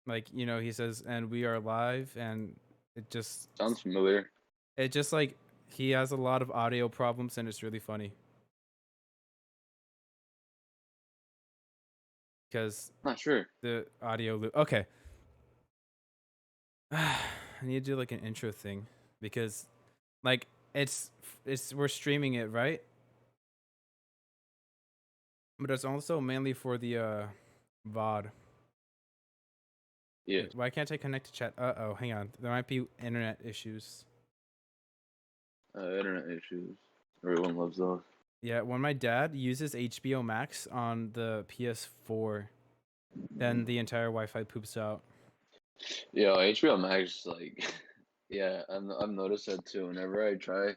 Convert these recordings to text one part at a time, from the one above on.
Like, he says, "And we are live," and it just Sounds familiar. it just like he has a lot of audio problems, and it's really funny because Not sure. the audio loop. Okay, I need to do like an intro thing because, like, it's we're streaming it, right? But it's also mainly for the VOD. Yeah. Wait, why can't I connect to chat? Oh, hang on. There might be internet issues. Internet issues. Everyone loves those. Yeah, when my dad uses HBO Max on the PS4, then the entire Wi-Fi poops out. Yo, HBO Max, like, yeah, I've noticed that too. Whenever I try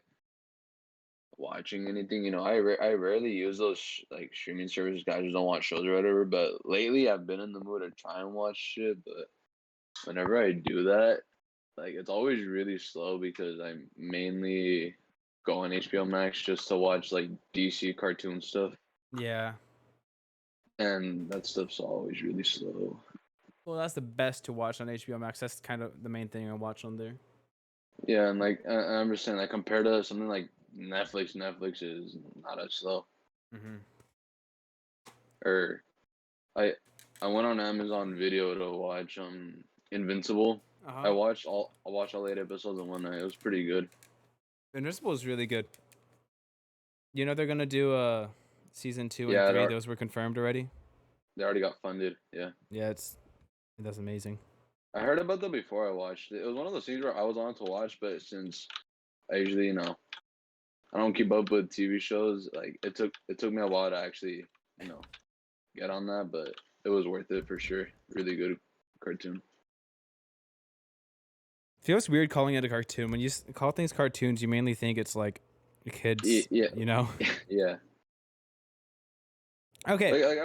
watching anything, I rarely use those like streaming services. Guys just don't watch shows or whatever. But lately, I've been in the mood to try and watch shit. But whenever I do that, like, it's always really slow because I mainly go on HBO Max just to watch like DC cartoon stuff, Yeah. and that stuff's always really slow. Well, that's the best to watch on HBO Max. That's kind of the main thing I watch on there. Yeah, and like I'm just saying, like compared to something like Netflix is not as slow. Mm-hmm. Or I I went on Amazon Video to watch Invincible. Uh-huh. I watched all 8 episodes in one night. It was pretty good. Invincible is really good. They're gonna do season 2 and Yeah, 3. Those were confirmed already. they already got funded. Yeah, Yeah, that's amazing. I heard about them before I watched it. It was one of those things where I was on to watch, but since I usually I don't keep up with TV shows, like it took me a while to actually you know get on that, but it was worth it for sure. Really good cartoon. Feels weird calling it a cartoon. When you call things cartoons, you mainly think it's like kids, Yeah, yeah. Okay. I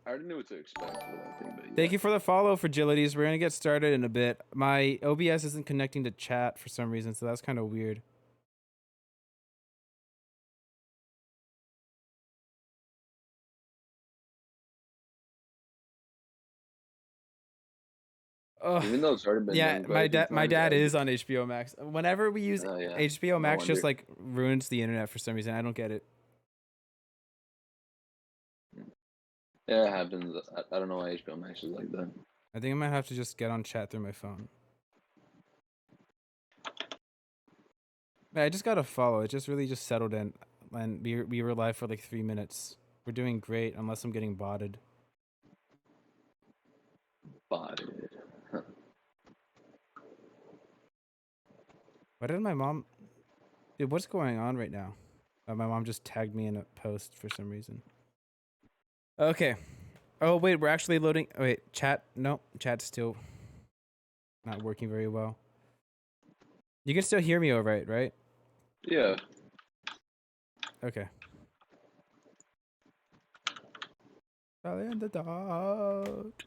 already knew what to expect with that thing, but Thank yeah. you for the follow, Fragilities. We're gonna get started in a bit. My OBS isn't connecting to chat for some reason, so that's kind of weird. Ugh. Even though it's already been Yeah, done quite my a few dad my times, dad I is just on HBO Max. Whenever we use yeah, HBO no Max, just wonder. like ruins the internet for some reason. I don't get it. Yeah, it happens. I don't know why HBO Max is like that. I think I might have to just get on chat through my phone. I just got a follow. It just really just settled in, and we were live for like 3 minutes. We're doing great, unless I'm getting botted. But Why did my mom? Dude, what's going on right now? My mom just tagged me in a post for some reason. Okay. Oh wait, we're actually loading. Oh, wait, chat. No, chat's still not working very well. You can still hear me, all right? Right? yeah, Okay. Valley in the dark.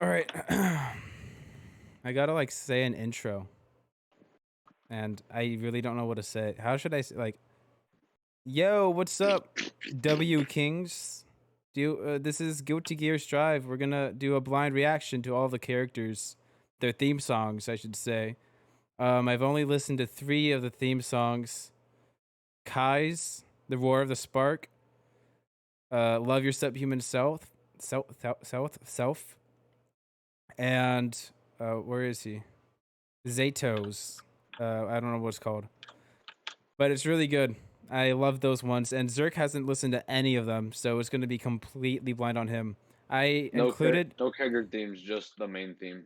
All right. I gotta like say an intro, and I really don't know what to say. How should I say, like, "Yo, what's up, W Kings? This is Guilty Gear Strive. We're gonna do a blind reaction to all the characters, their theme songs, I should say. I've only listened to 3 of the theme songs: Kai's, The Roar of the Spark, Love Your Subhuman Self, and where is he? Zato's. I don't know what it's called, but it's really good. I love those ones, and Zerk hasn't listened to any of them, so it's going to be completely blind on him. I included. no character themes, just the main theme.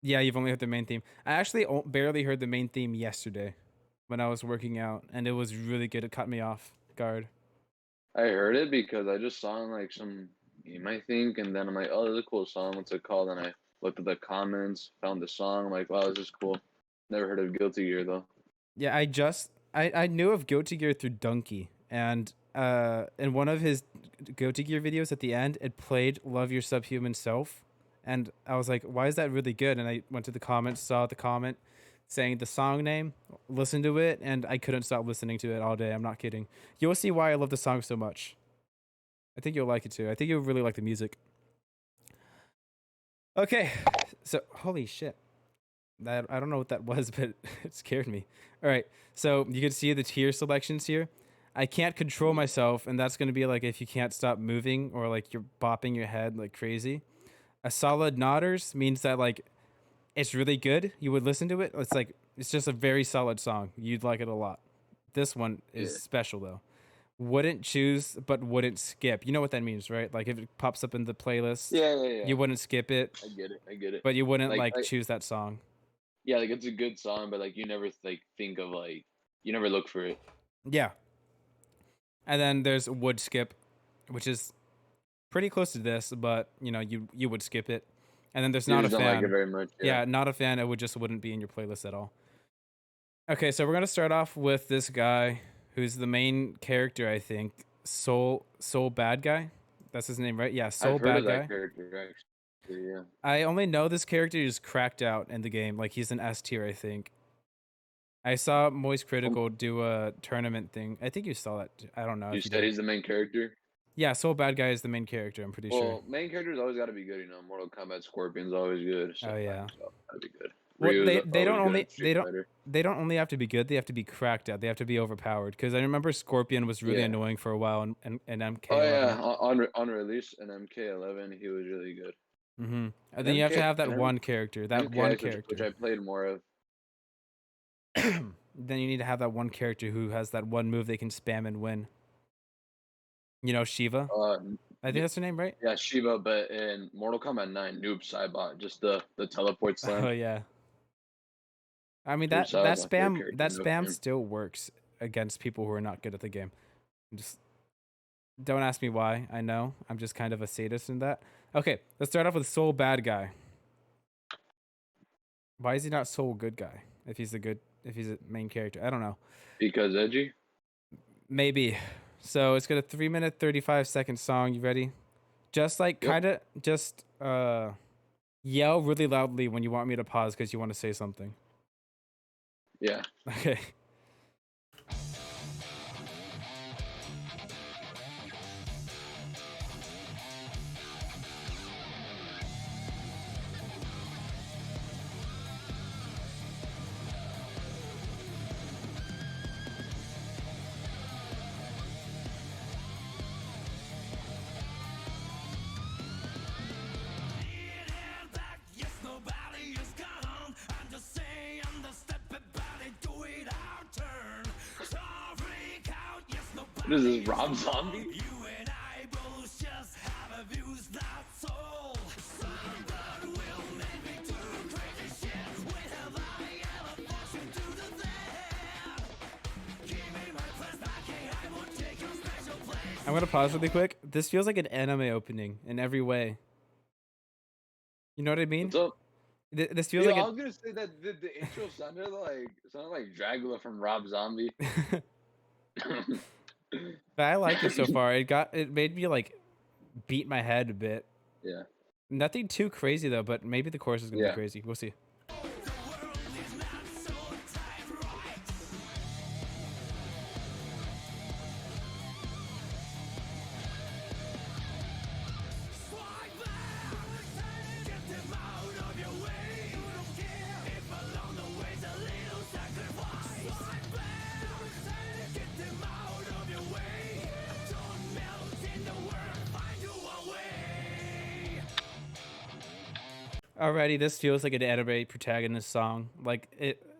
Yeah, you've only heard the main theme. I actually barely heard the main theme yesterday when I was working out, and it was really good. It caught me off guard. I heard it because I just saw in like some meme, I think, and then I'm like, oh, this is a cool song. What's it called? And I looked at the comments, found the song. I'm like, wow, this is cool. Never heard of Guilty Gear though. Yeah, I knew of Guilty Gear through Donkey, and in one of his Guilty Gear videos at the end, it played "Love Your Subhuman Self," and I was like, "Why is that really good?" And I went to the comments, saw the comment saying the song name, listened to it, and I couldn't stop listening to it all day. I'm not kidding. You'll see why I love the song so much. I think you'll like it too. I think you'll really like the music. Okay, so holy shit. That I don't know what that was, but it scared me. All right, so you can see the tier selections here. I can't control myself, and that's gonna be like if you can't stop moving or like you're bopping your head like crazy. A solid nodders means that like it's really good. You would listen to it. It's like it's just a very solid song. You'd like it a lot. This one is Yeah. special though. Wouldn't choose, but wouldn't skip. You know what that means, right? Like if it pops up in the playlist, Yeah, yeah, yeah. you wouldn't skip it, I get it. I get it. but you wouldn't Like, like choose that song. yeah, like it's a good song, but like you never like think of like you never look for it. Yeah. And then there's would skip, which is pretty close to this, but you know, you would skip it. And then there's You not a just don't like it fan. very much. Yeah. Yeah, not a fan. It wouldn't be in your playlist at all. Okay, so we're gonna start off with this guy who's the main character, I think. Soul Bad Guy. That's his name, right? Yeah, I've Soul heard of Bad that Guy. character actually. Yeah. I only know this character is cracked out in the game. Like he's an S tier, I think. I saw Moist Um, Critical do a tournament thing. I think you saw that. I don't know you if you said did. he's the main character. Yeah, Soul Bad Guy is the main character. I'm pretty sure. Well, main characters always got to be good. You know, Mortal Kombat Scorpion's always good. So Oh yeah. that'd be good. Well, Ryu's they don't always good only at Street Fighter. they don't only have to be good. They have to be cracked out. They have to be overpowered. Because I remember Scorpion was really Yeah. annoying for a while, and Oh MK11. yeah, on release in MK11 he was really good. Mm-hmm. And And then you have to have that and one character. That one MKX, which character. I played more of. Then you need to have that one character who has that one move they can spam and win. You know, Shiva. Uh, I think that's her name, right? yeah, Shiva, but in Mortal Kombat 9, Noob Saibot, just the teleport Oh slam. yeah. I mean Noob that Saibot's my favorite character that in the spam game. still works against people who are not good at the game. Just don't ask me why. I know I'm just kind of a sadist in that. Okay, let's start off with Soul Bad Guy. Why is he not Soul Good Guy? If he's a main character, I don't know. Because edgy. Maybe. So it's got a 3-minute 35-second song. You ready? Just like Yep. kind of just yell really loudly when you want me to pause because you want to say something. Yeah. Okay. What is this, Rob Zombie? I'm gonna pause really quick. This feels like an anime opening in every way. You know what I mean? What's up? This feels Yeah, like I was gonna say that the intro sounded like Dracula from Rob Zombie. But I liked it so far. It made me like beat my head a bit. Yeah. Nothing too crazy though, but maybe the chorus is gonna be Yeah. crazy. We'll see. Alrighty, this feels like an anime protagonist song. Like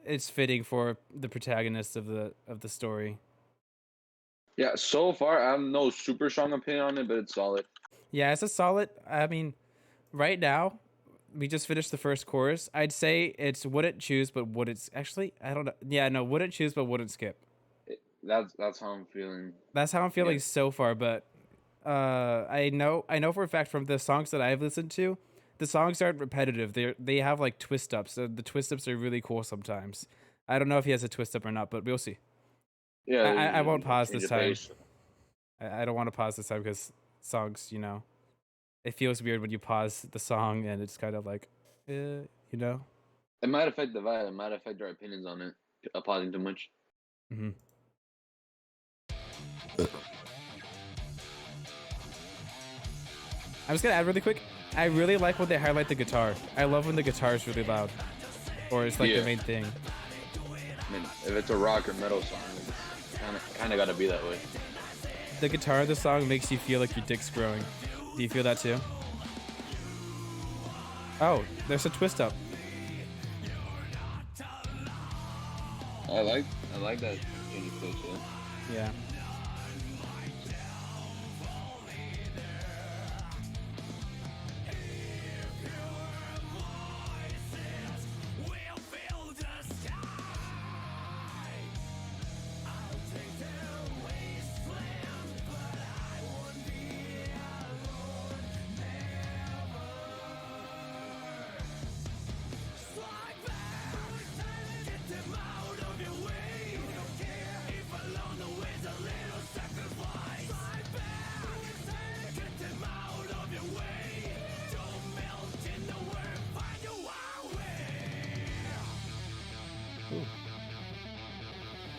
it's fitting for the protagonist of the story. Yeah, so far I have no super strong opinion on it, but it's solid. Yeah, it's a solid. I mean, right now we just finished the first chorus. I'd say it's wouldn't choose, but would it's actually I don't know. Yeah, no, wouldn't choose, but wouldn't skip. That's how I'm feeling. That's how I'm feeling Yeah. so far. But I know for a fact from the songs that I've listened to, the songs aren't repetitive. They have like twist ups. The twist ups are really cool sometimes. I don't know if he has a twist up or not, but we'll see. Yeah, I won't pause change this the time. pace. I don't want to pause this time because songs, you know, it feels weird when you pause the song and it's kind of like, you know. It might affect the vibe. It might affect our opinions on it. Pausing too much. Mm-hmm. I'm just gonna add really quick. I really like when they highlight the guitar. I love when the guitar is really loud, or it's like the main thing. I mean, if it's a rock or metal song, it's kind of got to be that way. The guitar of the song makes you feel like your dick's growing. Do you feel that too? Oh, there's a twist up. I like that change of pace. Yeah.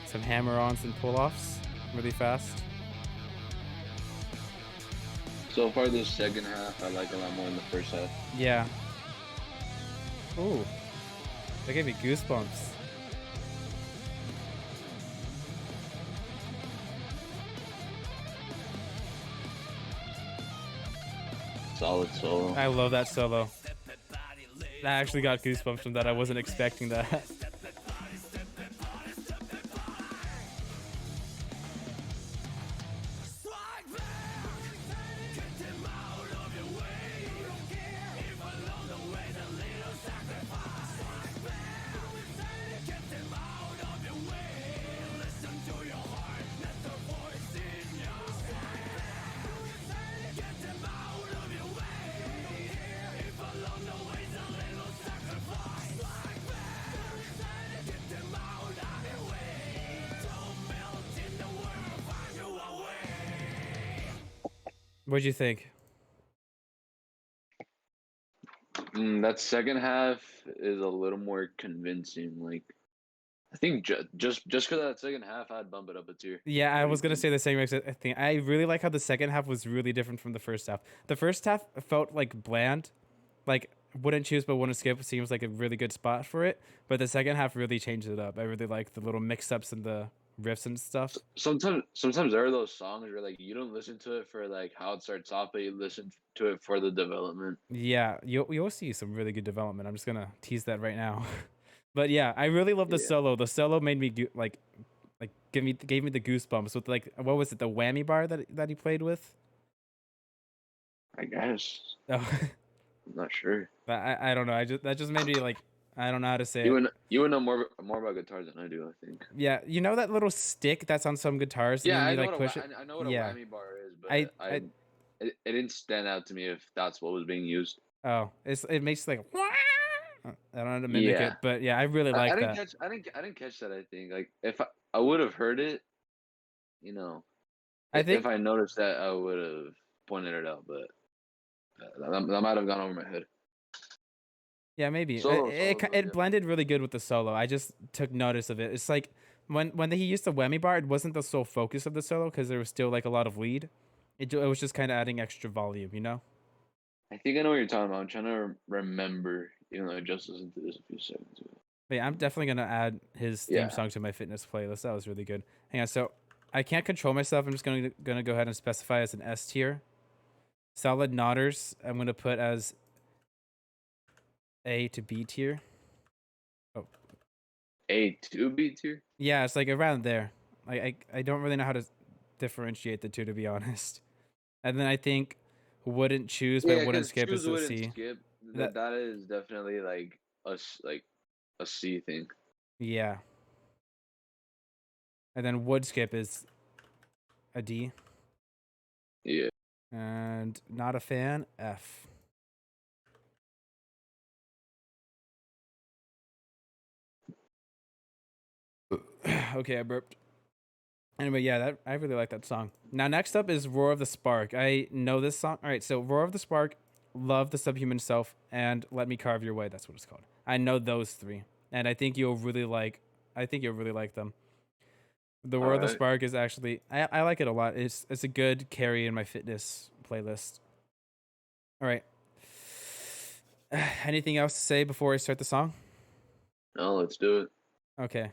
Some hammer-ons and pull-offs really fast. So far, this second half, I like a lot more than the first half. Yeah. Ooh. That gave me goosebumps. Solid solo. I love that solo. I actually got goosebumps from that. I wasn't expecting that. What'd you think? That second half is a little more convincing. Like, I think just because of that second half, I'd bump it up a tier. Yeah, I What do was you gonna think? say the same exact thing. I really like how the second half was really different from the first half. The first half felt like bland, like wouldn't choose but wouldn't skip seems like a really good spot for it. But the second half really changed it up. I really like the little mix-ups and the riffs and stuff. Sometimes there are those songs where like you don't listen to it for like how it starts off, but you listen to it for the development. Yeah, you'll see some really good development. I'm just gonna tease that right now. But yeah, I really love the Yeah, solo. The solo made me like gave me the goosebumps with like what was it, the whammy bar that he played with? I guess. Oh, I'm not sure. I don't know. That just made me like I don't know how to say You it. would you would know more about guitars than I do, I think. Yeah, you know that little stick that's on some guitars, and Yeah, then I you know like what push it. I know what a Yeah, whammy bar is, I but I it didn't stand out to me if that's what was being used. oh, it makes like I don't know how to mimic Yeah, it, but yeah, I really I like didn't that. catch I didn't catch that. I think like if I would have heard it, you know, I if think I noticed that, I would have pointed it out, but that might have gone over my head. yeah, maybe Solo though, it yeah. blended really good with the solo. I just took notice of it. It's like when he used the whammy bar, it wasn't the sole focus of the solo because there was still like a lot of lead. It was just kind of adding extra volume, you know. I think I know what you're talking about. I'm trying to remember, even though I just listened to this a few seconds ago. But yeah, I'm definitely gonna add his theme Yeah. song to my fitness playlist. That was really good. Hang on, so I can't control myself. I'm just gonna go ahead and specify as an S tier. Solid Nodders, I'm gonna put as A to B tier. Oh, A to B tier? yeah, it's like around there. I don't really know how to differentiate the two, to be honest. And then I think wouldn't choose but Yeah, wouldn't because skip is choose a wouldn't C. skip. That That is definitely like like a C thing. yeah. And then would skip is a D. Yeah. And not a fan, F. Okay, I burped. Anyway, yeah, that I really like that song. Now, next up is Roar of the Spark. I know this song. All right, so Roar of the Spark, Love the Subhuman Self, and Let Me Carve Your Way. That's what it's called. I know those three, and I think you'll really like. I think you'll really like them. The All Roar of the right. Spark is actually I like it a lot. It's a good carry in my fitness playlist. All right. Anything else to say before I start the song? No, let's do it. Okay.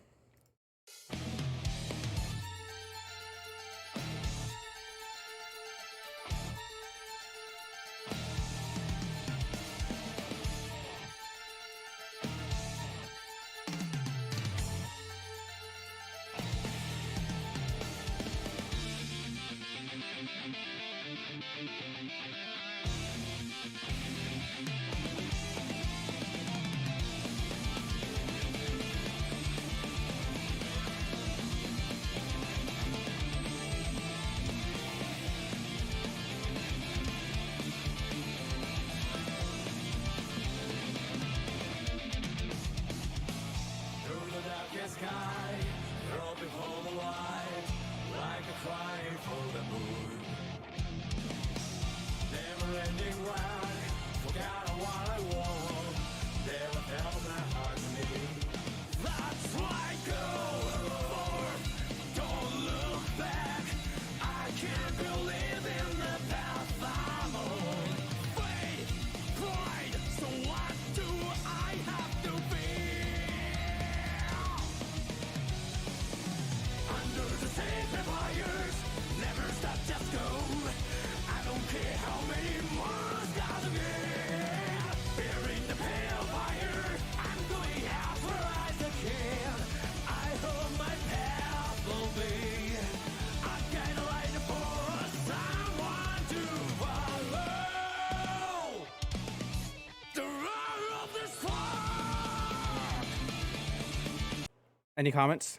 Any comments?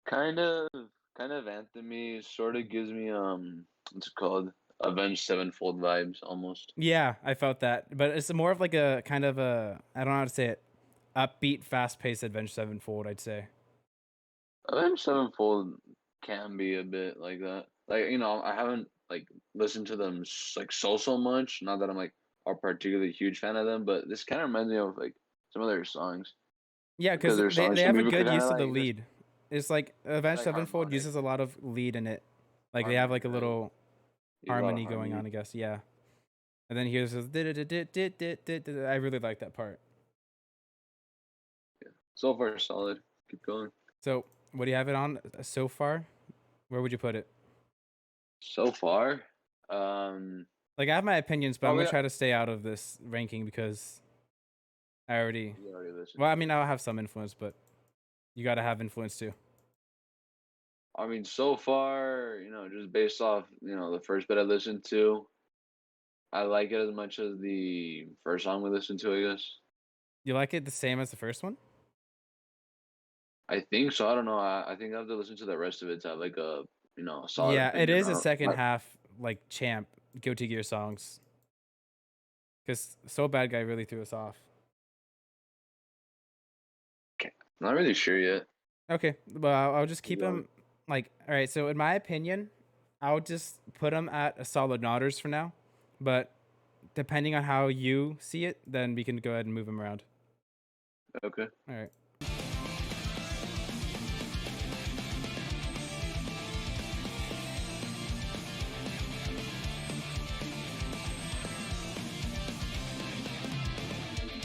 Kind of anthem-y. Sort of gives me what's it called? Avenged Sevenfold vibes almost. Yeah, I felt that, but it's more of like a kind of a, I don't know how to say it, upbeat, fast-paced Avenged Sevenfold, I'd say. Avenged Sevenfold can be a bit like that. Like, you know, I haven't like listened to them like so much. Not that I'm like a particularly huge fan of them, but this kind of reminds me of like some of their songs Yeah, because because their they songs to have me a could good kind use of of the like just lead. It's like Avenged like Sevenfold harmonic uses a lot of lead in it. Like they have harmony, like a right? little Use a lot of harmony going harmony. on, I guess. Yeah. And then here's this. I really like that part. Yeah. So far solid. Keep going. So, what do you have it on so far? Where would you put it? So far, um, Like I have my opinions, but I'm gonna probably try to stay out of this ranking because I already. you already listened Well, I to mean, it. I'll have some influence, but you gotta have influence too. I mean, so far, you know, just based off, you know, the first bit I listened to, I like it as much as the first song we listened to, I guess. You like it the same as the first one? I think so. I don't know. I think I have to listen to the rest of it to have like a, you know, a solid Yeah, it opinion. is I a don't, second half like champ Guilty Gear songs because So Bad Guy really threw us off. not really sure yet. Okay, well, I'll just Keep keep going. him like, all right. So in my opinion, I'll just put him at a solid nodders for now, but depending on how you see it, then we can go ahead and move him around. Okay. All right.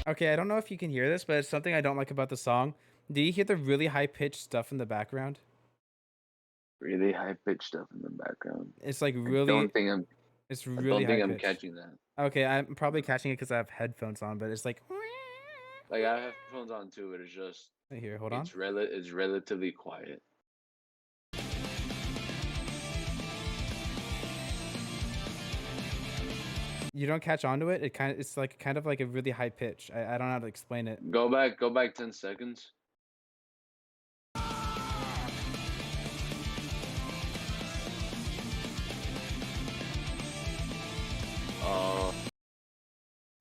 Okay, I don't know if you can hear this, but it's something I don't like about the song. Do you hear the really high pitched stuff in the background? Really high pitched stuff in the background. It's like I really, don't think I'm. it's I really don't high think I'm pitched. catching that. Okay, I'm probably catching it because I have headphones on, but it's like, Like I have headphones on too, but it's just here, hold on. it's relatively quiet. You don't catch onto it. It's like kind of like a really high pitch. I don't know how to explain it. Go back 10 seconds.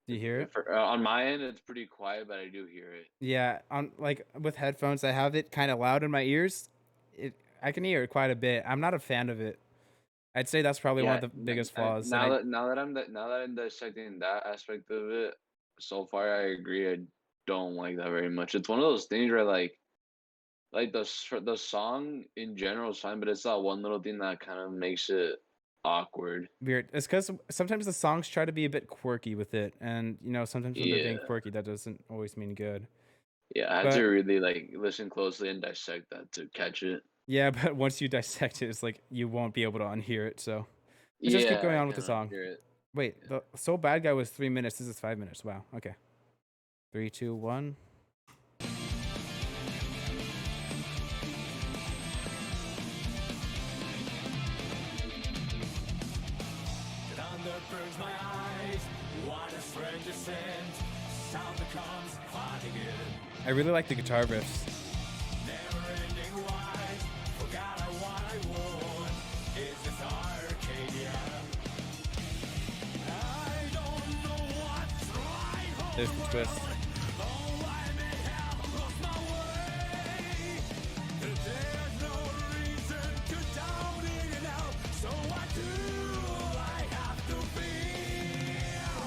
Do you hear it? On my end, it's pretty quiet, but I do hear it. Yeah, on like with headphones, I have it kind of loud in my ears. I can hear it quite a bit. I'm not a fan of it. I'd say that's probably one Yeah, of the biggest flaws. And now that I'm dissecting that aspect of it, so far I agree. I don't like that very much. It's one of those things where like the song in general is fine, but it's that one little thing that kind of makes it awkward. weird. It's because sometimes the songs try to be a bit quirky with it, and sometimes when they're being Yeah. quirky, that doesn't always mean good. Yeah, I had to But really like listen closely and dissect that to catch it. yeah, but once you dissect it, it's like you won't be able to unhear it. So let's just keep Yeah, going I on with the can't song. unhear it. Wait, Yeah. the So Bad Guy was 3 minutes. This is 5 minutes. Wow. Okay. 3, 2, 1. Thunder burns my eyes. What a strange descent. Sound becomes hot again. I really like the guitar riffs. Never ending wise. Forgot I what I want. Is this Arcadia? I don't know what's right. There's the twist. Oh, I may have lost my way. There's no reason to down in and out. So what do I have to feel?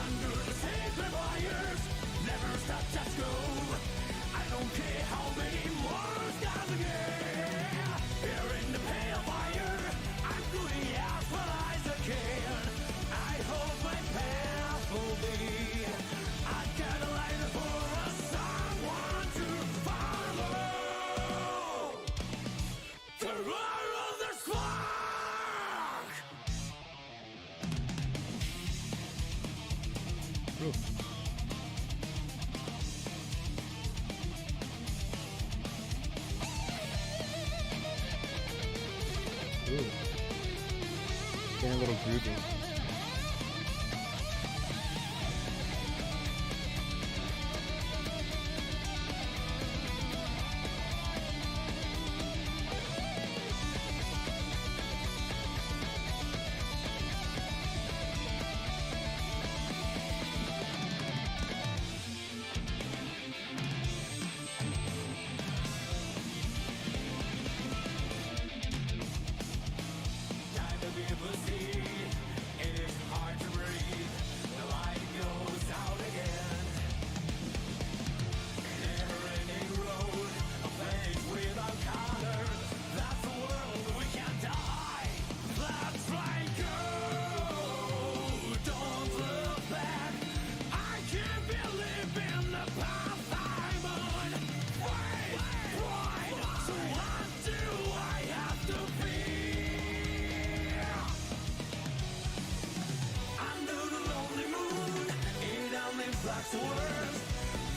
Under the sacred wires, never stop, just go. I don't care how many more stars again. Here in the pale fire, I'm doing as well as I can. I hope my path will be. I got a light for someone to follow. The roar of the spark. Ooh. Ooh. Getting a little groovy. Time to give a seed. It is hard to breathe. The light goes out again. Never-ending road, a place without color. That's the world we can't die. Let's try and go. Don't look back. I can't believe in the path I'm on. Wait, right. So what do I have to feel? Under the lonely moon, it only blacks the words.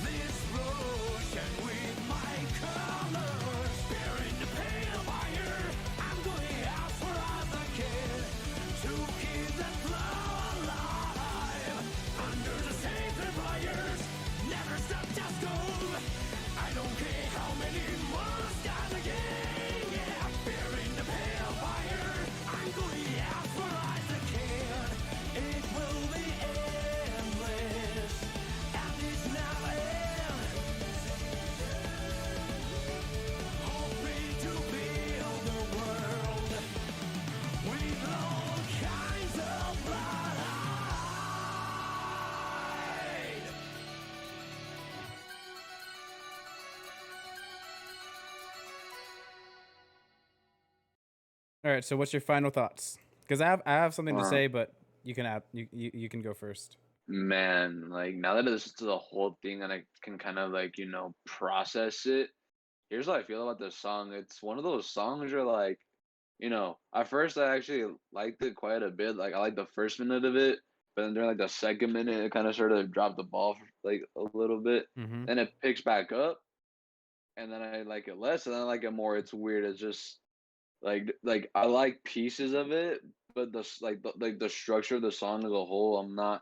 This ocean with my colors, bearing the pale fire. I'm going out for as I can to keep that flow alive. Under the sacred wires, never stop, just go. I don't care how many more skies again. Yeah, bearing the pale fire. I'm going out for as I can. It will be endless, and it's never end. Hoping to build the world with all kinds of light. All right. So what's your final thoughts? Because I have something to Uh, say, but you can add you can go first. Man, like now that I listened to the whole thing and I can kind of like, process it, here's what I feel about this song. It's one of those songs where like, at first I actually liked it quite a bit. Like I liked the first minute of it, but then during like the second minute it kind of sort of dropped the ball like a little bit. Mm-hmm. Then it picks back up and then I like it less and then I like it more. It's weird. It's just like I like pieces of it, but the structure of the song as a whole, I'm not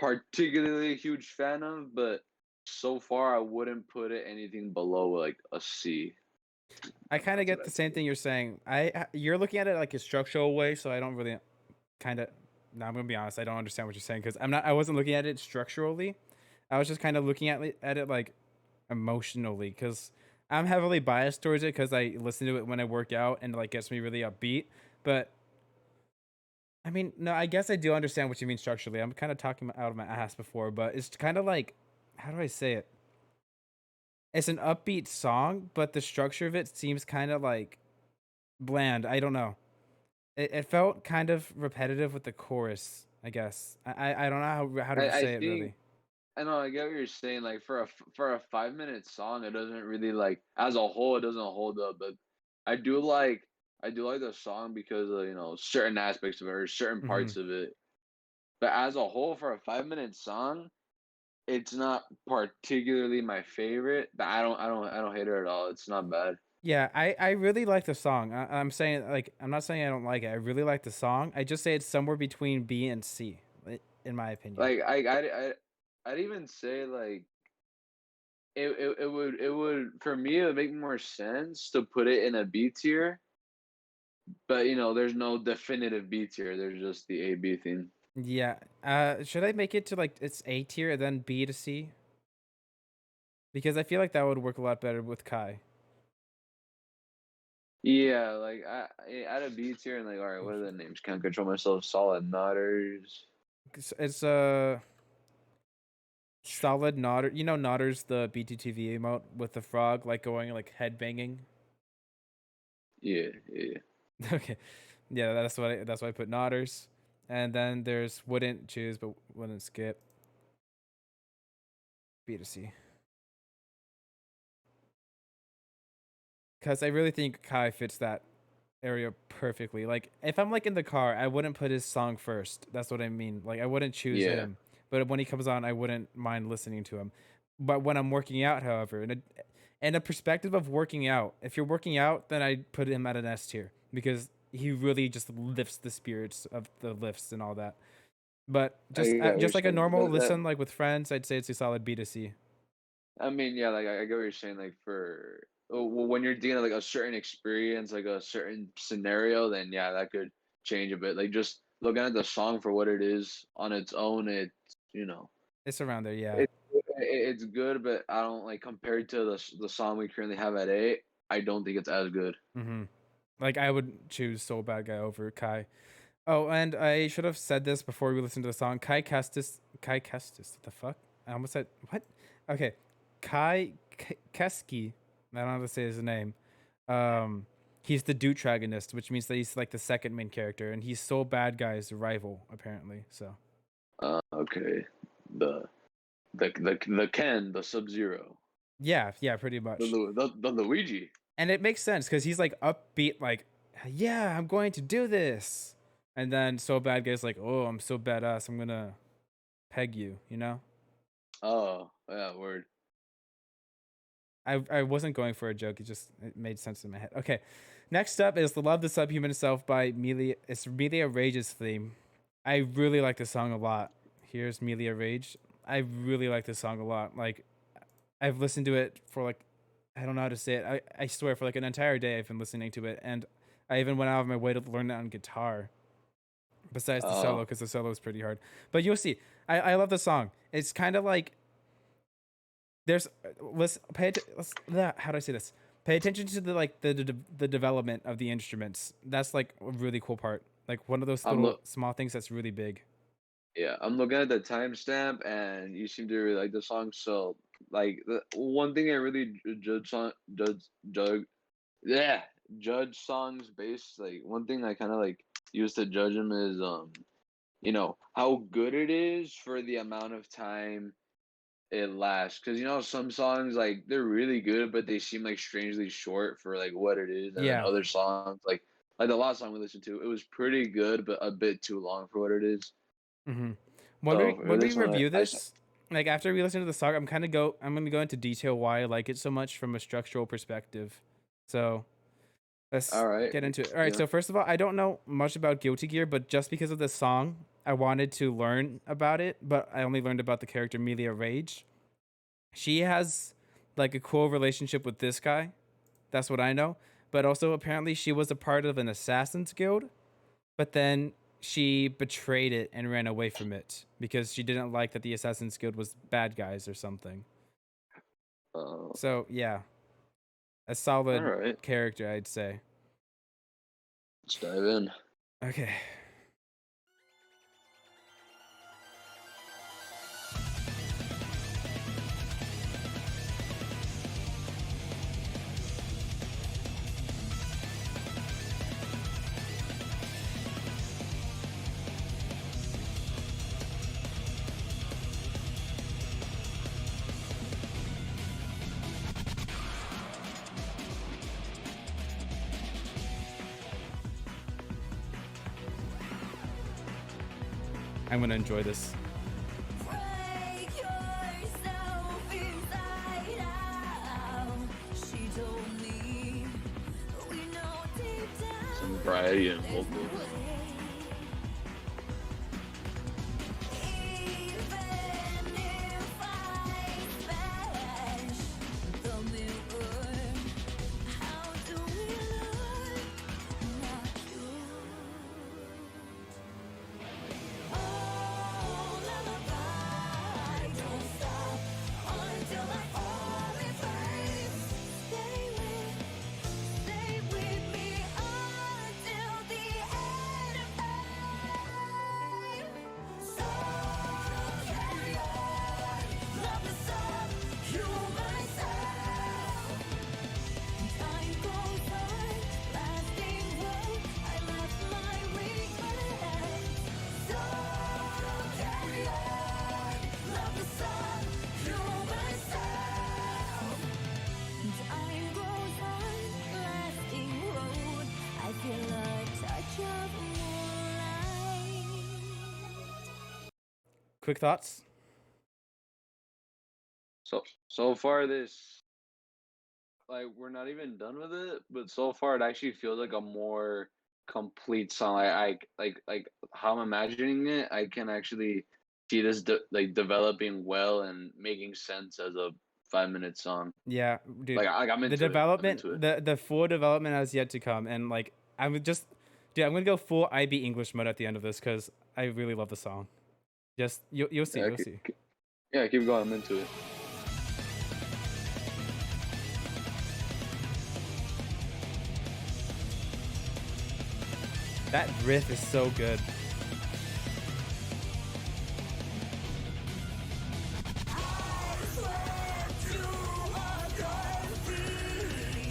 particularly a huge fan of, but so far I wouldn't put it anything below like a C. I kind of That's what get I the same think. thing you're saying. You're looking at it like a structural way, so I don't really kind of. No, I'm gonna be honest. I don't understand what you're saying because I wasn't looking at it structurally. I was just kind of looking at it like emotionally because I'm heavily biased towards it because I listen to it when I work out and like gets me really upbeat. But I mean, no, I guess I do understand what you mean structurally. I'm kind of talking out of my ass before, but it's kind of like, how do I say it? It's an upbeat song, but the structure of it seems kind of like bland. I don't know. It felt kind of repetitive with the chorus, I guess. I don't know how to I say it think really. I know I get what you're saying. Like for a 5 minute song, it doesn't really like as a whole, it doesn't hold up. But I do like I do like the song because of certain aspects of it or certain Hmm. parts of it. But as a whole, for a 5 minute song, it's not particularly my favorite. But I don't hate it at all. It's not bad. Yeah, I really like the song. I'm saying like I'm not saying I don't like it. I really like the song. I just say it's somewhere between B and C, in my opinion. Like I'd even say like it would for me it would make more sense to put it in a B tier, but there's no definitive B tier. There's just the A B thing. Yeah. Should I make it to like it's A tier and then B to C? Because I feel like that would work a lot better with Kai. Yeah, like add a B tier and like all right, what are the names? Can't control myself. Solid Nodders. It's solid Nodder. You know Nodder's the BTTV emote with the frog like going like head banging. Yeah, yeah. Okay. Yeah, that's why I put Nodders. And then there's wouldn't choose but wouldn't skip. B to C. Because I really think Kai fits that area perfectly. Like if I'm like in the car, I wouldn't put his song first. That's what I mean. Like I wouldn't choose Yeah. him. But when he comes on, I wouldn't mind listening to him. But when I'm working out, however, in a perspective of working out, if you're working out, then I put him at an S tier because he really just lifts the spirits of the lifts and all that. But I get what you're just like a saying. normal listen, like with friends, I'd say it's a solid B to C. I mean, yeah, like I get what you're saying. Like when you're dealing like a certain experience, like a certain scenario, then yeah, that could change a bit. Like just looking at the song for what it is on its own, it's It's around there, yeah. it's good, but I don't like compared to the song we currently have at 8. I don't think it's as good. Mm-hmm. Like I would choose Soul Bad Guy over Kai. Oh, and I should have said this before we listened to the song. Kai Kestis. What the fuck? I almost said what? Okay, Keski. I don't know how to say his name. Um, he's the Deuteragonist, which means that he's like the second main character, and he's Soul Bad Guy's rival apparently. So Okay, the the Ken, the Sub-Zero, yeah, pretty much. The Luigi. And it makes sense because he's like upbeat, like yeah, I'm going to do this. And then Soul Bad Guy's like, oh, I'm so badass, I'm gonna peg you, you know? Oh yeah, word. I wasn't going for a joke. It made sense in my head. Okay, next up is "The Love the Subhuman Self" by Millia. It's Millia Rage's theme. I really like this song a lot. Here's Millia Rage. I really like this song a lot. Like, I've listened to it for like, I don't know how to say it. I swear for like an entire day I've been listening to it, and I even went out of my way to learn it on guitar. Besides the solo, Oh, because the solo is pretty hard. But you'll see. I love the song. It's kind of like there's how do I say this? Pay attention to the like the development of the instruments. That's like a really cool part. Like one of those I'm little look. small things that's really big. Yeah, I'm looking at the timestamp, and you seem to really like the song. So, like, the one thing I really judge, yeah, judge songs based. Like, one thing I kind of like use to judge them is how good it is for the amount of time it lasts. Because some songs like they're really good, but they seem like strangely short for like what it is, and then Yeah. other songs like the last song we listened to, it was pretty good, but a bit too long for what it is. Mm-hmm. When we So for when we this one, review this, like after we listen to the song, I'm gonna go into detail why I like it so much from a structural perspective. So let's all right, get into it. All right. yeah. So first of all, I don't know much about Guilty Gear, but just because of the song, I wanted to learn about it. But I only learned about the character Millia Rage. She has like a cool relationship with this guy. That's what I know. But also apparently she was a part of an assassin's guild, but then she betrayed it and ran away from it because she didn't like that the assassin's guild was bad guys or something. Uh, So, yeah, a all solid right, character, I'd say. let's dive in. Okay. I'm gonna enjoy this. Break yourself inside out. She told me we know deep down Some variety in there's no vocals. way. Even if I smash the mirror, how do we look? Not good. Oh, lullaby, don't stop until I fall in place. Stay with me until the end of time. So carry on, love is up, you myself. Time goes on, lasting road. I left my regrets. So carry on, love the sun, you myself. Time goes on, lasting road. I feel a touch of moonlight. Quick thoughts? So far this, like, we're not even done with it, but so far it actually feels like a more complete song. Like how I'm imagining it, I can actually see this developing well and making sense as a 5-minute song. Yeah, dude. Like I'm The into development, it. I'm into it. the full development has yet to come, and like I would just, dude, I'm gonna go full IB English mode at the end of this because I really love the song. Just you'll see, Yeah, you'll see. Yeah, keep going. I'm into it. That riff is so good.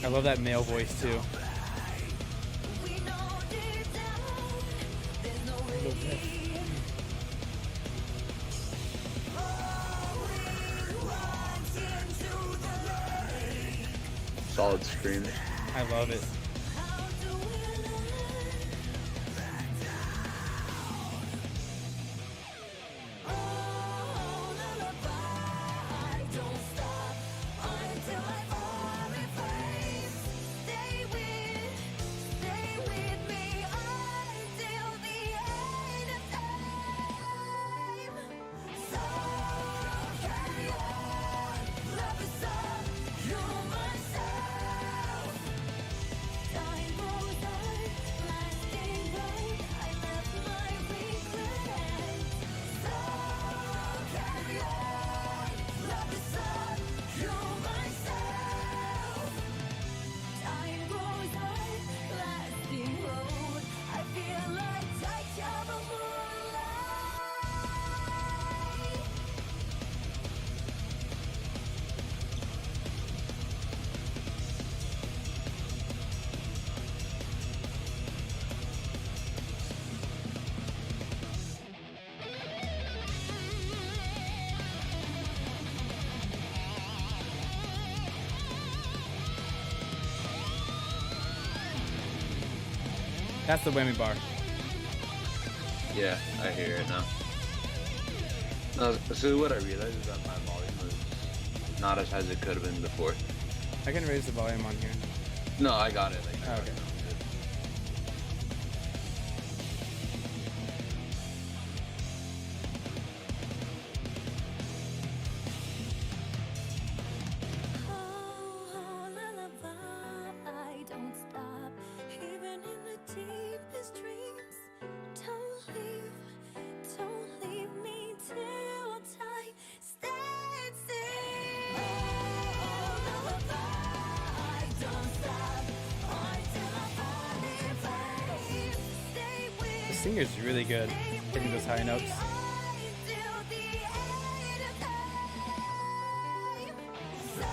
I love that male voice too. We know deep down there's no way. Falling right into the lake. Solid scream. I love it. How do we let that down? Oh, lullaby, don't stop until I fall in place. Stay with me until the end of time. So carry on, love is up, you myself. Time goes on, lasting road. I left my regrets. So carry on, love is up, you myself. Time goes on, lasting road. I feel like touch of a moonlight. That's the whammy bar. Yeah, I hear it now. No, so what I realized is that my volume was not as high as it could have been before. I can raise the volume on here. No, I got it. Like, I got Okay. it now. Oh, lullaby, don't stop, even in the deepest dreams. Don't leave me till time stands still. Oh, lullaby, don't stop until I fall in place. Stay with The singer's really good hitting those high notes. until the end of time. So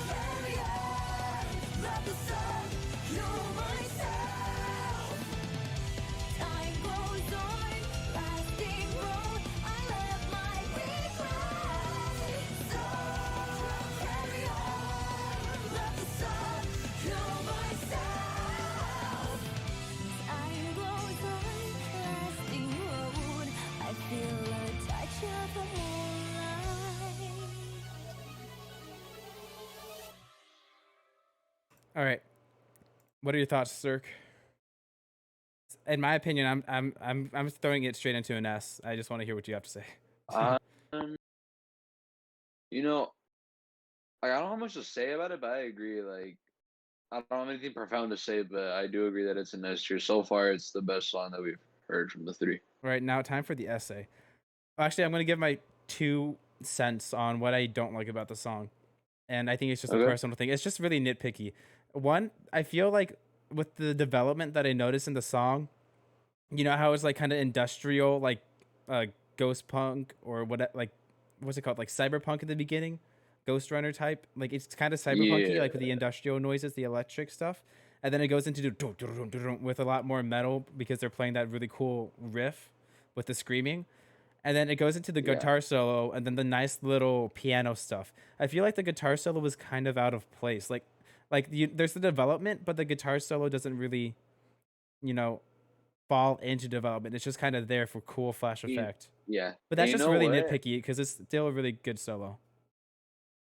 carry on, love the sun, you myself. Time goes on, lasting road. I left my regrets. So carry on, love the sun, you myself. Time goes on, lasting road. All right. What are your thoughts, Cirque? In my opinion, I'm throwing it straight into an S. I just want to hear what you have to say. Um, you know, like, I don't have much to say about it, but I agree. Like, I don't have anything profound to say, but I do agree that it's an S tier. So far, it's the best song that we've heard from the three. All right, now time for the essay. Actually, I'm gonna give my 2 cents on what I don't like about the song, and I think it's just a Okay. personal thing. It's just really nitpicky. One, I feel like with the development that I noticed in the song, you know how it's like kind of industrial, like uh, ghost punk or what, like what's it called, like cyberpunk at the beginning, Ghost Runner type. Like it's kind of cyberpunky, like with Yeah. the industrial noises, the electric stuff, and then it goes into with a lot more metal because they're playing that really cool riff with the screaming, and then it goes into the Yeah. guitar solo and then the nice little piano stuff. I feel like the guitar solo was kind of out of place. There's the development, but the guitar solo doesn't really, you know, fall into development. It's just kind of there for cool flash You, effect. yeah. But And that's you just know really what? nitpicky because it's still a really good solo.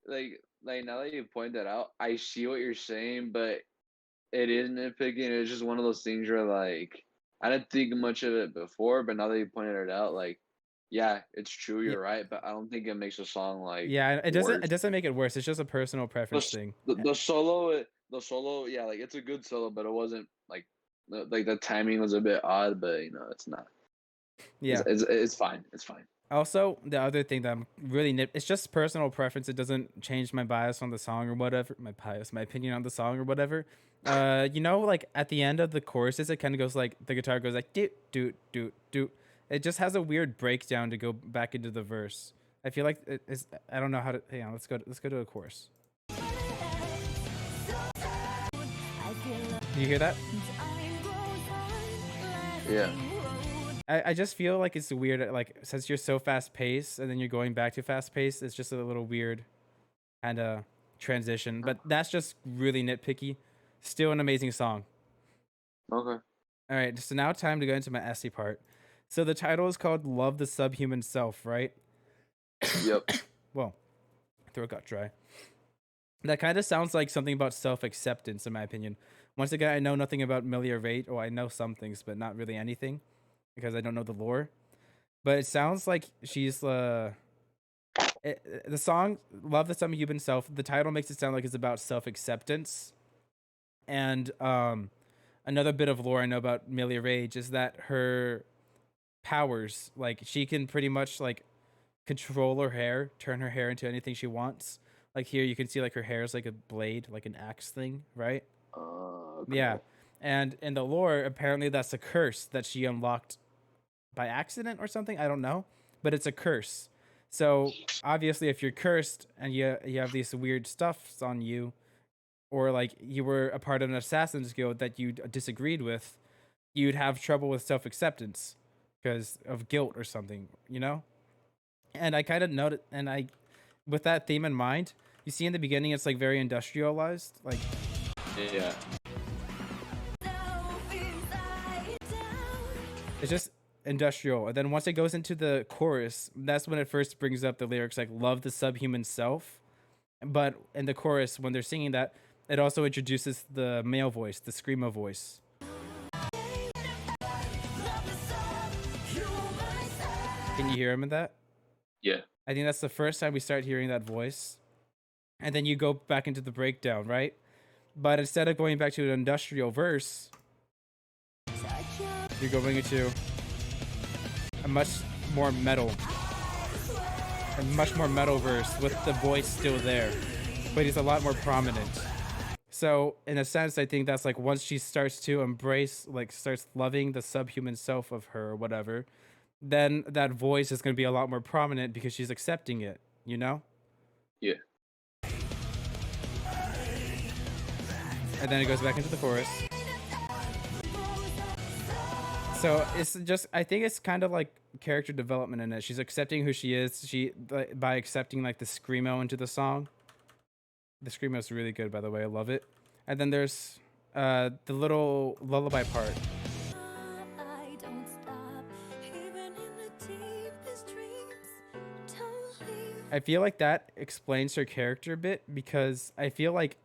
Like now that you point that out, I see what you're saying, but it is nitpicking. It's just one of those things where like I didn't think much of it before, but now that you pointed it out, like yeah, it's true. Yeah, You're right, but I don't think it makes a song like yeah. It worse. doesn't make it worse. It's just a personal preference thing. The solo, yeah, like it's a good solo, but it wasn't like the timing was a bit odd, but it's not. Yeah. It's fine. It's fine. Also, the other thing that I'm really it's just personal preference. It doesn't change my bias on the song or whatever. My opinion on the song or whatever. Like at the end of the choruses, it kind of goes like the guitar goes like doot doot doot doot. It just has a weird breakdown to go back into the verse. I feel like it's. I don't know how to. Hang on, let's go to a chorus. Do you hear that? Yeah. I just feel like it's weird. Like since you're so fast paced and then you're going back to fast paced, it's just a little weird kind of transition. But that's just really nitpicky. Still an amazing song. Okay. All right, so now time to go into my essay part. So the title is called "Love the Subhuman Self," right? Yep. Well, throat got dry. That kind of sounds like something about self-acceptance, in my opinion. Once again, I know nothing about Millia Rate, or I know some things, but not really anything, because I don't know the lore. But it sounds like she's the song "Love the Subhuman Self." The title makes it sound like it's about self-acceptance, and another bit of lore I know about Millia Rage is that her powers, like she can pretty much like control her hair, turn her hair into anything she wants. Like here, you can see like her hair is like a blade, like an axe thing, right? Yeah. Okay. And in the lore, apparently that's a curse that she unlocked by accident or something. I don't know, but it's a curse. So obviously, if you're cursed and you have these weird stuffs on you, or like you were a part of an assassin's guild that you disagreed with, you'd have trouble with self acceptance because of guilt or something, you know. And I kind of noted, and I, with that theme in mind, you see in the beginning it's like very industrialized, like Yeah. it's just industrial. And then once it goes into the chorus, that's when it first brings up the lyrics like "love the subhuman self." But in the chorus, when they're singing that, it also introduces the male voice, the screamo voice. Can you hear him in that? Yeah. I think that's the first time we start hearing that voice. And then you go back into the breakdown, right? But instead of going back to an industrial verse, you're going into a much more metal verse with the voice still there, but he's a lot more prominent. So in a sense, I think that's like once she starts to embrace, like starts loving the subhuman self of her or whatever, then that voice is going to be a lot more prominent because she's accepting it, you know? Yeah. And then it goes back into the chorus. So it's just, I think it's kind of like character development in it. She's accepting who she is. By accepting like the screamo into the song. The screamo is really good, by the way. I love it. And then there's the little lullaby part. I feel like that explains her character a bit because I feel like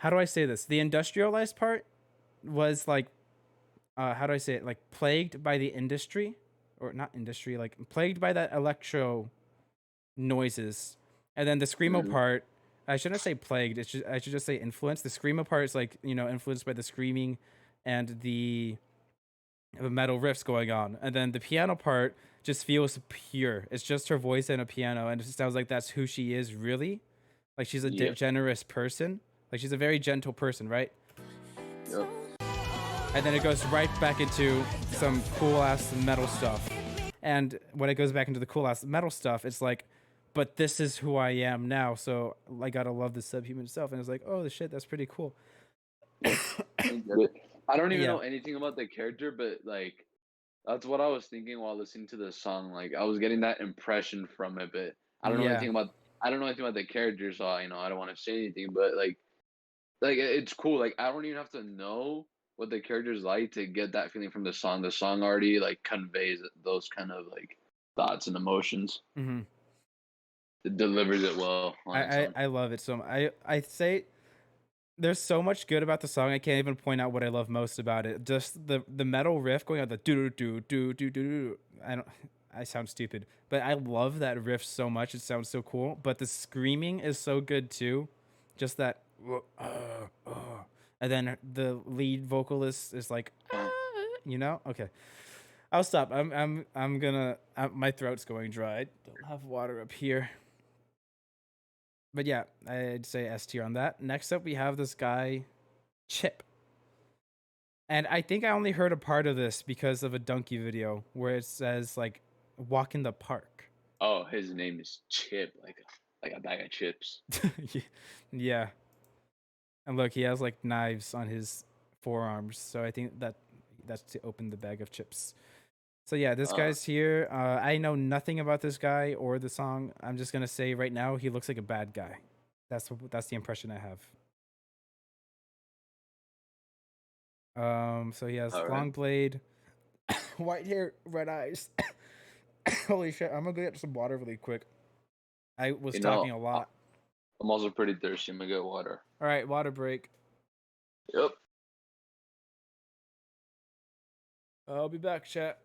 how do I say this? The industrialized part was like, how do I say it? Like plagued by the industry, or not industry, like plagued by that electro noises. And then the screamo Mhm. part, I shouldn't say plagued. I should just say influenced. The screamo part is like, you know, influenced by the screaming and the metal riffs going on. And then the piano part just feels pure. It's just her voice and a piano, and it just sounds like that's who she is really. Like she's a Yep. generous person. Like she's a very gentle person, right? Yep. And then it goes right back into some cool ass metal stuff. And when it goes back into the cool ass metal stuff, it's like, but this is who I am now. So I gotta love the subhuman self. And it's like, oh, the shit, that's pretty cool. I get it. I don't even Yeah. know anything about the character, but like that's what I was thinking while listening to the song. Like I was getting that impression from it, but I don't know Yeah. anything about the character, so I don't want to say anything. But like it's cool. Like I don't even have to know what the character's like to get that feeling from the song. The song already like conveys those kind of like thoughts and emotions. Mm-hmm. It delivers it well on its own. I love it so much. I say there's so much good about the song. I can't even point out what I love most about it. Just the metal riff going on the do do do do do do. I don't. I sound stupid, but I love that riff so much. It sounds so cool. But the screaming is so good too. Just that, and then the lead vocalist is like, you know. Okay, I'll stop. I'm gonna. My throat's going dry. I don't have water up here. But yeah, I'd say S tier on that. Next up, we have this guy, Chipp. And I think I only heard a part of this because of a Donkey video where it says, like, walk in the park. Oh, his name is Chip, like a bag of chips. Yeah. And look, he has, like, knives on his forearms. So I think that's to open the bag of chips. So yeah, this guy's here. I know nothing about this guy or the song. I'm just gonna say right now he looks like a bad guy. That's the impression I have. So he has All right. long blade, white hair, red eyes. Holy shit! I'm gonna go get some water really quick. I was talking a lot. I'm also pretty thirsty. I'm gonna get water. All right, water break. Yep. I'll be back, chat.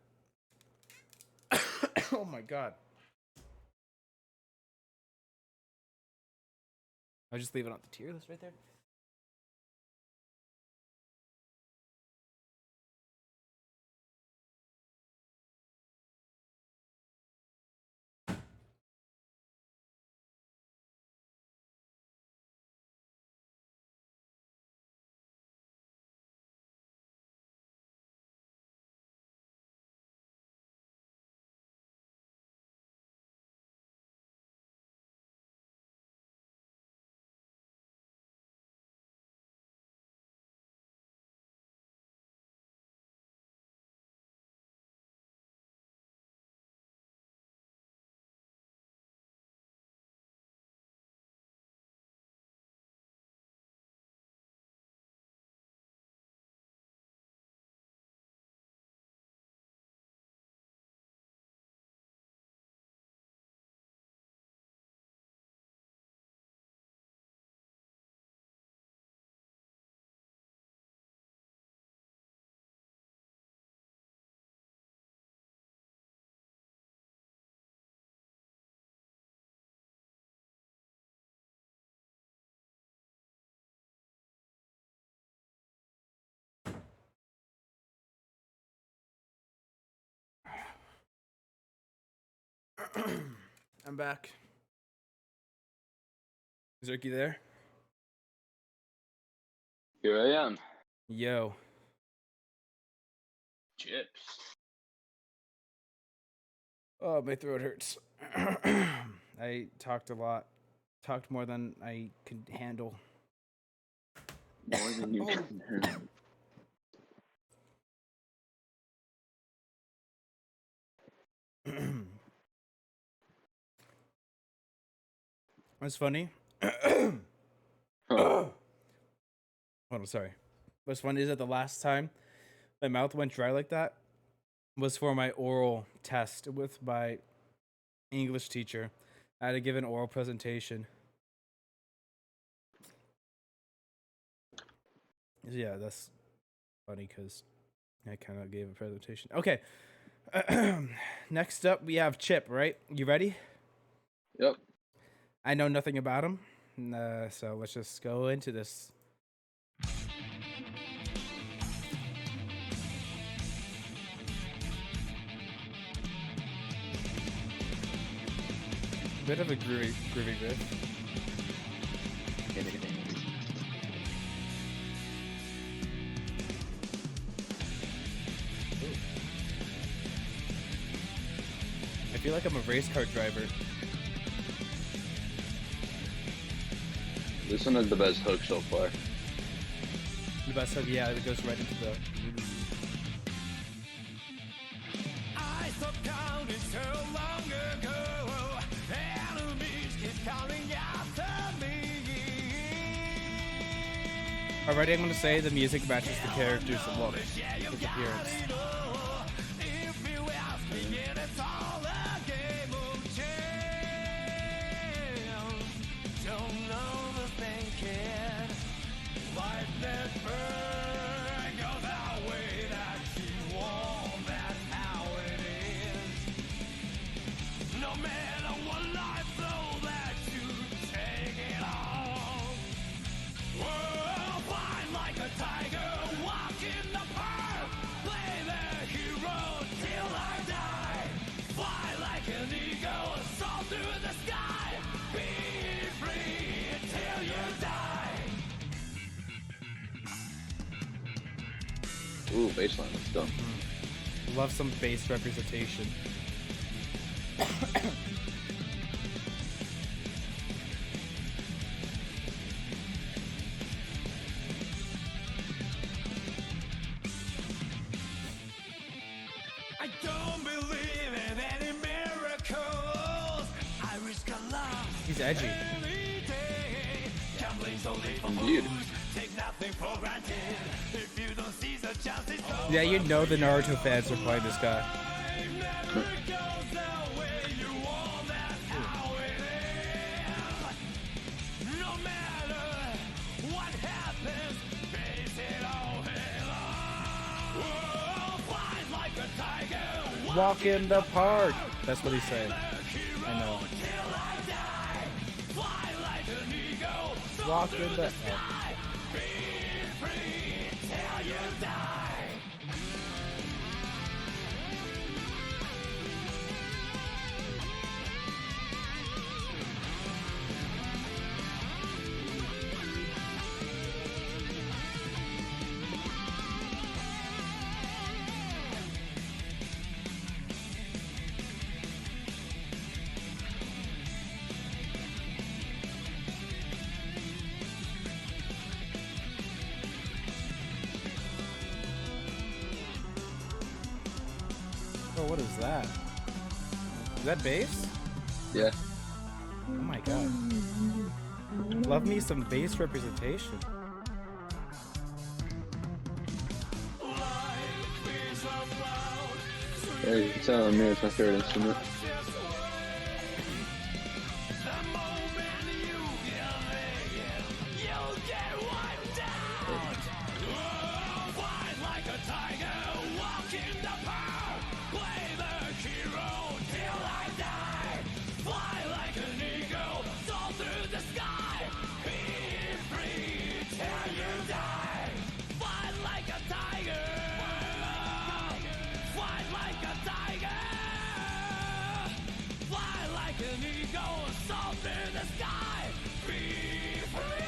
Oh my god. I'll just leave it on the tier list right there. I'm back. Is Erky there? Here I am. Yo. Chips. Oh, my throat hurts. I talked a lot. Talked more than I could handle. More than you can handle. What's funny? Huh. Hold on, sorry. What's funny is that the last time my mouth went dry like that was for my oral test with my English teacher. I had to give an oral presentation. Yeah, that's funny because I kind of gave a presentation. Okay. Next up, we have Chipp, right? You ready? Yep. I know nothing about him. So let's just go into this. Bit of a groovy riff. I feel like I'm a race car driver. This one has the best hook so far. The best of, yeah, it goes right into the. I stopped counting so long ago. Enemies keep coming after me. Already, I'm gonna say the music matches the character's look, his appearance. If you ask me, it's all a game of chance. Don't know the thing, kid. Light that burn, go that way that you want. That's how it is. No matter what life throws that you take it on. Whoa, fight like a tiger, walk in the park. Play the hero till I die. Fly like an eagle, soar through the sky. Be free till you die. Ooh, baseline, let's go. Love some bass representation. I don't believe in any miracles. I risk a lot He's edgy. any day. Gambling's only for Indeed. fools. Take nothing for granted. If you don't seize the chance, it's over. Yeah, you know the Naruto fans are playing this guy. Never goes the way you want. That's how it is. No matter what happens, face it all head on. Whoa, fight like a tiger. Walk in the park. That's what he's saying. I know. Till I die. Fly like an eagle. Walk in the. Oh. Be free till you die. Oh, what is that? Is that bass? Yeah. Oh my god. Love me some bass representation. Hey, you're telling me it's my favorite instrument. The moment you give in, you'll get wiped out. Oh, fight like a tiger, walk in the park. Play the hero till I die. Fly like an eagle, soar through the sky. Be free till you die. Fight like a tiger. Fight like a tiger. Fly like an eagle, soar through the sky. Be free.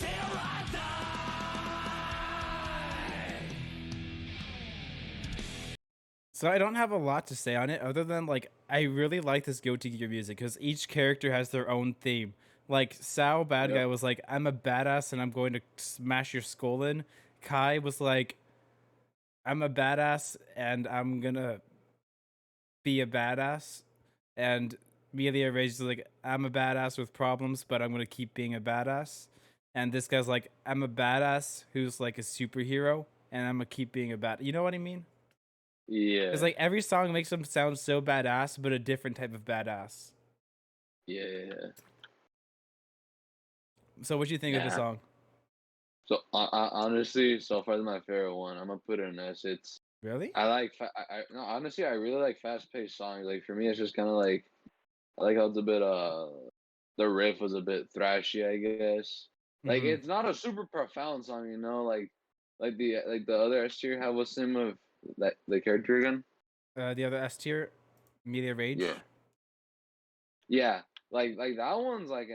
Till I die. So I don't have a lot to say on it other than like I really like this Guilty Gear music because each character has their own theme. Like Sao Bad Guy Yep. was like, I'm a badass and I'm going to smash your skull in. Kai was like, I'm a badass and I'm gonna be a badass. And Millia Rage is like, I'm a badass with problems, but I'm gonna keep being a badass. And this guy's like, I'm a badass who's like a superhero, and I'm gonna keep being a bad. You know what I mean? Yeah. It's like every song makes them sound so badass, but a different type of badass. Yeah. So what do you think of the Yeah. song? So honestly, so far my favorite one. I'm gonna put it in S. It's Really? I like no, honestly I really like fast paced songs. Like for me, it's just kind of like I like how it's a bit the riff was a bit thrashy, I guess. Like Mm-hmm. it's not a super profound song, you know, like the other S tier have what's the name of that the character again? The other S tier, Millia Yeah. Rage. Yeah. Like that one's like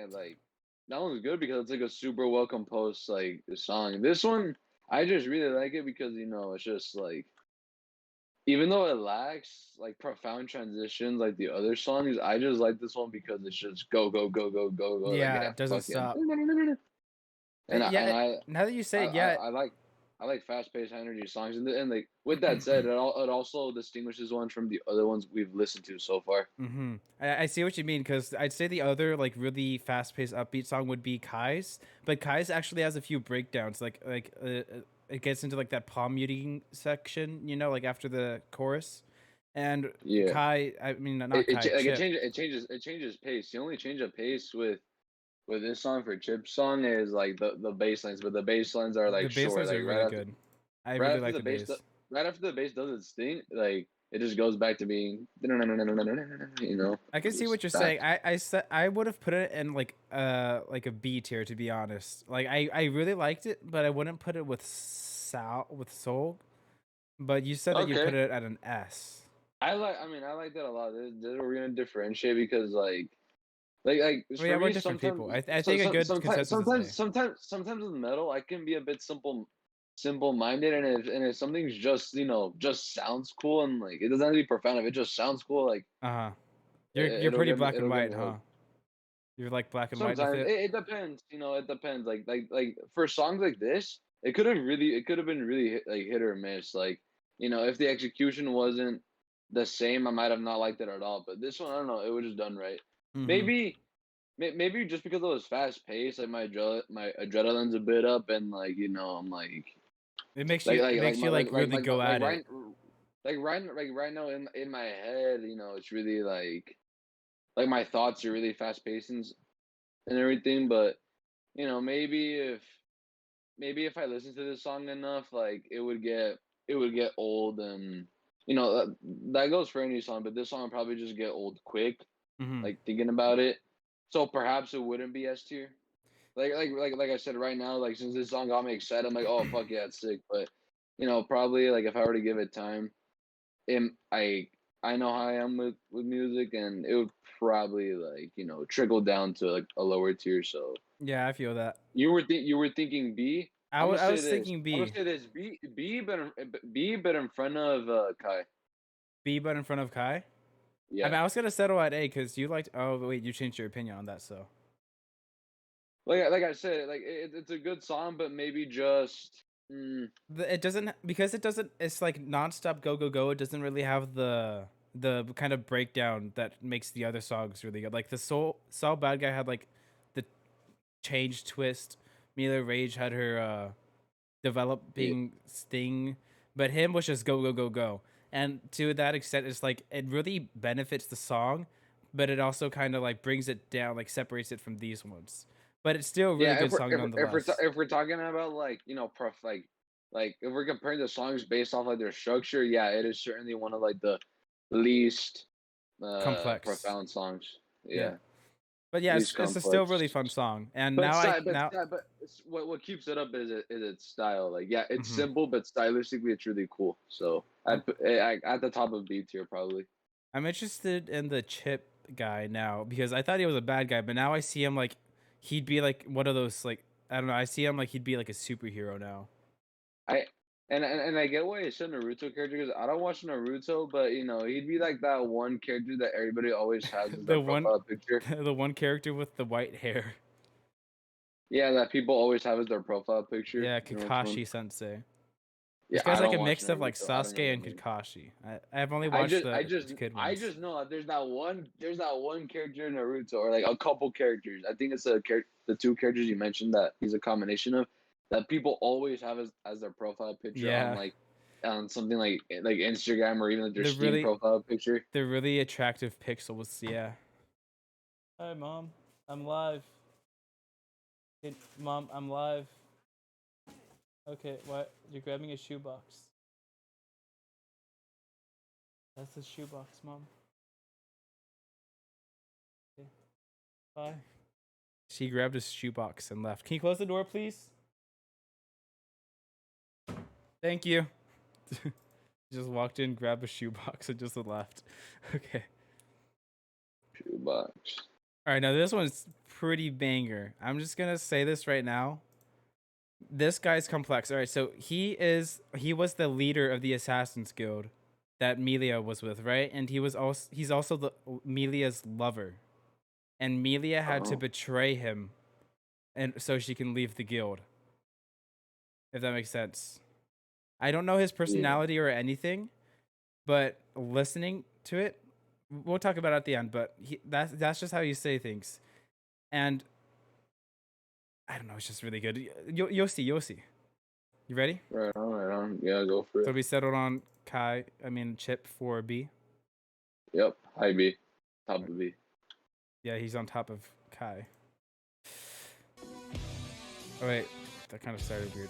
that one's good because it's like a super well composed like song. This one I just really like it because you know it's just like even though it lacks like profound transitions like the other songs, I just like this one because it's just go go go go go go like Yeah, yeah it doesn't fuck yeah stop. and Yeah. Now that you say it, yeah. I like fast paced energy songs and like with that said it also distinguishes one from the other ones we've listened to so far. Mm-hmm. I see what you mean because I'd say the other like really fast-paced upbeat song would be Kai's, but Kai's actually has a few breakdowns. It gets into like that palm muting section, you know, like after the chorus. And Yeah. Kai, I mean not Kai, Like Chip. it changes pace. The only change of pace with this song for Chip's song is like the bass lines, but the bass lines are The like bass short. lines Like are really good. I right really after like the the bass. right after the bass does its thing, like it just goes back to being you know, I can see just what you're that. saying. I would have put it in like a B tier to be honest. Like I really liked it, but I wouldn't put it with Soul. But you said that you'd put Okay. it at an S. I mean I like that a lot. We're gonna differentiate because like Well, for yeah, we're me different sometimes people. I think a good consensus is A. sometimes with metal I can be a bit simple minded and if something's just you know just sounds cool and like it doesn't have to be profound if it just sounds cool like Uh huh. You're it'll pretty get me black and white, huh? hooked. You're like black and white with Sometimes it. it depends, you know, it depends. Like for songs like this, it could have been really like hit or miss. Like, you know, if the execution wasn't the same, I might have not liked it at all. But this one, I don't know, it was just done right. Mm-hmm. Maybe maybe just because it was fast paced, like my adrenaline's a bit up, and like you know, I'm It makes you like really go at it. like right now in my head, you know, it's really like my thoughts are really fast paced and everything, but you know, maybe if I listen to this song enough, like it would get old, and you know that goes for any song, but this song would probably just get old quick, Mm-hmm. like thinking about it. So perhaps it wouldn't be S tier. Like I said right now, like since this song got me excited, I'm like, oh fuck yeah, it's sick. But you know, probably like if I were to give it time, it, I know how I am with music, and it would probably like you know trickle down to like a lower tier. So Yeah, I feel that. you were thinking B. I was thinking I'm gonna B. say this B but in front of Kai. B, but in front of Kai. I Yeah. mean, I was gonna settle at A because you liked. Oh wait, you changed your opinion on that. So Like I said, like it's a good song, but maybe just it doesn't because it doesn't. It's like nonstop go go go. It doesn't really have the kind of breakdown that makes the other songs really good. Like the Soul Bad Guy had like the change twist. Mila Rage had her yeah, developing sting, but him was just go go go go. And to that extent, it's like it really benefits the song, but it also kind of like brings it down, like separates it from these ones. But it's still a really yeah. good song nonetheless. If we're talking about like you know like if we're comparing the songs based off like their structure, yeah, it is certainly one of like the least Complex, profound songs. yeah. Yeah, But yeah, least it's a still complex. really fun song. And But now I style, now, what keeps it up is its style. Like, yeah, it's mhm. simple, but stylistically, it's really cool. So I'm at the top of B tier probably. I'm interested in the Chip guy now because I thought he was a bad guy, but now I see him like he'd be like one of those like I don't know. I see him like he'd be like a superhero now. I and I get why it's a Naruto character because I don't watch Naruto, but you know he'd be like that one character that everybody always has as their the one profile picture. the one character with the white hair. Yeah, that people always have as their profile picture. Yeah, You know which one? Kakashi Sensei. Yeah, This guy's I like don't a watch mix of like Naruto. I don't know Sasuke the and name. Kakashi. I've only watched the good I ones. just know that there's that one character in Naruto or like a couple characters. I think it's the two characters you mentioned that he's a combination of that people always have as their profile picture on Yeah, like on something like Instagram or even like their the Steam really profile picture. the really attractive pixels. Yeah. Hi, mom. I'm live. Hey, Mom, I'm live. Okay, what? You're grabbing a shoebox. That's the shoebox, Mom. Okay. Bye. She grabbed a shoebox and left. Can you close the door, please? Thank you. Just walked in, grabbed a shoebox, and just left. Okay. Shoebox. All right, now this one's pretty banger. I'm just gonna say this right now. This guy's complex. All right, so he was the leader of the Assassin's Guild that Millia was with, right? And he's also the Milia's lover, and Millia had to Oh. betray him, and so she can leave the guild. If that makes sense. I don't know his personality or anything, but listening to it, we'll talk about it at the end. But that's just how you say things, and I don't know. It's just really good. You'll see. You'll see. You ready? Right on, right on. Yeah, go for So it. we settled on Chipp for B. Yep. High B. Top of B. Yeah, he's on top of Kai. Oh wait, that kind of started weird.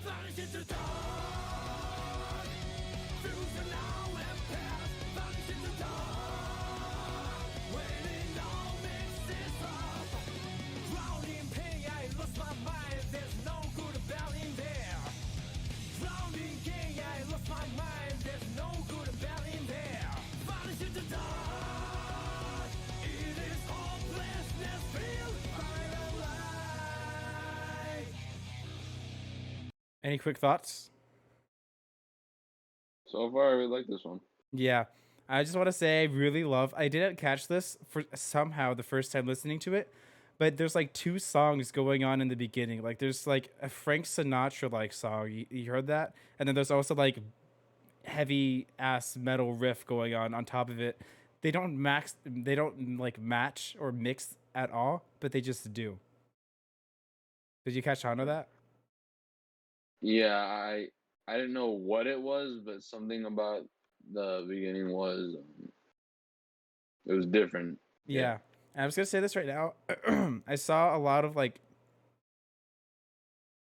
Vanish into dark. Fusion now and past. Vanish into dark. Waiting all mixes up. Drowning in pain, I lost my mind. There's no good about in there. Drowning in pain, I lost my mind. There's no good about in there. Vanish into dark. It is hopelessness filled by the light. Any quick thoughts? So far, I really like this one. Yeah, I just want to say I really love. I didn't catch this for somehow the first time listening to it, but there's like two songs going on in the beginning. Like there's like a Frank Sinatra like song. You heard that? And then there's also like heavy ass metal riff going on top of it. They don't like match or mix at all, but they just do. Did you catch on to that? Yeah, I didn't know what it was, but something about the beginning was it was different. Yeah. And I'm just gonna say this right now. I saw a lot of like,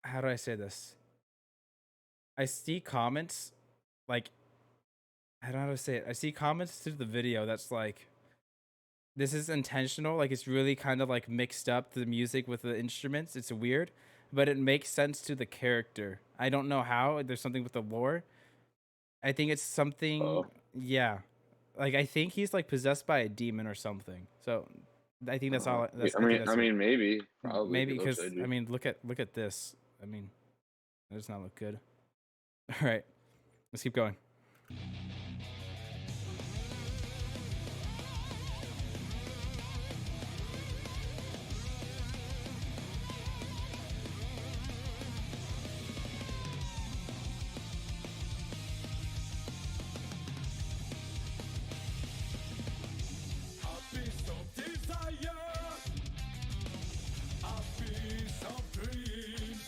how do I say this? I see comments like, I don't know how to say it. I see comments to the video that's like, this is intentional. Like it's really kind of like mixed up the music with the instruments. It's weird, but it makes sense to the character. I don't know how. There's something with the lore. I think it's something. Oh. Yeah, like I think he's like possessed by a demon or something. So I think that's all. That's, I think mean, that's I it. mean, maybe, probably. Maybe it looks because edgy. I mean, look at this. I mean, that does not look good. All right, let's keep going. A piece of desire, a piece of dreams.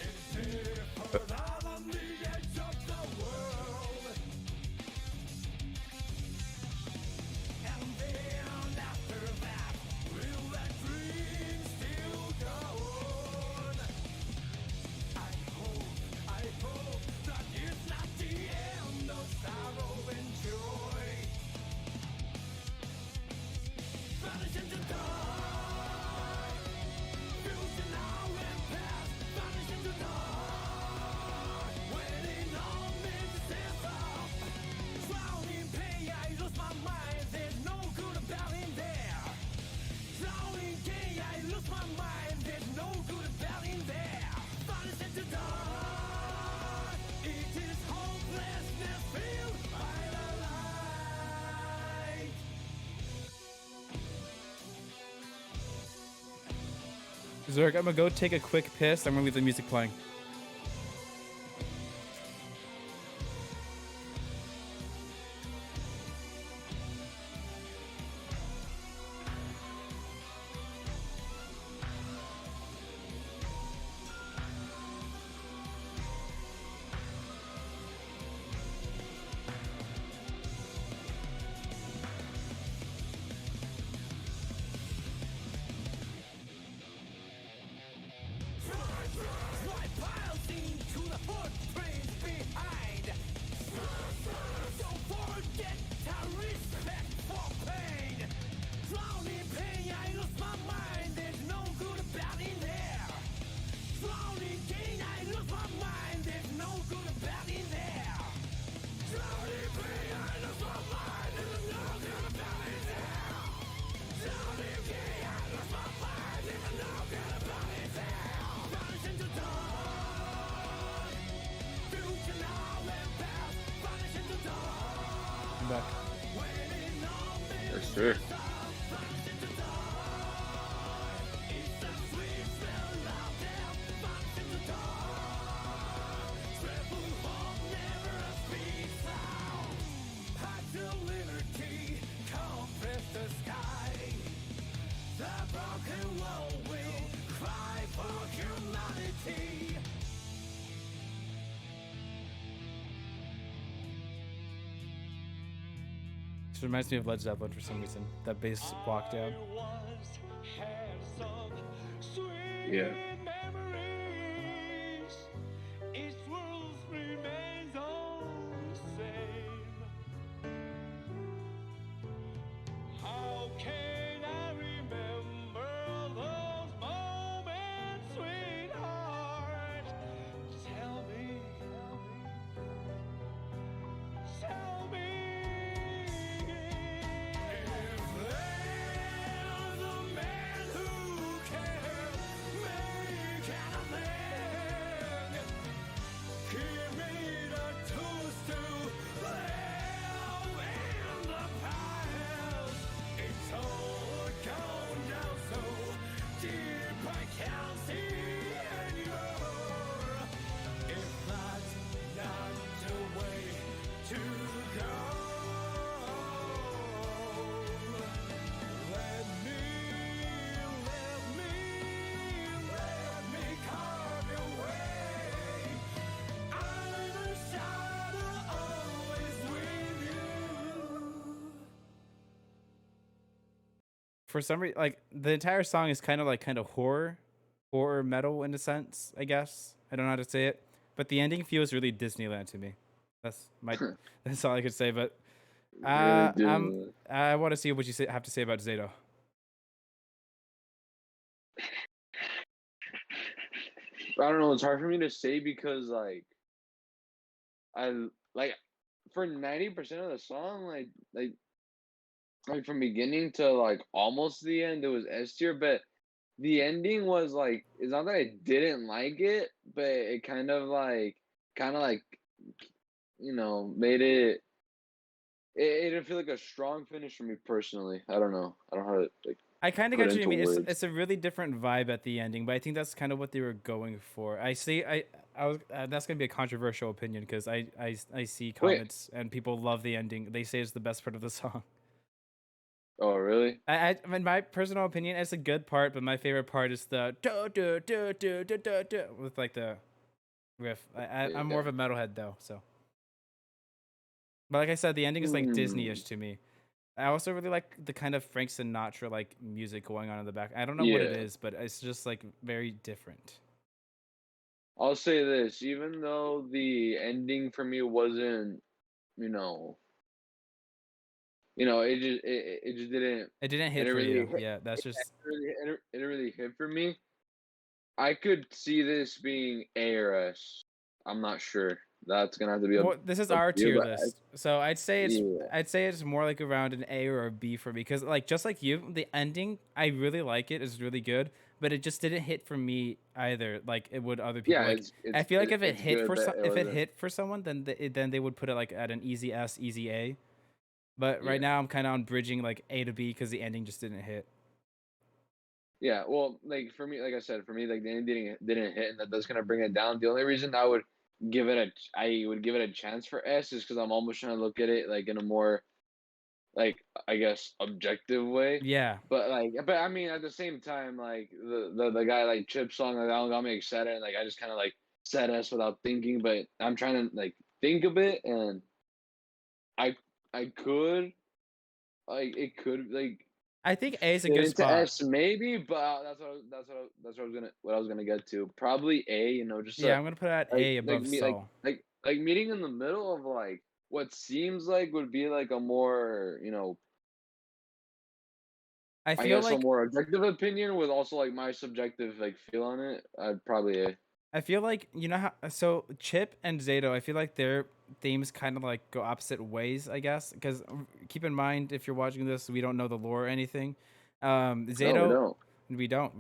It's here for out on the edge of the world. Zerg, I'm gonna go take a quick piss. I'm gonna leave the music playing. I'm back. Yes, sir. This reminds me of Led Zeppelin for some reason. That bass walk down. Yeah. For some reason, like the entire song is kind of horror metal in a sense, I guess. I don't know how to say it, but the ending feels really Disneyland to me. That's my that's all I could say. But Really do. I want to see what you have to say about Zato. I don't know. It's hard for me to say because I like for 90% of the song, like from beginning to like almost the end, it was S tier. But the ending was like, it's not that I didn't like it, but it kind of like made it. It didn't feel like a strong finish for me personally. I don't know. I don't know how to like I kind of put get it what you into mean. words. It's a really different vibe at the ending, but I think that's kind of what they were going for. I was that's gonna be a controversial opinion because I see Wait. comments and people love the ending. They say it's the best part of the song. Oh, really? In my personal opinion, it's a good part, but my favorite part is the do do do do do do do with like the riff. I'm more Yeah. of a metalhead though, so. But like I said, the ending is like Disney-ish to me. I also really like the kind of Frank Sinatra like music going on in the back. I don't know what it Yeah. is, but it's just like very different. I'll say this, even though the ending for me wasn't, you know, it just didn't It didn't it hit didn't for really you. hit Yeah, that's just it didn't really hit for me. I could see this being A or S. I'm not sure. That's gonna have to be well, this is up our to you, tier but list. So yeah, I'd say it's more like around an A or a B for me because like just like you, the ending I really like it. It's really good, but it just didn't hit for me either. Like it would other people. yeah, Like I feel like if it it's hit good, for but it if it wasn't. hit for someone, then they would put it like at an easy S, easy A. But right Yeah, now I'm kind of on bridging like A to B because the ending just didn't hit. Yeah, well, like for me, like I said, for me, like the ending didn't hit, and that's gonna bring it down. The only reason I would I would give it a chance for S is because I'm almost trying to look at it like in a more, like, I guess, objective way. Yeah. But I mean, at the same time, like the guy like Chip song, like that one got me excited, and like I just kind of like said S without thinking, but I'm trying to like think a bit, and I I could like it could like I think A is a fit good into spot. S maybe, but that's what I was gonna get to. Probably A, just Yeah, I'm gonna put it at A like above me Soul. like meeting in the middle of like what seems like would be like a more, I I feel guess a like more objective opinion with also like my subjective like feel on it. I'd probably A. I feel like you know how so Chip and Zato, I feel like their themes kind of like go opposite ways, I guess. Because keep in mind, if you're watching this, we don't know the lore or anything. No, we Zato, don't. we don't.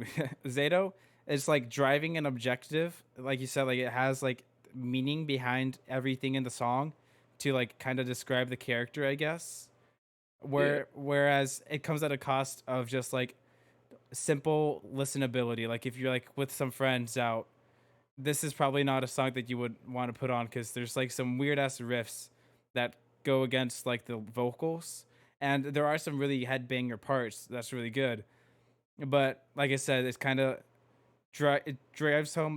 Zato is like driving an objective, like you said, like it has like meaning behind everything in the song to like kind of describe the character, I guess. Yeah. Whereas it comes at a cost of just like simple listenability. Like if you're like with some friends out, this is probably not a song that you would want to put on because there's like some weird ass riffs that go against like the vocals, and there are some really headbanger parts that's really good. But like I said, it's kind of it drives home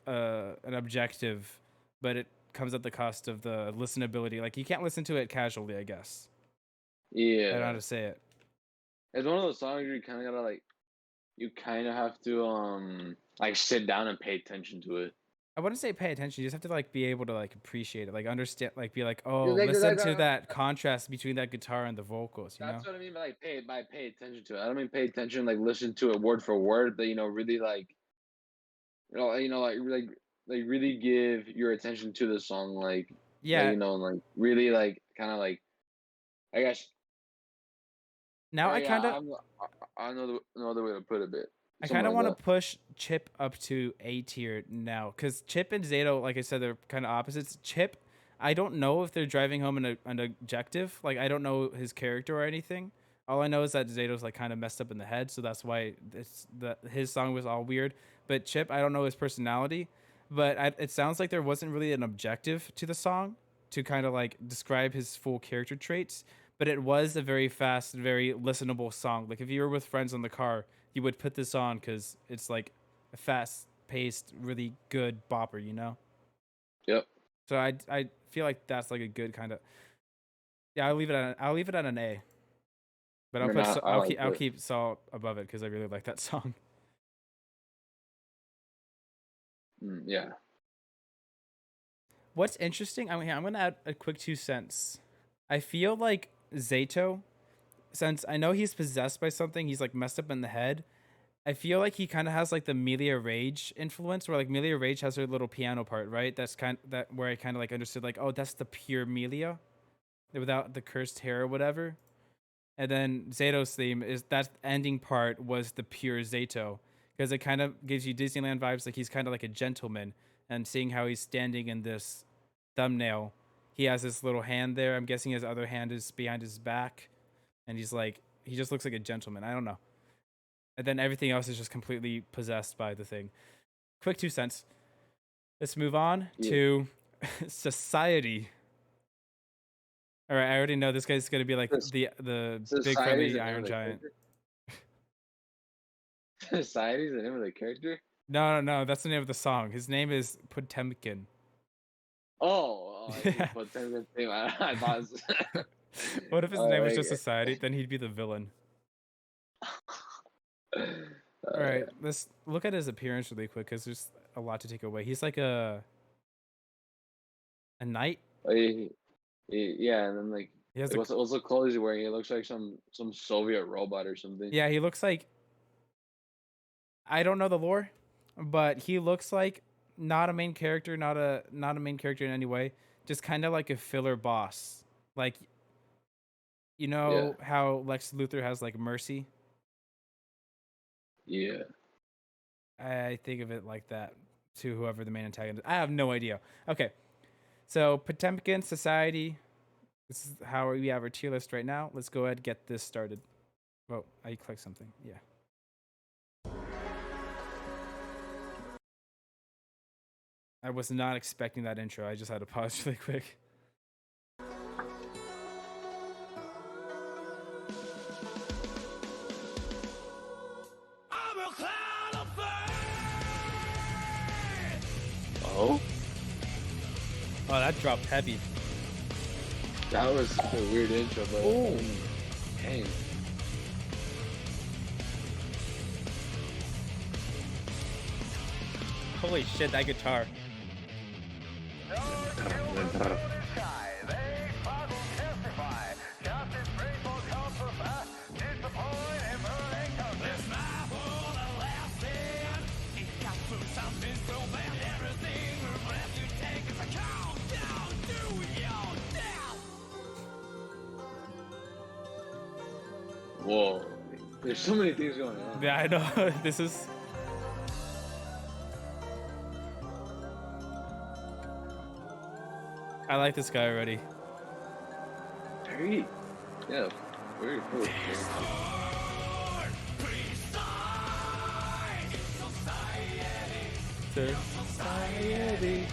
an objective, but it comes at the cost of the listenability. Like you can't listen to it casually, I guess. I don't know how Yeah. to say it. It's one of those songs you kind of gotta like, you kind of have to like sit down and pay attention to it. I wouldn't say pay attention. You just have to like be able to like appreciate it, like understand, like be like, oh, Yeah, listen to that contrast between that guitar and the vocals. You know? that's what I mean by like pay attention to it. I don't mean pay attention like listen to it word for word, but really like like really give your attention to the song, Yeah. like really like kind of like, I guess. Now Or I yeah, kind of I know no other way to put it, but I kind something of like want to that. push Chip up to A tier now because Chip and Zato, like I said, they're kind of opposites. Chip, I don't know if they're driving home an objective. Like I don't know his character or anything. All I know is that Zato's like kind of messed up in the head, so that's why his song was all weird. But Chip, I don't know his personality, but it sounds like there wasn't really an objective to the song to kind of like describe his full character traits. But it was a very fast, very listenable song. Like if you were with friends in the car, you would put this on because it's like a fast paced, really good bopper, you know? Yep. So I feel like that's like a good kind of yeah. I'll leave it at an A, but I mean, I like I'll it. keep Salt above it because I really like that song. Yeah. What's interesting? I'm gonna add a quick 2 cents. I feel like Zato, since I know he's possessed by something, he's like messed up in the head. I feel like he kind of has like the Millia Rage influence, where like Millia Rage has her little piano part, right? That's that where I kind of like understood like, oh, that's the pure Millia, without the cursed hair or whatever. And then Zato's theme is that ending part was the pure Zato because it kind of gives you Disneyland vibes, like he's kind of like a gentleman. And seeing how he's standing in this thumbnail, he has this little hand there. I'm guessing his other hand is behind his back, and he's like he just looks like a gentleman. I don't know. And then everything else is just completely possessed by the thing. Quick 2 cents. Let's move on Yeah. to Society. All right, I already know this guy's gonna be like the big Society's friendly the name Iron of the Giant. character. Society's the name of the character. No, that's the name of the song. His name is Potemkin. I see. Potemkin theme. I thought. It was, What if his name was just okay. Society? Then he'd be the villain. Uh, All right, let's look at his appearance really quick because there's a lot to take away. He's like a knight. yeah, and then like He has what's the clothes he's wearing? He looks like some Soviet robot or something. yeah. He looks like I don't know the lore, but he looks like not a main character, not a main character in any way. Just kind of like a filler boss. Like you Yeah. know how Lex Luthor has like Mercy. Yeah. I think of it like that to whoever the main antagonist. I have no idea. Okay, so Potemkin Society. This is how we have our tier list right now. Let's go ahead and get this started. Oh, I clicked something. Yeah. I was not expecting that intro. I just had to pause really quick. Oh, Oh, that dropped heavy. that was a weird intro, but Ooh. dang. Holy shit, that guitar. Whoa, there's so many things going on. Yeah, I know. This is. I like this guy already. Very, yeah, very cool. Society.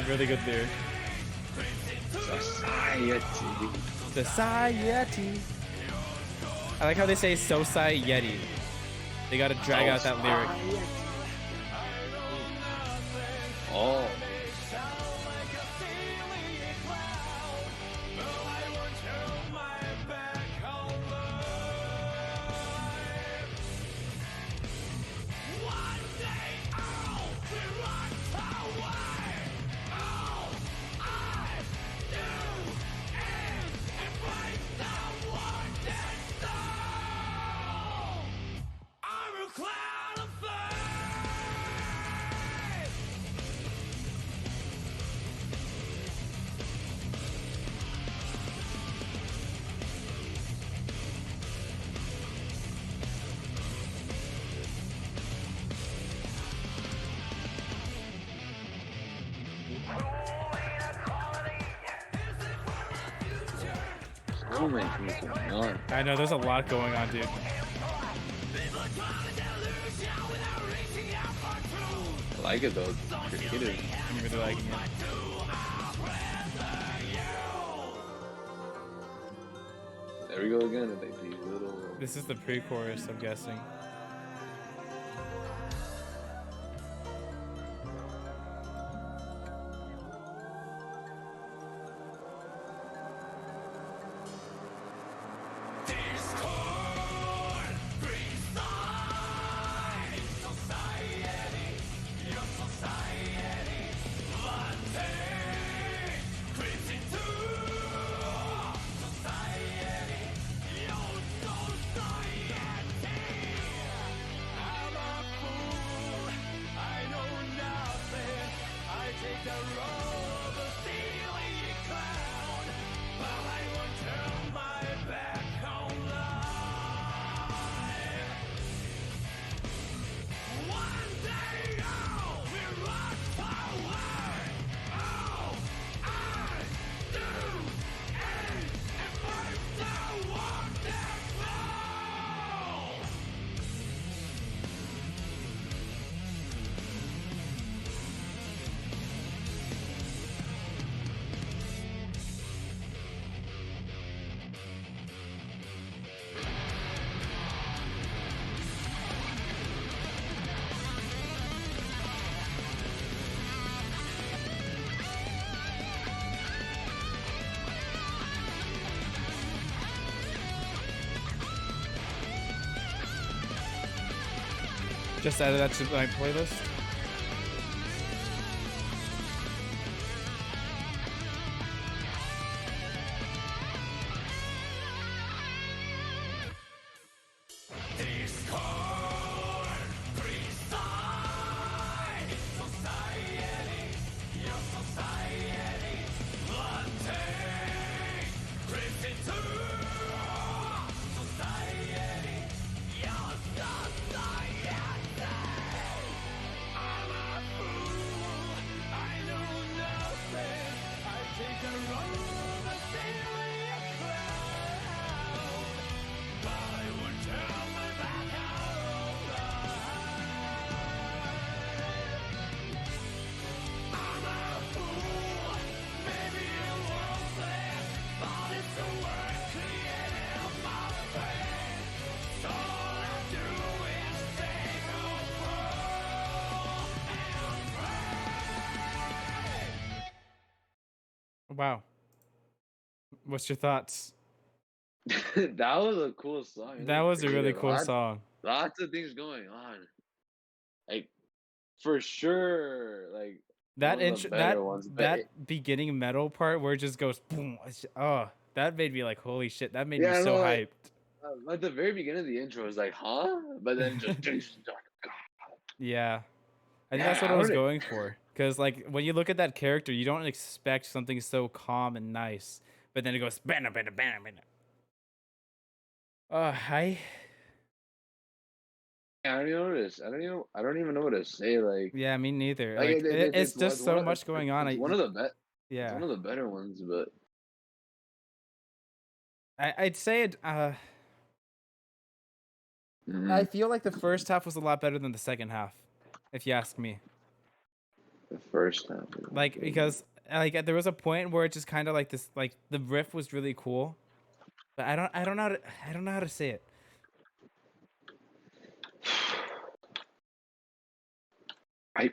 Really good lyric. Society. Society. I like how they say society. They gotta drag out that lyric. Oh. So many things going on. I know, there's a lot going on, dude. I like it though. Creative. I'm really liking it. There we go again with like these little. This is the pre-chorus, I'm guessing. Just added that to my playlist. Wow. What's your thoughts? That was a cool song. It That was a really creative. cool song. Lots of things going on. Like for sure, like That one of the intro, better ones. But that beginning metal part where it just goes boom. Oh, that made me like, holy shit. That made me yeah, so no, hyped. like the very beginning of the intro was like, huh? But then just Yeah. I think yeah, that's what I I was don't. going for. Because, like, when you look at that character, you don't expect something so calm and nice. But then it goes, bana, bana, bana, bana. I, I don't even know what to. I don't even know what to say. yeah, me neither. Like, it's just It's so much going on. it's one of the best. It's Yeah. one of the better ones, but I'd say it, I mhm, feel like the first half was a lot better than the second half, if you ask me. the first time. Like, because, like, there was a point where it just kind of like this, like, the riff was really cool. But I don't know how to say it. I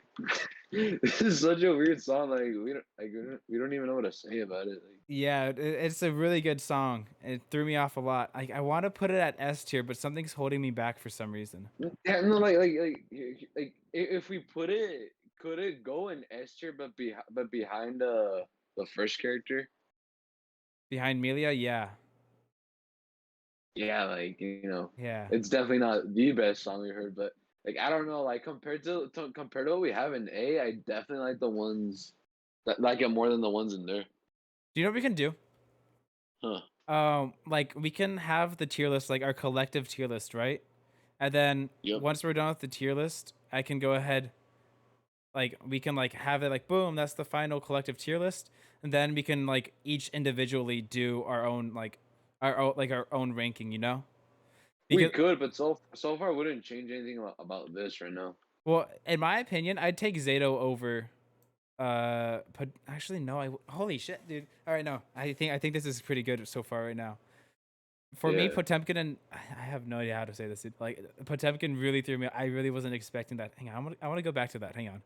this is such a weird song. Like we don't even know what to say about it. Like Yeah, it's a really good song. It threw me off a lot. I want to put it at S tier, but something's holding me back for some reason. yeah, no, if we put it, could it go in S tier, but behind the first character? Behind Millia, yeah. Yeah, like Yeah. it's definitely not the best song we heard, but like I don't know, like compared to what we have in A, I definitely like the ones that like it more than the ones in there. Do you know what we can do? Huh. Like we can have the tier list, like our collective tier list, right? And then Yep. once we're done with the tier list, I can go ahead, like we can like have it like boom, that's the final collective tier list, and then we can like each individually do our own our own ranking, you know? We Because could, but so far wouldn't change anything about this right now. well, in my opinion, I'd take Zato over. But actually, no. Holy shit, dude. All right, no. I think this is pretty good so far right now. For me, Yeah. Potemkin and I have no idea how to say this. Dude. Like Potemkin really threw me. I really wasn't expecting that. Hang on, I want to go back to that. Hang on.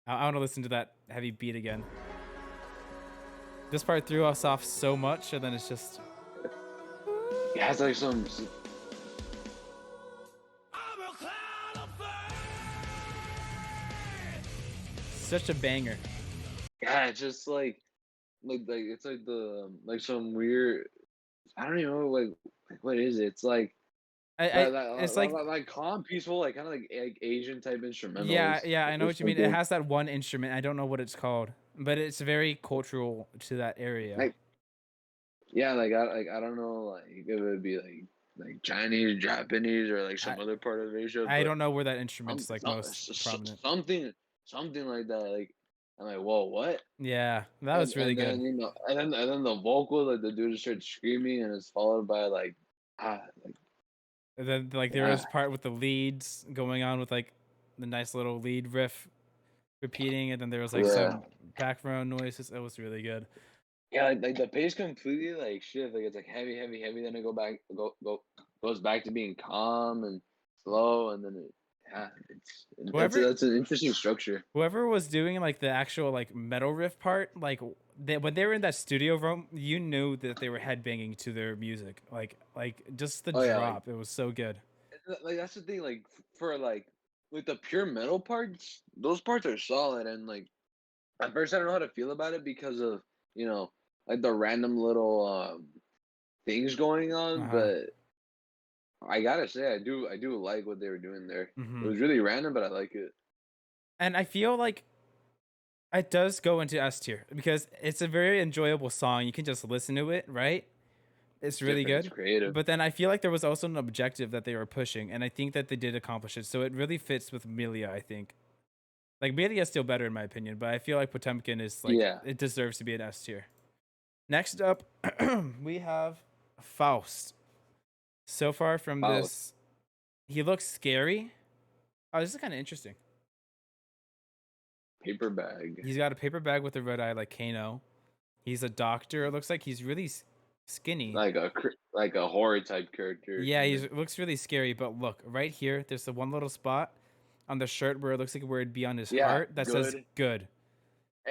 I want to listen to that heavy beat again. This part threw us off so much, and then it's just It has like some. I'm a cloud of fire. such a banger. Yeah, it's just like it's like the like some weird. I don't even know like what is it? It's like It's like like calm, peaceful, like kind of like Asian type yeah, instrumentals. yeah. I know Or what you mean. It something. has that one instrument. I don't know what it's called, but it's very cultural to that area. Like yeah, like I don't know like if it would be like Chinese, Japanese, or like I some other part of Asia, I but don't know where that instrument's like some, most prominent. something like that. Like I'm like, whoa, what? Yeah, that was really And good. then and then the vocal, like the dude just starts screaming, and it's followed by like like And then like there ah was part with the leads going on with like the nice little lead riff repeating, and then there was like yeah. some background noises. It was really good. Yeah, like the pace completely like shift. Like it's like heavy, heavy, heavy. Then it goes back to being calm and slow, and then Whoever that's an interesting structure. whoever was doing like the actual like metal riff part, like when they were in that studio room, you knew that they were headbanging to their music. Like just the Oh yeah, drop, it was so good. like that's the thing. Like for like the pure metal parts, those parts are solid. And like at first, I don't know how to feel about it because of you know like the random little things going Uh on, huh. but I gotta say, I do like what they were doing there. It Hmm. was really random, but I like it. And I feel like it does go into S tier because it's a very enjoyable song. You can just listen to it, right? It's really Different, it's good. creative. But then I feel like there was also an objective that they were pushing, and I think that they did accomplish it. So it really fits with Millia, I think. Like Millia is still better in my opinion, but I feel like Potemkin is like Yeah, it deserves to be an S tier. Next up, we have Faust. So far from wow, this, he looks scary. Oh, this is kind of interesting. paper bag, He's got a paper bag with a red eye like Kano. He's a doctor. It looks like he's really skinny. like a horror type character. Yeah, he Kinda. looks really scary. But look, right here, there's the one little spot on the shirt where it looks like where it'd be on his Yeah, heart that says good.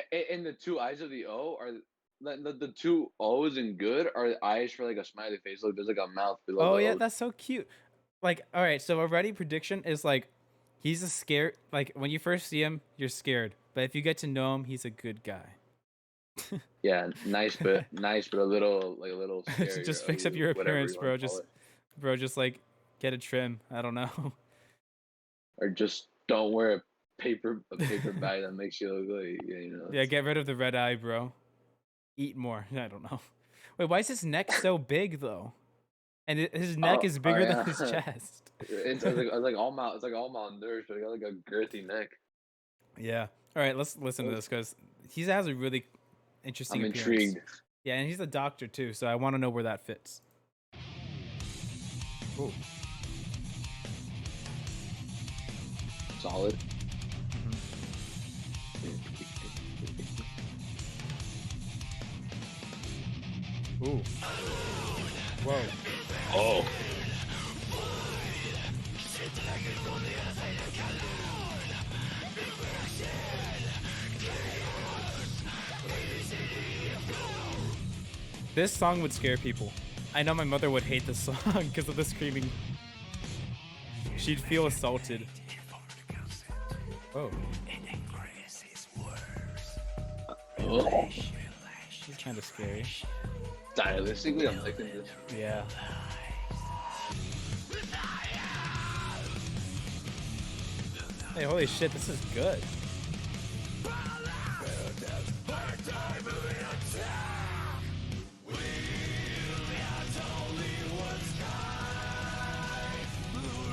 "good." And the two eyes of the O are the two O's in good are the eyes for like a smiley face. Look, there's like a mouth below Oh the yeah, O's. that's so cute. Like, all right, so a ready prediction is like, he's a scare. Like when you first see him, you're scared, but if you get to know him, he's a good guy. Yeah, nice, but a little scary or Just fix up ugly, your whatever appearance, you want bro. to call it. Just like get a trim. I don't know. Or just don't wear a paper bag that makes you look like Yeah, get rid of the red eye, bro. Eat more. I don't know. Wait, why is his neck so big though? And his neck is Oh bigger than yeah. his chest. It's like all malnourished, but it got like a girthy neck. Yeah. All right, let's listen to this because he has a really interesting I'm appearance. intrigued. Yeah, and he's a doctor too, so I want to know where that fits. Ooh. Solid. Ooh. Whoa. Oh. This song would scare people. I know my mother would hate this song because of the screaming. She'd feel assaulted. Oh. Oh. She's kind of scary. Stylistically, I'm liking this. Yeah. Hey, holy shit, this is good.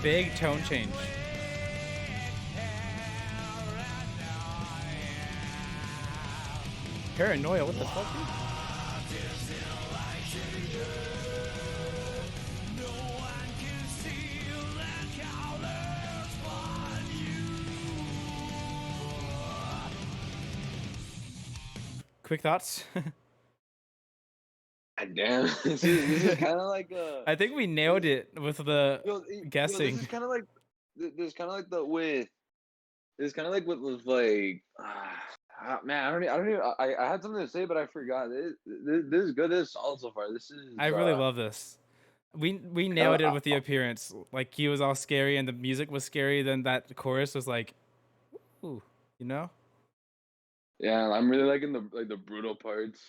Big tone change. Paranoia, what the fuck, dude? Quick thoughts? God damn. This is kind of like I think we nailed it with the guessing. This is kind of like this kind of like the with this kind of like what was like man, I don't even I had something to say but I forgot. This is good. This is solid so far. This is I really love this. We nailed it with the appearance. Like he was all scary and the music was scary. Then that chorus was like, ooh, you know? Yeah, I'm really liking the brutal parts.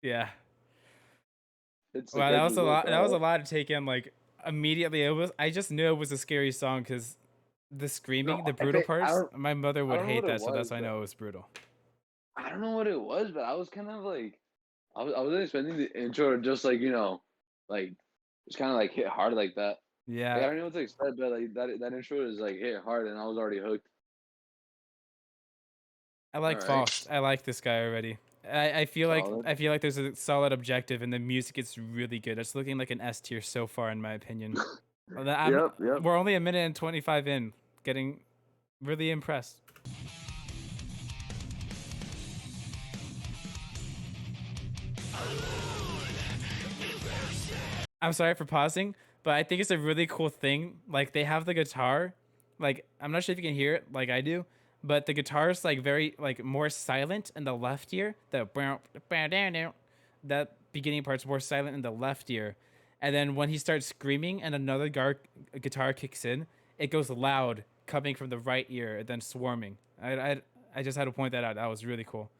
Yeah. It's Wow, that was a lot. That was a lot to take in. Like immediately, I just knew it was a scary song because the screaming, the brutal parts. My mother would hate that, so that's why I know it was brutal. I don't know what it was, but I was kind of like, I wasn't expecting the intro to just like like just kind of like hit hard like that. Yeah. Like, I don't know what to expect, but like that intro is like hit hard, and I was already hooked. I like Faust. I like this guy already. I feel like there's a solid objective, and the music is really good. It's looking like an S tier so far, in my opinion. Yep. We're only a minute and 25 in, getting really impressed. I'm sorry for pausing, but I think it's a really cool thing. Like they have the guitar, like I'm not sure if you can hear it like I do, but the guitar is like very like more silent in the left ear. That beginning part's more silent in the left ear, and then when he starts screaming and another guitar kicks in, it goes loud coming from the right ear and then swarming. I just had to point that out. That was really cool.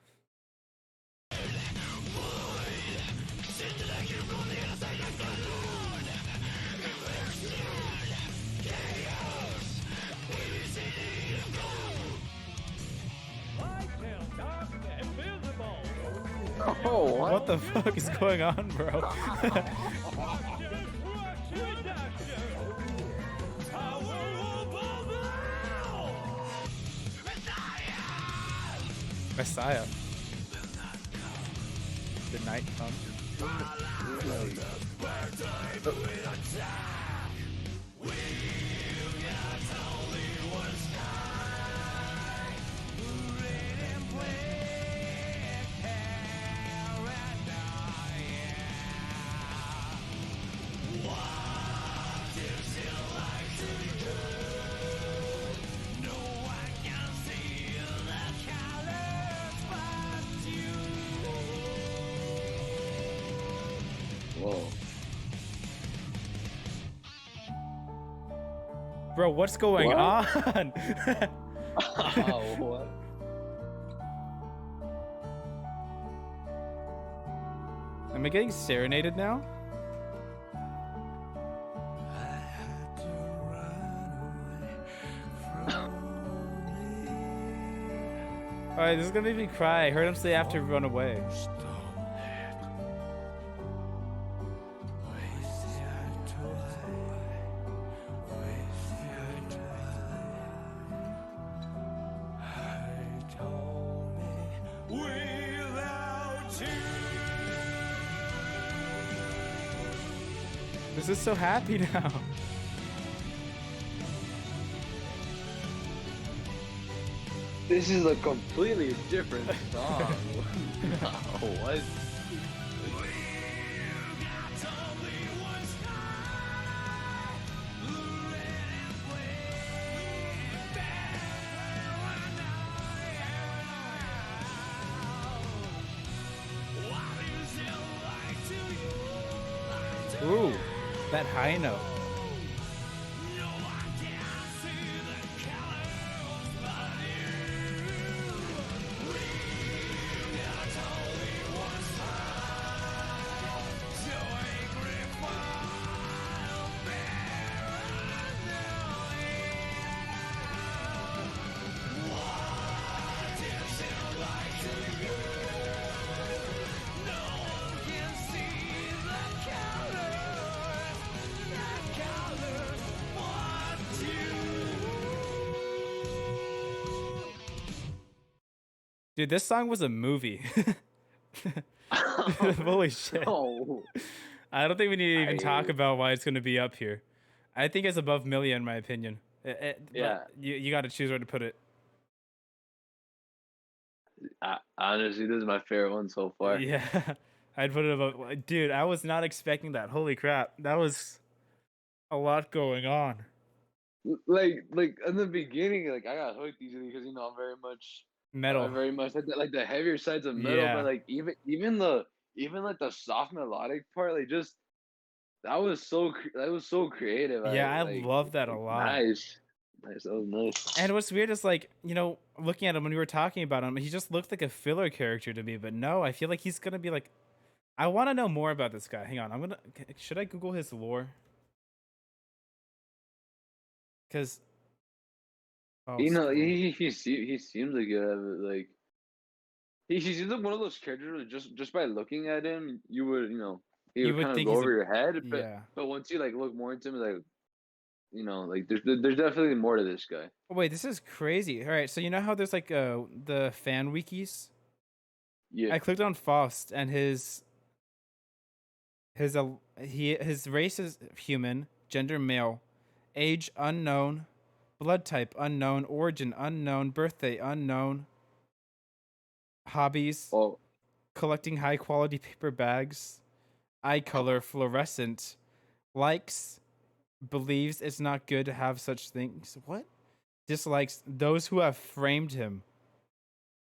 Oh, what the fuck is going on, bro? Messiah. The night comes. Whoa. Bro, what's going What? on? Oh, what? Am I getting serenaded now? Alright, this is gonna make me cry. I heard him say after run away. This is so happy now. This is a completely different song. What? Ooh, that high note. Dude, this song was a movie. Holy shit. Oh. I don't think we need to even talk I- about why it's going to be up here. I think it's above Millia in my opinion. Yeah. You got to choose where to put it. Honestly, this is my favorite one so far. Yeah. I'd put it above. Dude, I was not expecting that. Holy crap. That was a lot going on. Like in the beginning, like I got hooked easily because I'm very much Metal. like the heavier sides of metal, Yeah. but like even like the soft melodic part, like just that was so creative. Yeah, I like, love that a lot. nice, that was nice. And what's weird is like, looking at him when we were talking about him, he just looked like a filler character to me. But no, I feel like he's gonna be like, I want to know more about this guy. Hang on, should I Google his lore? Because, He seems like like he seems like one of those characters where just by looking at him, you would he you would would kind of think go he's over your head, yeah. but once you like look more into him, like like there's definitely more to this guy. Oh, wait, this is crazy. All right, so you know how there's like the fan wikis? Yeah. I clicked on Faust and his race is human, gender male, age unknown, blood type unknown, origin unknown, birthday unknown, hobbies Oh, collecting high quality paper bags, eye color fluorescent, likes believes it's not good to have such things. What? Dislikes those who have framed him.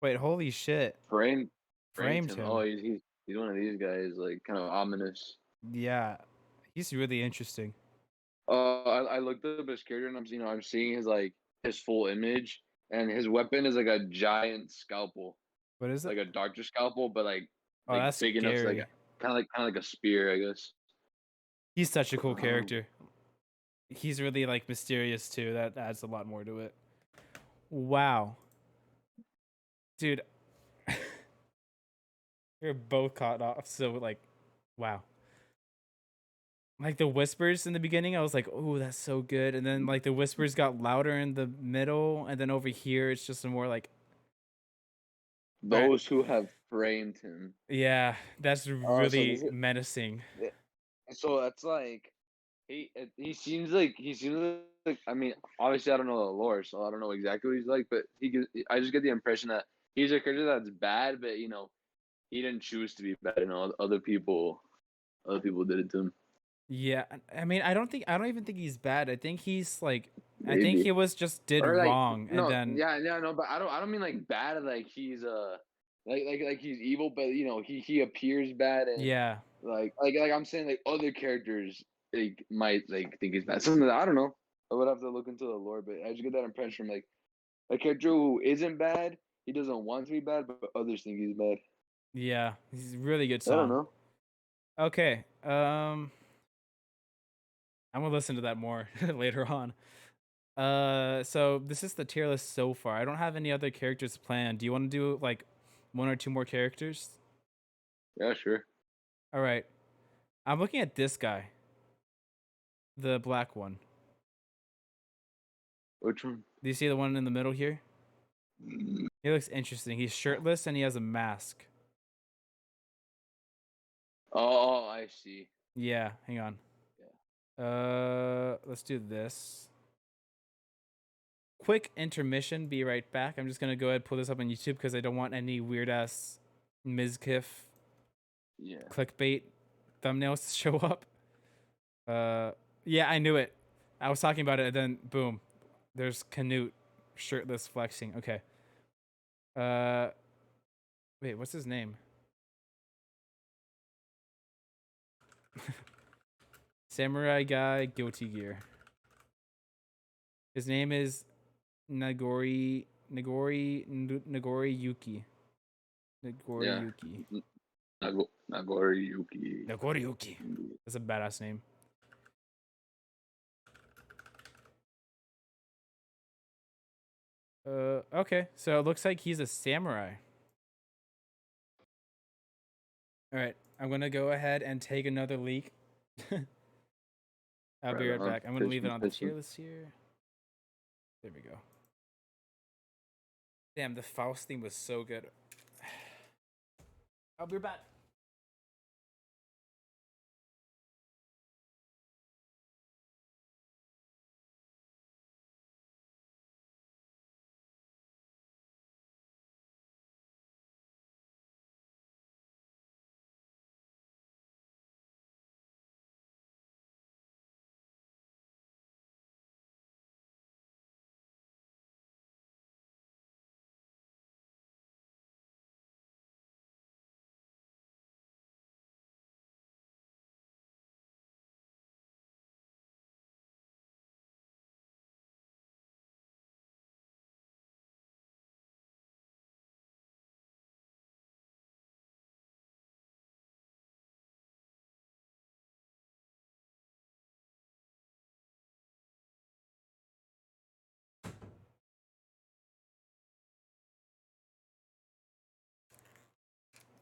Wait, holy shit. framed Framed him. him. Oh, he's one of these guys, like kind of ominous. Yeah. He's really interesting. I looked up his character and I'm seeing his full image, and his weapon is like a giant scalpel, What is it? like a doctor scalpel, but Oh, that's big enough to scary. kind of like a spear, I guess. He's such a cool character. He's really like mysterious too. That adds a lot more to it. Wow. Dude. We're both caught off. So like, wow. Like the whispers in the beginning, I was like, "Oh, that's so good." And then like the whispers got louder in the middle, and then over here it's just a more like, Those who have framed him. yeah, that's So really menacing. so that's like he seems like I mean, obviously I don't know the lore, so I don't know exactly what he's like, but I just get the impression that he's a character that's bad, but he didn't choose to be bad. Other people did it to him. Yeah, I mean, I don't even think he's bad. I think he's like, I think Maybe. he was just did Or like wrong, and no, then yeah, no, but I don't mean like bad, like he's Like he's evil, but you know he appears bad and Yeah. like I'm saying like other characters like might like think he's bad. Something that I don't know. I would have to look into the lore, but I just get that impression from like a character who isn't bad. He doesn't want to be bad, but others think he's bad. Yeah. He's a really good I don't song. know. Okay. I'm gonna listen to that more later on. So this is the tier list so far. I don't have any other characters planned. Do you want to do like one or two more characters? Yeah, sure. All right. I'm looking at this guy, the black one. Which one? Do you see the one in the middle here? He looks interesting. He's shirtless and he has a mask. Oh, I see. Yeah, hang on. Yeah. Let's do this. Quick intermission. Be right back. I'm just gonna go ahead and pull this up on YouTube because I don't want any weird ass Mizkif Yeah. clickbait thumbnails to show up. Yeah, I knew it. I was talking about it, and then boom, there's Canute shirtless flexing. Okay. Wait, what's his name? Samurai guy, guilty gear. His name is Nagori Yuki. Nagori Yeah. Yuki. Nagori Yuki. Nagori Yuki. That's a badass name. Okay, so it looks like he's a samurai. All right, I'm gonna go ahead and take another leak. I'll be right back. I'm gonna leave it on the tier list here. There we go. Damn, the Faust theme was so good. I'll be back.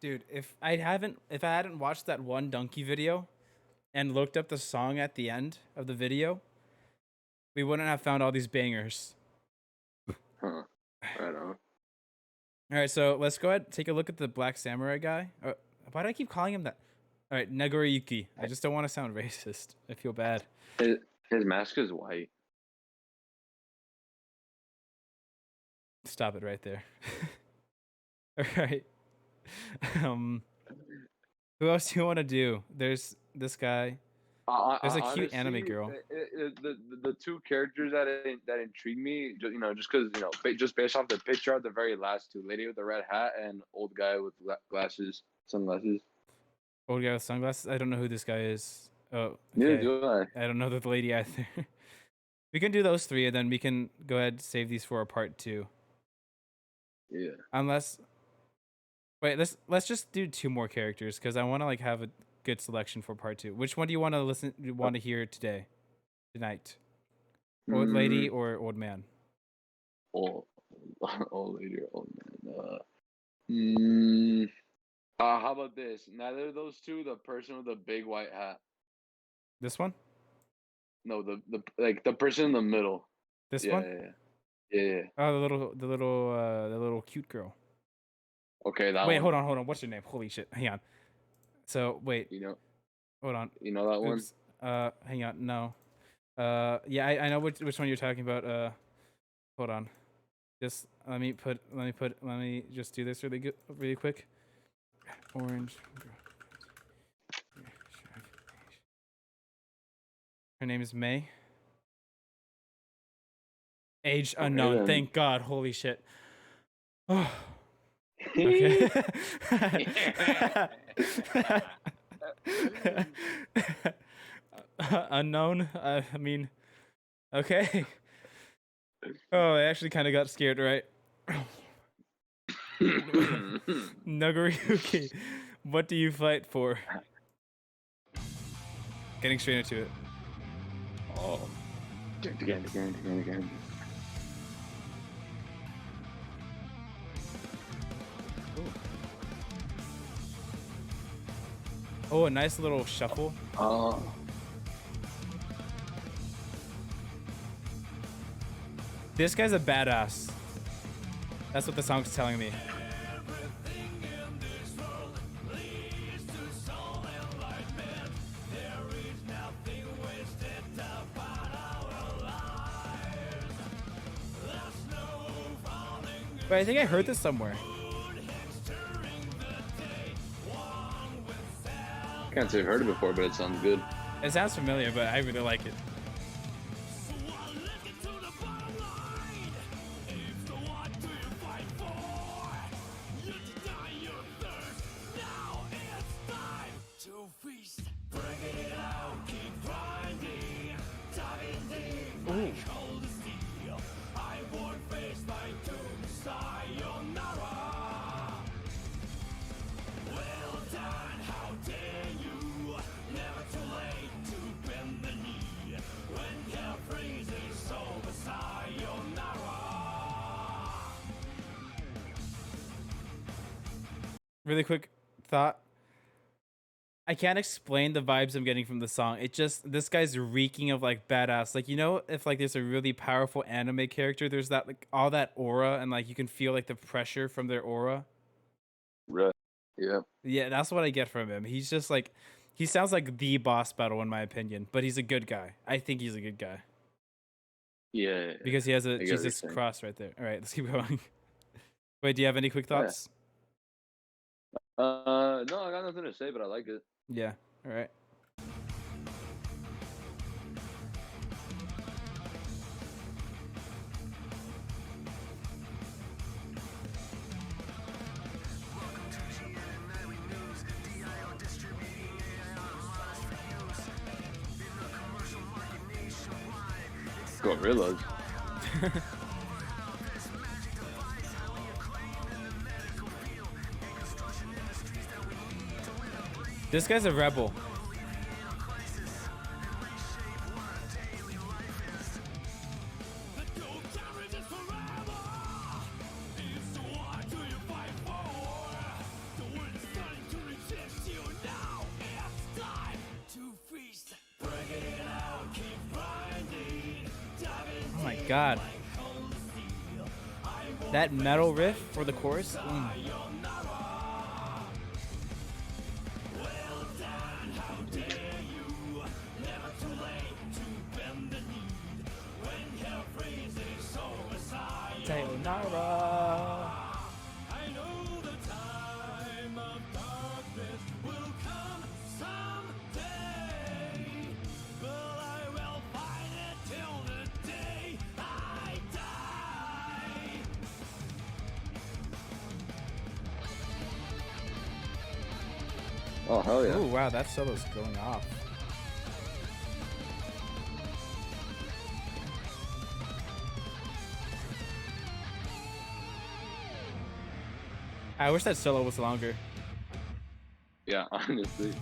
Dude, if I hadn't watched that one donkey video and looked up the song at the end of the video, we wouldn't have found all these bangers. Huh. Right on. All right, so let's go ahead and take a look at the Black Samurai guy. Why do I keep calling him that? All right, Nagoriyuki. I just don't want to sound racist. I feel bad. His mask is white. Stop it right there. All right. Who else do you want to do? There's this guy. There's a cute anime girl. The two characters that intrigue me, just because just based off the picture of the very last two, lady with the red hat and old guy with sunglasses. Old guy with sunglasses. I don't know who this guy is. Oh, Neither okay. do I. I don't know the lady either. We can do those three, and then we can go ahead and save these for a part 2. Yeah. Unless, wait, let's just do 2 more characters because I want to like have a good selection for part 2. Which one do you want to hear tonight? Old lady or old man? Old lady or old man. How about this? Neither of those two. The person with the big white hat. This one? No, the person in the middle. This Yeah, one? yeah. Oh, the little cute girl. Okay, that Wait, one. hold on. What's your name? Holy shit. Hang on. So, wait. Hold on. You know that Oops. one? Hang on. No. Yeah, I know which one you're talking about. Hold on. Just let me just do this really quick. Orange. Her name is May. Age unknown. Then. Thank God. Holy shit. Oh. Okay. Unknown. I mean, okay. Oh, I actually kind of got scared, right? Nagoriyuki, what do you fight for? Getting straight into it. Oh. Again. Oh, a nice little shuffle. Oh. This guy's a badass. That's what the song's telling me. But I think I heard this somewhere. Can't say I've heard it before, but it sounds good. It sounds familiar, but I really like it. Really quick thought. I can't explain the vibes I'm getting from the song. It just, this guy's reeking of like badass. Like, you know, if like there's a really powerful anime character, there's that like all that aura and like you can feel like the pressure from their aura. Right. Yeah. Yeah, that's what I get from him. He's just like, he sounds like the boss battle in my opinion, but he's a good guy. I think he's a good guy. Yeah. Because he has a I get what Jesus you're saying. cross right there. All right, let's keep going. Wait, do you have any quick Oh, yeah. thoughts? No, I got nothing to say, but I like it. Yeah. All right. Gorillas. This guy's a rebel. Oh my god. That metal riff for the chorus? Sayonara. Oh, hell yeah. Oh wow, that solo's going off. I wish that solo was longer. Yeah, honestly.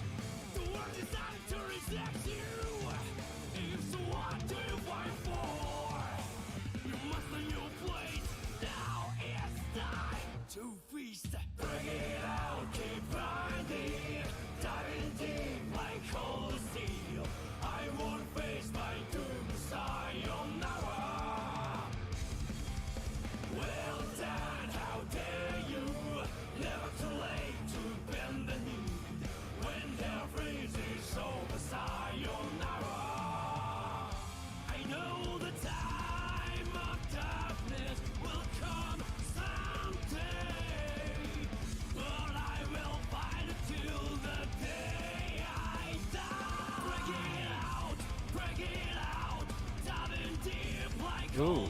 Ooh.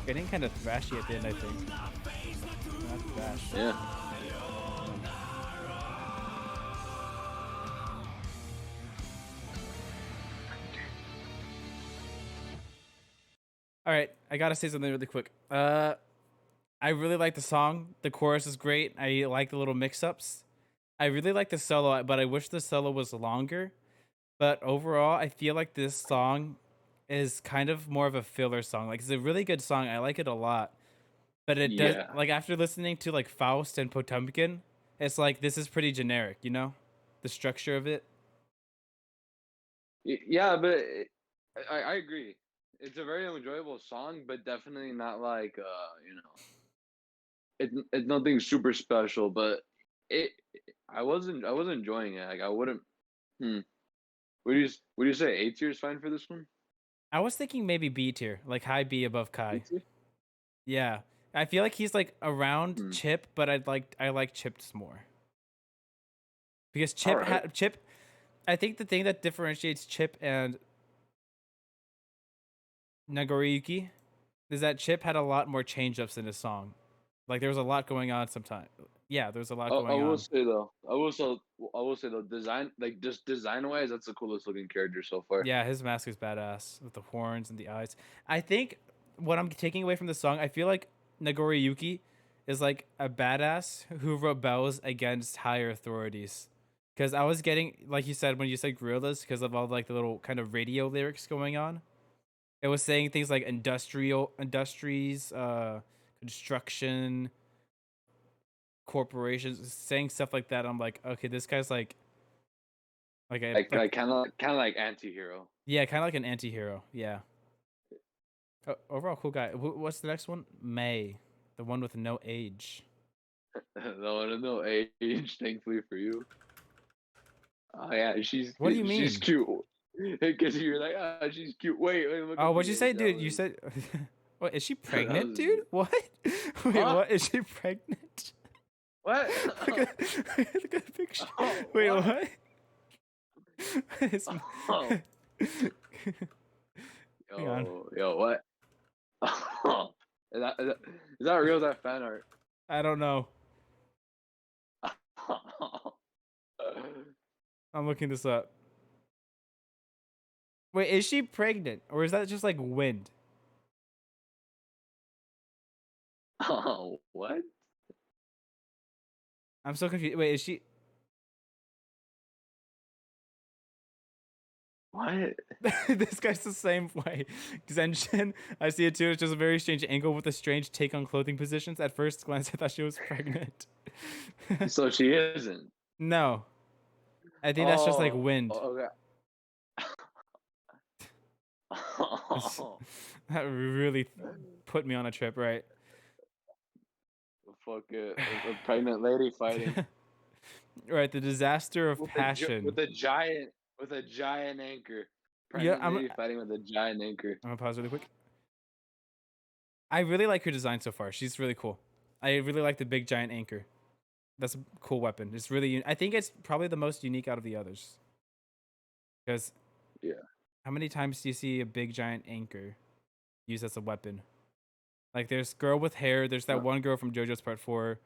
Getting kind of thrashy at the end, I think. Not trash. Yeah. All right, I gotta say something really quick. I really like the song. The chorus is great. I like the little mix-ups. I really like the solo, but I wish the solo was longer. But overall, I feel like this song is kind of more of a filler song. Like, it's a really good song. I like it a lot. But it does, Yeah. like, after listening to like Faust and Potemkin, it's like this is pretty generic, you know? The structure of it. Yeah, but I agree. It's a very enjoyable song, but definitely not like you know, it's nothing super special. But it, I was enjoying it. Like I wouldn't. Hmm. Would you say A tier is fine for this one? I was thinking maybe B tier, like high B above B Kai. tier? Yeah. I feel like he's like around Hmm. Chipp, but I like Chipp's more. Because All right. Chipp, I think the thing that differentiates Chipp and Nagoriyuki is that Chipp had a lot more change ups in his song. Like there was a lot going on sometimes. Yeah, there was a lot I going will on. say though, I will say though, design like just design wise, that's the coolest looking character so far. Yeah, his mask is badass with the horns and the eyes. I think what I'm taking away from the song, I feel like Nagoriyuki is like a badass who rebels against higher authorities. Because I was getting, like you said, when you said gorillas, because of all like the little kind of radio lyrics going on, it was saying things like industries, construction, corporations, saying stuff like that. I'm like, okay, this guy's like a Like kind of like anti-hero. yeah, kind of like an anti-hero. Yeah. Overall, cool guy. What's the next one? May, the one with no age. No age, thankfully for you. Oh yeah, What do you she's mean? cute. Because you're like, ah, she's cute. Wait, look Oh, up what'd the you age. say, That dude? You was said, what? Is she that pregnant, was dude? What? Wait, huh? what? Is she pregnant? What? look at look at the picture. Oh, Wait, what? what? It's- Oh, Hang on. yo, what? Is that real? Is that fan art? I don't know. I'm looking this up. Wait, is she pregnant, or is that just like wind? Oh, what? I'm so confused. Wait, is she? What? This guy's the same way. Zenshin, I see it too. It's just a very strange angle with a strange take on clothing positions. At first glance, I thought she was pregnant. So she isn't. No, I think that's just like Oh, wind. okay. That really put me on a trip, right? Fuck it. A pregnant lady fighting Right, the disaster of with passion. with a giant anchor. Yeah, Pregnant lady fighting with a giant anchor. I'm gonna pause really quick. I really like her design so far. She's really cool. I really like the big giant anchor. That's a cool weapon. It's really. I think it's probably the most unique out of the others. Because Yeah. how many times do you see a big giant anchor used as a weapon? Like there's girl with hair. There's that one girl from JoJo's Part 4.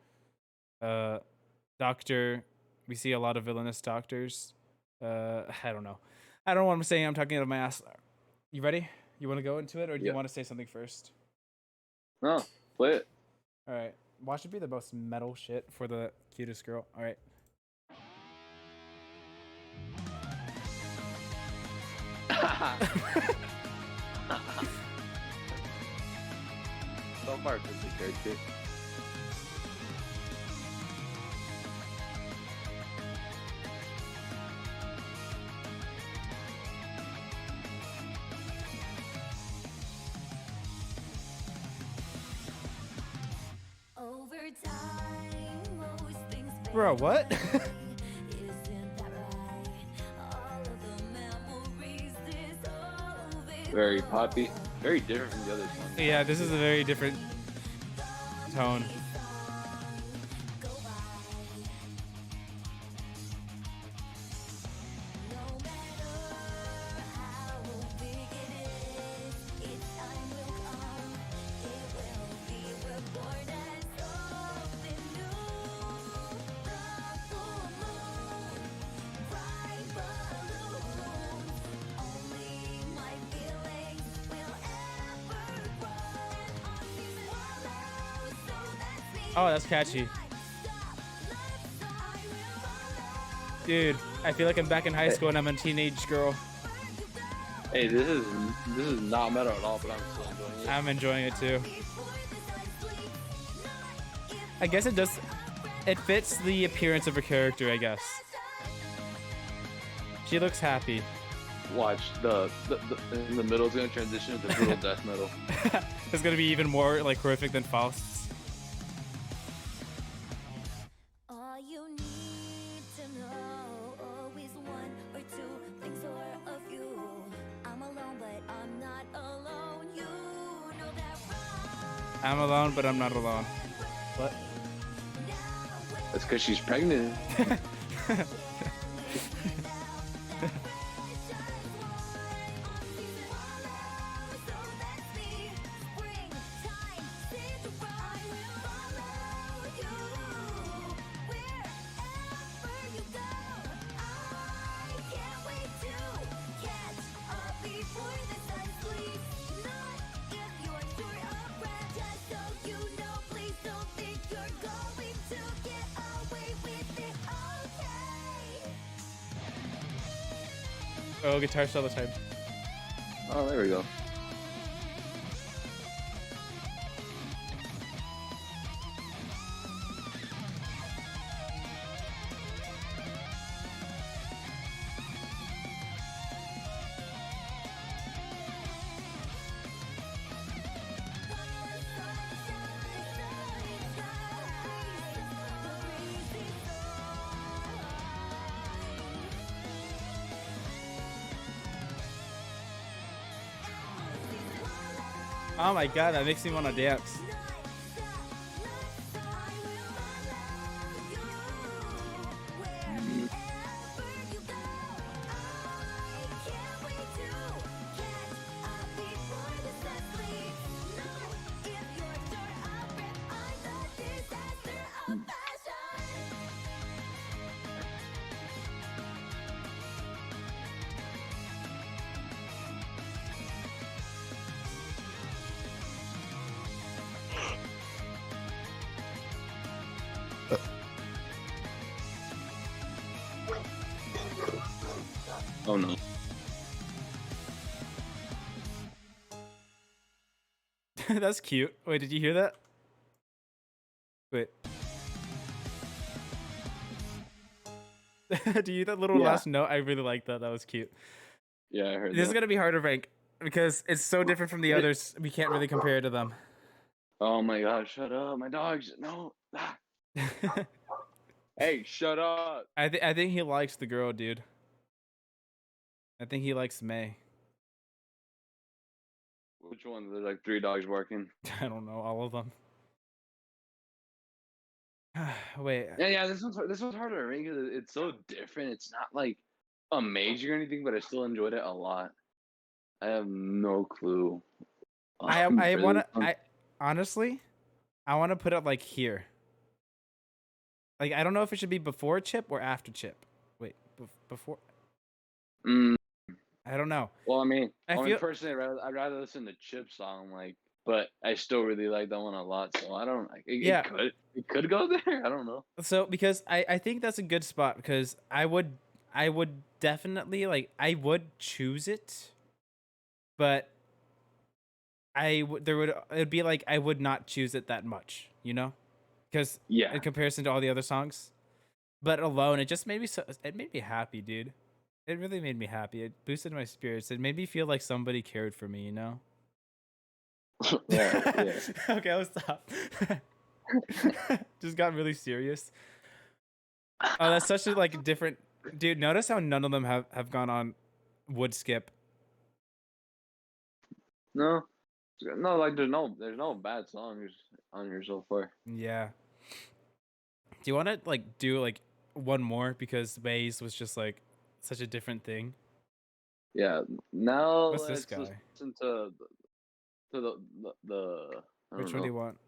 Doctor. We see a lot of villainous doctors. I don't know. I don't know what I'm saying. I'm talking out of my ass. You ready? You want to go into it, or do you Yeah. want to say something first? No, play it. All right. Watch it be the most metal shit for the cutest girl. All right. So far, this is character. Over time, most things Bro, what? isn't that right? All of the memories dissolve. Very poppy. Very different from the other songs. Yeah, this is a very different tone. Oh, that's catchy. Dude, I feel like I'm back in high school and I'm a teenage girl. Hey, this is not metal at all, but I'm still enjoying it. I'm enjoying it too. I guess it fits the appearance of her character, I guess. She looks happy. Watch the in the middle is gonna transition into brutal death metal. It's gonna be even more like horrific than Faust's. All you need to know, always one or two things or a few. I'm alone, but I'm not alone. You know that, right? I'm alone, but I'm not alone. What? That's because she's pregnant. Oh, guitar solo time. Oh, there we go. Oh my god, that makes me want to dance. Oh no. That's cute. Wait, did you hear that? Wait. Do you hear that little Yeah. last note? I really like that. That was cute. Yeah, I heard This is that. gonna be hard to rank because it's so different from the others. We can't really compare it to them. Oh my god, shut up. My dogs. No. Ah. Hey, shut up. I think he likes the girl, dude. I think he likes May. Which one? There's like 3 dogs barking. I don't know, all of them. Wait. Yeah, this one's harder to rank because it's so different. It's not like amazing or anything, but I still enjoyed it a lot. I have no clue. I for this wanna one. honestly, I wanna put it like here. Like I don't know if it should be before Chipp or after Chipp. Wait, before. Mm, I don't know. well, I mean, feel personally, I'd rather listen to Chip song, like, but I still really like that one a lot. So I don't like. Yeah. It could go there. I don't know. So because I think that's a good spot because I would definitely like I would choose it, but it'd be like I would not choose it that much, you know, because Yeah. in comparison to all the other songs, but alone it just made me it made me happy, dude. It really made me happy. It boosted my spirits. It made me feel like somebody cared for me, you know. yeah. Okay, I'll stop. Just got really serious. Oh, that's such a like different dude. Notice how none of them have gone on wood skip. No, like there's no bad songs on here so far. Yeah. Do you want to like do like one more because Maze was just like such a different thing? Yeah. Now What's this let's guy? listen to the I Which don't one do you know. want?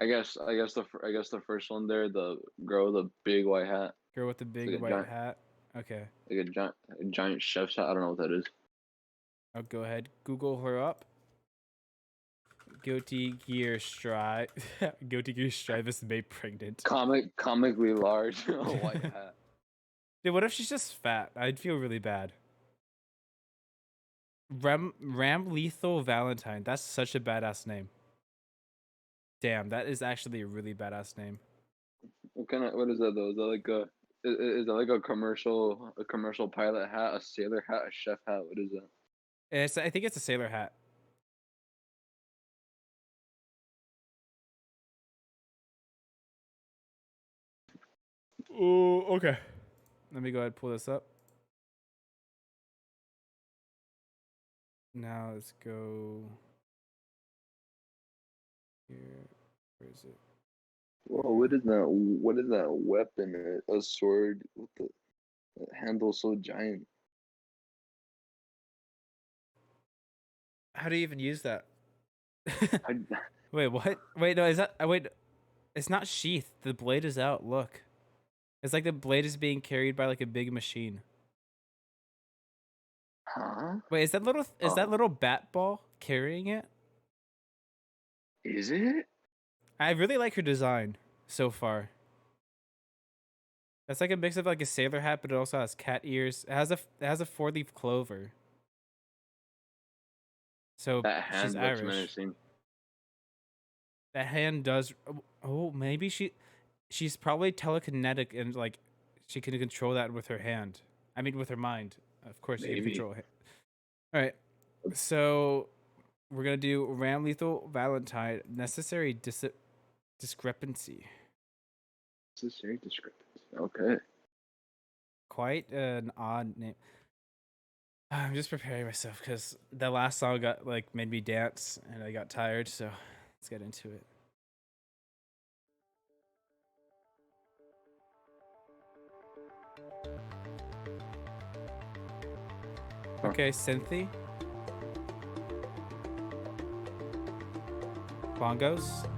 I guess the first one there, the girl with the big white hat, Girl with the big like a white giant, hat. Okay. like a giant chef's hat. I don't know what that is. I'll go ahead. Google her up. Goatee Gear Strive. Goatee Gear Strive is made pregnant. Comically large white hat. Dude, what if she's just fat? I'd feel really bad. Ramlethal Valentine. That's such a badass name. Damn, that is actually a really badass name. What is that though? Is that like is that like a commercial pilot hat, a sailor hat, a chef hat? What is that? I think it's a sailor hat. Oh, okay. Let me go ahead and pull this up. Now let's go here. Where is it? Whoa, what is that? What is that weapon? A sword with the handle so giant. How do you even use that? I, Wait, what? Wait, no, is that? Wait, it's not sheathed. The blade is out. Look, it's like the blade is being carried by like a big machine. huh? Wait, is that little bat ball carrying it? Is it? I really like her design so far. That's like a mix of like a sailor hat, but it also has cat ears. It has a 4-leaf clover. So That hand she's looks Irish. menacing. That hand does. Oh, maybe she's probably telekinetic and like she can control that with her hand. I mean, with her mind. Of course, she can Maybe. control it. All right. So we're gonna do Ramlethal Valentine. Necessary discrepancy. Necessary discrepancy. Okay. Quite an odd name. I'm just preparing myself because the last song made me dance and I got tired. So let's get into it. Huh. Okay, Cynthia. Bongos.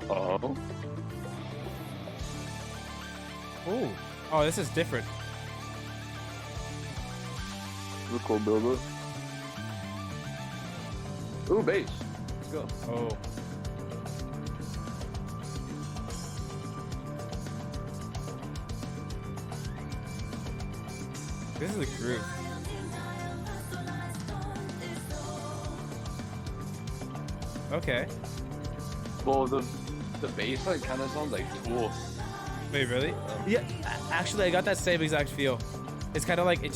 Oh. Ooh. Oh, this is different. The cool builder. Ooh, bass. Let's go. Oh. This is a groove. Okay. Well, the bass line kind of sounds like Tool. Wait, really? Yeah. Actually, I got that same exact feel. It's kind of like like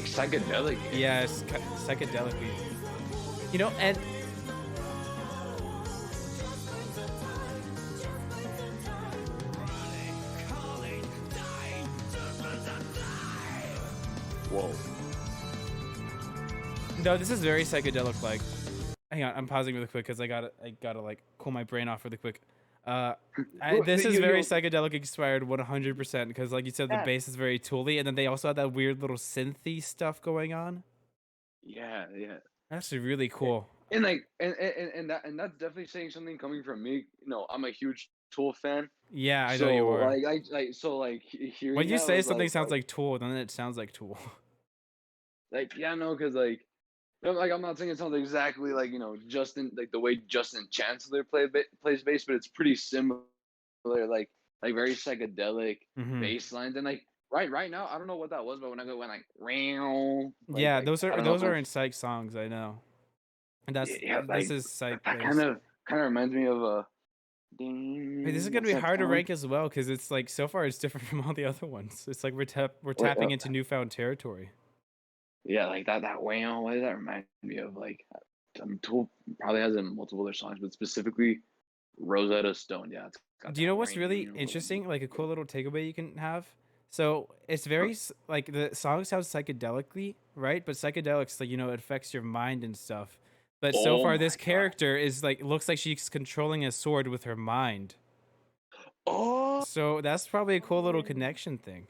psychedelic. yeah, it's psychedelically. You know, and Whoa. no, this is very psychedelic. Like, hang on, I'm pausing really quick because I gotta like cool my brain off really quick. This is very psychedelic inspired 100% because, like you said, the bass is very tooly, and then they also have that weird little synthy stuff going on. Yeah. That's really cool. And like, and that's definitely saying something coming from me. You know, I'm a huge Tool fan. Yeah, I know you are. Like hearing When you that say was something sounds like Tool, then it sounds like Tool. like yeah, no, because like I'm not saying it sounds exactly like Justin, like the way Justin Chancellor plays bass, but it's pretty similar, like very psychedelic Mhm. bass lines, and like right now I don't know what that was, but when I went like Yeah, like, those I don't are know, in psych songs. I know, and that's yeah, this like is psych that bass. kind of reminds me of a Wait, this is gonna be hard to rank as well because it's like so far it's different from all the other ones. It's like we're tapping into newfound territory. Yeah, like that wow, what does that remind me of? Like, Tool probably has in multiple other songs, but specifically Rosetta Stone. Yeah, it's got Do you know that what's really ring. interesting? Like a cool little takeaway you can have. So it's very like the song sounds psychedelically, right? But psychedelics, like it affects your mind and stuff. But so Oh far, my this God. character is like looks like she's controlling a sword with her mind. Oh, So that's probably a cool little connection thing.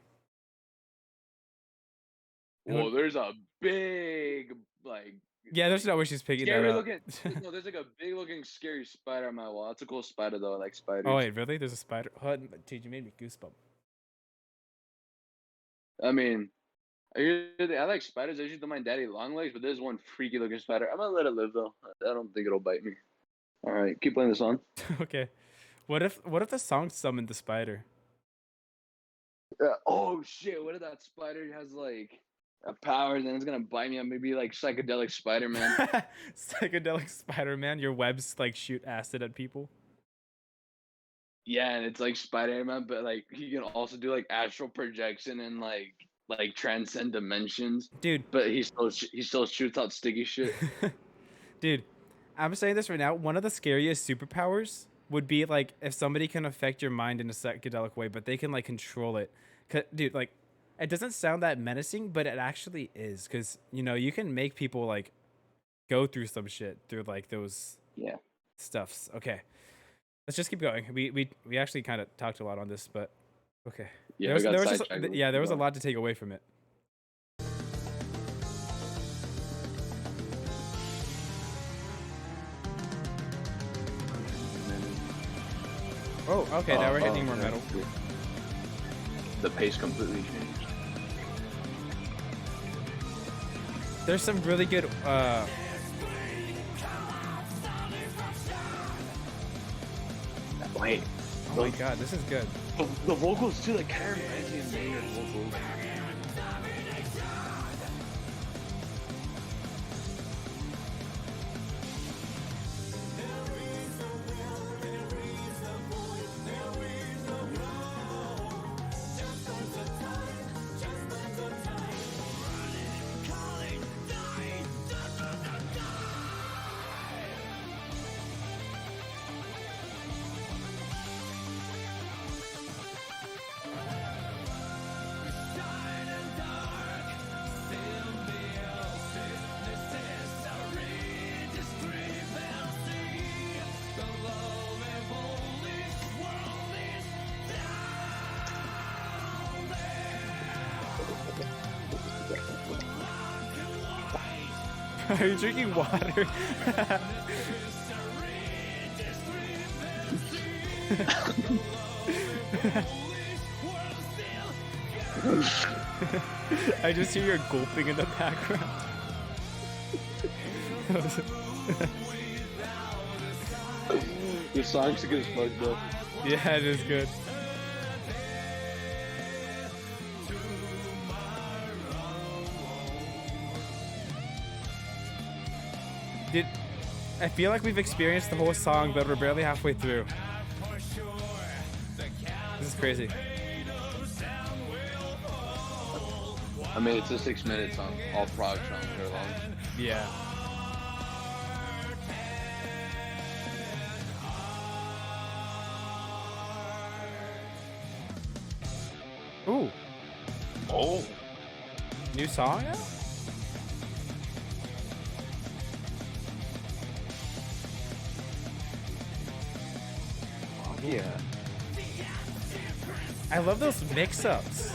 well, there's a big Yeah, there's no way she's picking that scary up. looking. No, there's like a big looking scary spider on my wall. That's a cool spider though. I like spiders. Oh wait, really? There's a spider. Oh, dude, you made me goosebump. I mean, I like spiders. I usually don't mind daddy long legs, but there's one freaky looking spider. I'm gonna let it live though. I don't think it'll bite me. All right, keep playing the song. Okay. What if the song summoned the spider? Oh shit! What if that spider has like a power, and then it's gonna bite me? I'm maybe like psychedelic Spider-Man. Psychedelic Spider-Man, your webs like shoot acid at people. Yeah, and it's like Spider-Man, but like he can also do like astral projection and like transcend dimensions. Dude. But he still shoots out sticky shit. Dude, I'm saying this right now. One of the scariest superpowers would be like if somebody can affect your mind in a psychedelic way, but they can like control it. Dude, like it doesn't sound that menacing, but it actually is, because you know you can make people like go through some shit through like those stuffs. Okay, let's just keep going. We actually kind of talked a lot on this, but okay. Yeah, there was a lot to take away from it. Oh, okay, now we're hitting more metal. The pace completely changed. There's some really good Wait. Oh my god, this is good. The vocals too, like kind of reminds me of Maynard's vocals. Are you drinking water? I just hear your gulping in the background. The song's good as fuck though. Yeah, it is good. Dude, I feel like we've experienced the whole song, but we're barely halfway through. This is crazy. I mean, it's a 6-minute song. All prog songs are long. Yeah. Ooh. Oh. New song now? Yeah. I love those mix-ups.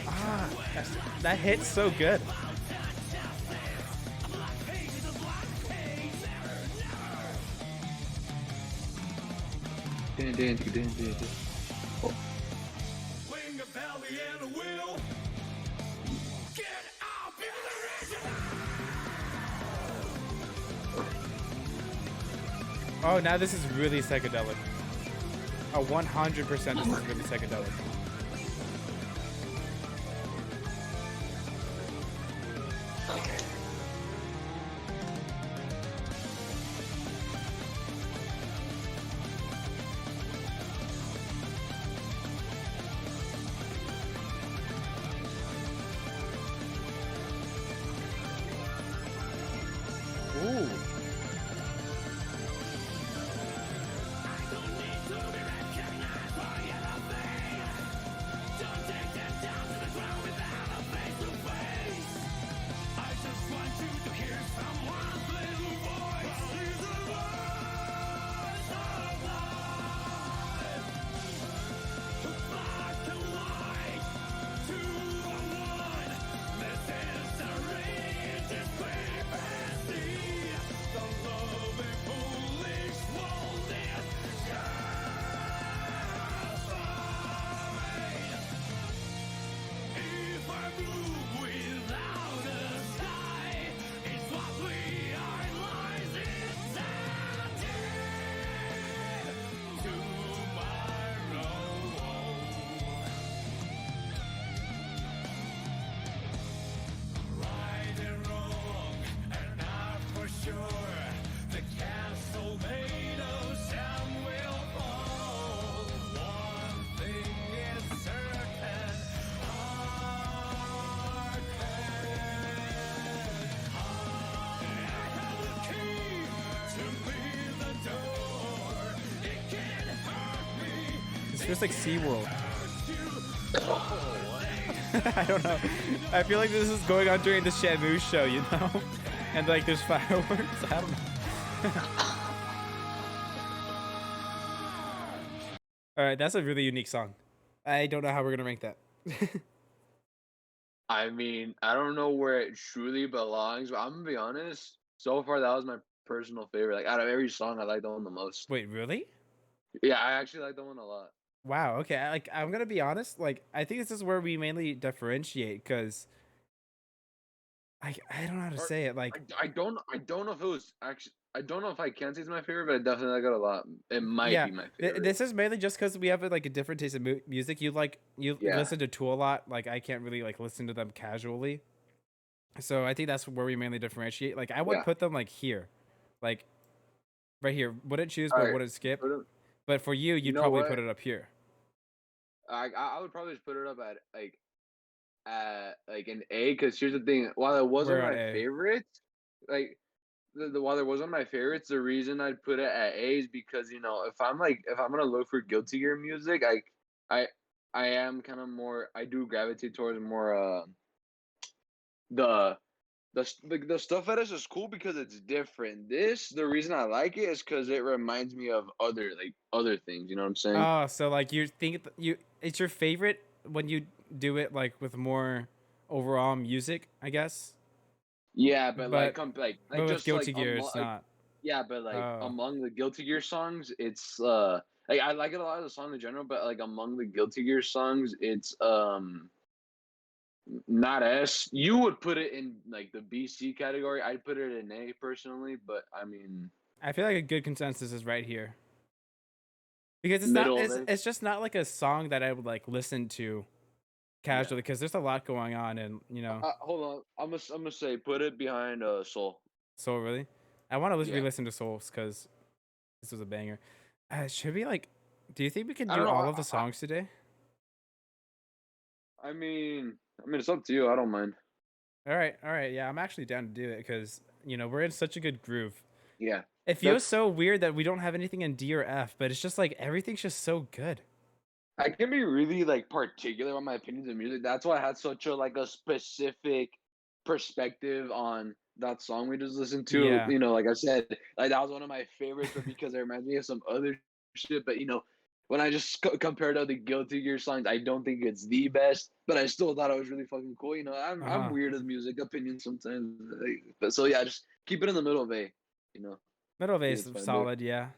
Ah, that hits so good. Oh. Oh, now this is really psychedelic. Oh, 100% this is really psychedelic. Ooh. feels like SeaWorld. I don't know. I feel like this is going on during the Shamu show, you know? And like there's fireworks. I don't know. All right, that's a really unique song. I don't know how we're gonna rank that. I mean, I don't know where it truly belongs, but I'm gonna be honest. So far, that was my personal favorite. Like out of every song, I like that one the most. Wait, really? Yeah, I actually like that one a lot. Wow. Okay. Like I'm gonna be honest. Like I think this is where we mainly differentiate because I don't know how to Or say it. Like I don't know if it was actually I don't know if I can say it's my favorite, but I definitely like it a lot. It might yeah, be my favorite. this is mainly just because we have like a different taste of music. You Yeah. listen to Tool a lot. Like I can't really like listen to them casually. So I think that's where we mainly differentiate. Like I would Yeah. put them like here, like right here. Wouldn't choose, All but right. wouldn't skip. Put it, But for you, you you'd know probably what? put it up here. I would probably just put it up at like an A because here's the thing. While it wasn't We're on my A. favorite, like while it wasn't my favorites, the reason I'd put it at A is because if I'm gonna look for Guilty Gear music, I I am kind of more I do gravitate towards more the the stuff fetish is cool because it's different. The reason I like it is because it reminds me of other things. You know what I'm saying? Oh, so like you think it's your favorite when you do it like with more overall music, I guess. Yeah, but But like with just Guilty Gear, it's not. yeah, but like Oh, among the Guilty Gear songs, it's like I like it a lot of the song in general, but like among the Guilty Gear songs, it's not S. You would put it in like the BC category. I'd put it in A personally, but I mean I feel like a good consensus is right here because it's not. middle of it. It's just not like a song that I would like listen to Yeah. casually because there's a lot going on, and you know. Hold on, I'm gonna say put it behind Soul. Soul really, I want to Yeah. re-listen to Souls because this was a banger. Should we like? Do you think we can I don't do know. all of the songs today? I mean, it's up to you. I don't mind. All right. Yeah, I'm actually down to do it because you know we're in such a good groove. Yeah. It feels That's so weird that we don't have anything in D or F, but it's just like everything's just so good. I can be really like particular on my opinions of music. That's why I had such a specific perspective on that song we just listened to. Yeah. Like I said, like that was one of my favorites, but because it reminds me of some other shit. But when I just compared to the Guilty Gear songs, I don't think it's the best, but I still thought it was really fucking cool. I'm Uh-huh. weird with music opinions sometimes, but so yeah, just keep it in the middle of A. You know, Middle I think Vase it's fine there. solid, yeah.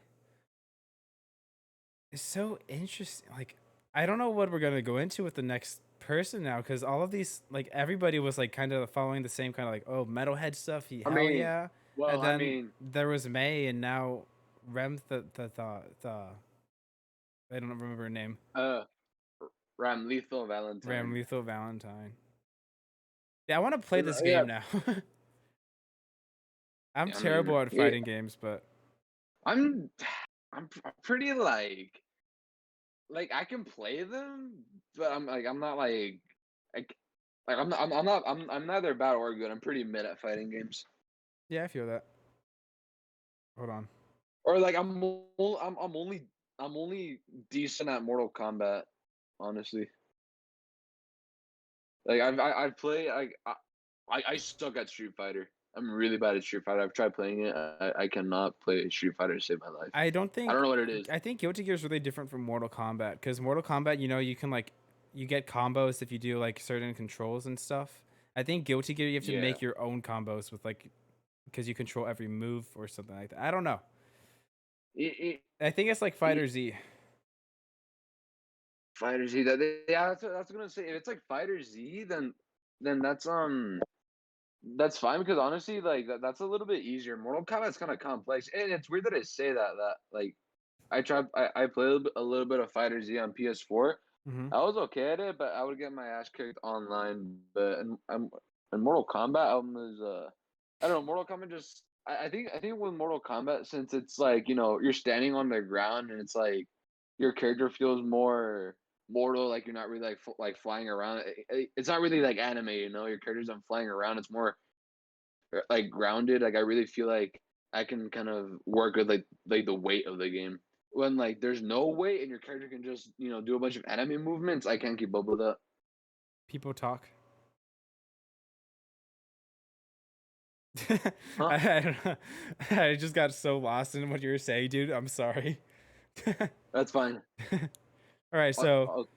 It's so interesting. Like I don't know what we're gonna go into with the next person now because all of these like everybody was like kind of following the same kind of like metalhead stuff. I Hell mean, yeah. well, And I then mean, there was May and now Rem the I don't remember her name. uh, Ramlethal Ram Valentine. Lethal Valentine. Yeah, I want to play this Yeah, game now. I'm I mean, terrible at yeah, fighting games, but I'm, I'm pretty like I can play them, but I'm not like I'm neither bad or good. I'm pretty mid at fighting games, yeah, I feel that. Hold on. or like I'm only decent at Mortal Kombat, honestly. Like I play I suck at Street Fighter. I'm really bad at Street Fighter. I've tried playing it. I cannot play Street Fighter to save my life. I don't I don't think know what it is. I think Guilty Gear is really different from Mortal Kombat because Mortal Kombat, you know, you can like you get combos if you do like certain controls and stuff. I think Guilty Gear you have to Yeah. make your own combos with like because you control every move or something like that. I don't know. I think it's like Fighter Z. Fighter Z. Yeah, that's what I was gonna say. If it's like Fighter Z, then that's fine because honestly, like that's a little bit easier. Mortal Kombat's kind of complex, and it's weird that I say that like I played a little bit of Fighter Z on PS4. Mm-hmm. I was okay at it, but I would get my ass kicked online. But in Mortal Kombat, I was I don't know. Mortal Kombat just I think with Mortal Kombat, since it's like you're standing on the ground and it's like your character feels more mortal, like you're not really like flying around. It's not really like anime, your character's not flying around. It's more like grounded. Like I really feel like I can kind of work with like the weight of the game. when like there's no weight and your character can just do a bunch of anime movements. I can't keep up with that. People talk. Huh? I don't know. I just got so lost in what you were saying, dude. I'm sorry. That's fine. All right, so I'll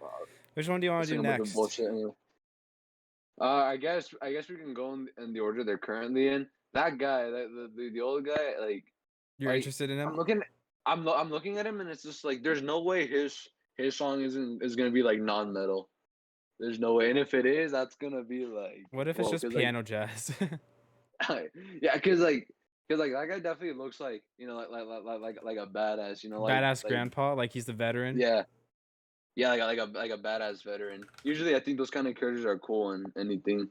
which one do you want to sing do a bunch of next? bullshit anyway. I guess we can go in the order they're currently in. That guy, the old guy, You're like interested in him? I'm looking at him and it's just like there's no way his song is gonna be like non-metal. There's no way, and if it is, that's gonna be like What if it's whoa, just cause piano jazz? yeah, cause that guy definitely looks like like a badass, Badass grandpa, like he's the veteran. yeah. Yeah, like a badass veteran. Usually, I think those kind of characters are cool in anything.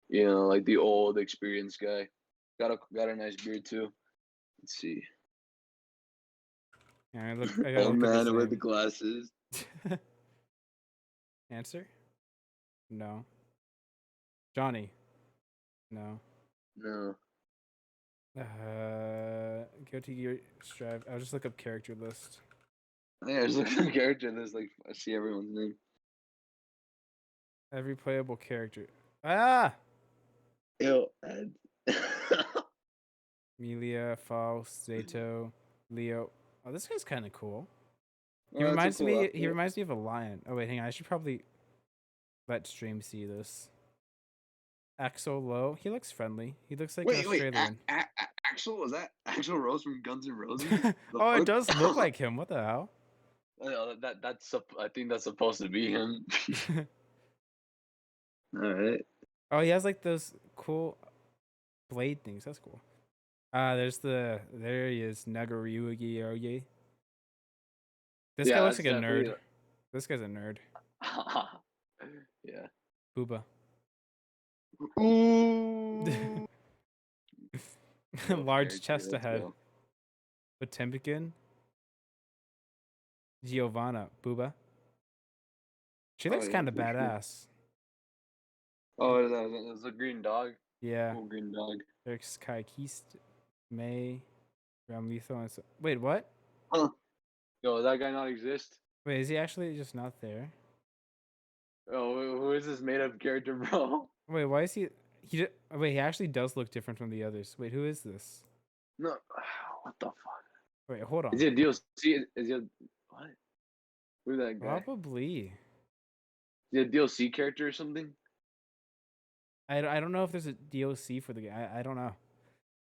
Like the old experienced guy. Got a nice beard too. Let's see. Yeah, I gotta Old look up his man with the name. glasses. Answer? No. Johnny? No. No. Go to your Strive. I'll just look up character list. Yeah, there's like a character in this. Like I see everyone's name. Every playable character. Ah! Ew. Ed. Millia, Faust, Zato, Leo. Oh, this guy's kind of cool. He Well, that's a reminds cool me. He outfit. reminds me of a lion. Oh wait, hang on. I should probably let stream see this. Axel Low. He looks friendly. He looks like an Wait. Australian. Axel, was that Axel Rose from Guns N' Roses? The Oh, it fuck? does look like him. What the hell? I think that's supposed to be him. All right. Oh, he has like those cool blade things. That's cool. There he is. Nago. This guy Yeah, looks that's like a definitely. nerd. This guy's a nerd. Yeah. Booba. Ooh. Large chest Let's ahead. go. Potemkin. Giovanna. Booba. She Oh, looks yeah, kind of for sure. badass. Oh, there's a green dog. Yeah. Cool green dog. There's Kai Kiske, May, Ramlethal, and wait, what? Huh. Yo, does that guy not exist? Wait, is he actually just not there? Oh, who is this made up character, bro? Wait, why is he? Wait, he actually does look different from the others. Wait, who is this? No, what the fuck? Wait, hold Is on. he a DLC? Is he a what? Who's that guy? Probably. Is he a DLC character or something? I don't know if there's a DLC for the game. I don't know.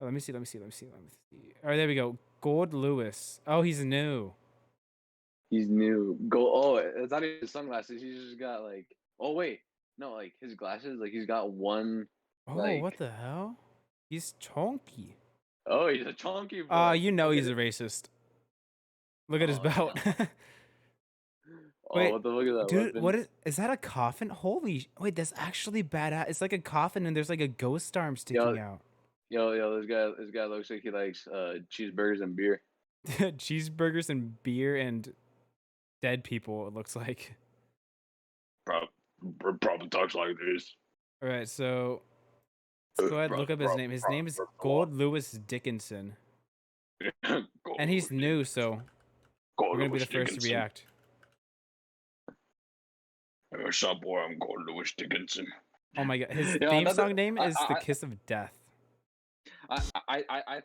Oh, let me see. All right, there we go. Goldlewis. Oh, he's new. He's new. Go. Oh, it's not even sunglasses. He's just got like. Oh wait, no, like his glasses. Like he's got one. Oh, Like. what the hell? He's chonky. Oh, he's a chunky boy. You know Look he's at a racist. Look at his Oh, belt. yeah. Oh, Wait, what the look at that dude, weapon. what is that a coffin? Holy, wait, that's actually badass. It's like a coffin and there's like a ghost arm sticking out. Yo, this guy looks like he likes cheeseburgers and beer. Cheeseburgers and beer and dead people, it looks like. Probably talks like this. All right, so let's go ahead and look up his name. His name is Goldlewis Dickinson. And he's new, so we're going to be the first to react. What's up, boy? I'm Goldlewis Dickinson. Oh my god, his Yeah, theme that's song name is The I- Kiss of Death. I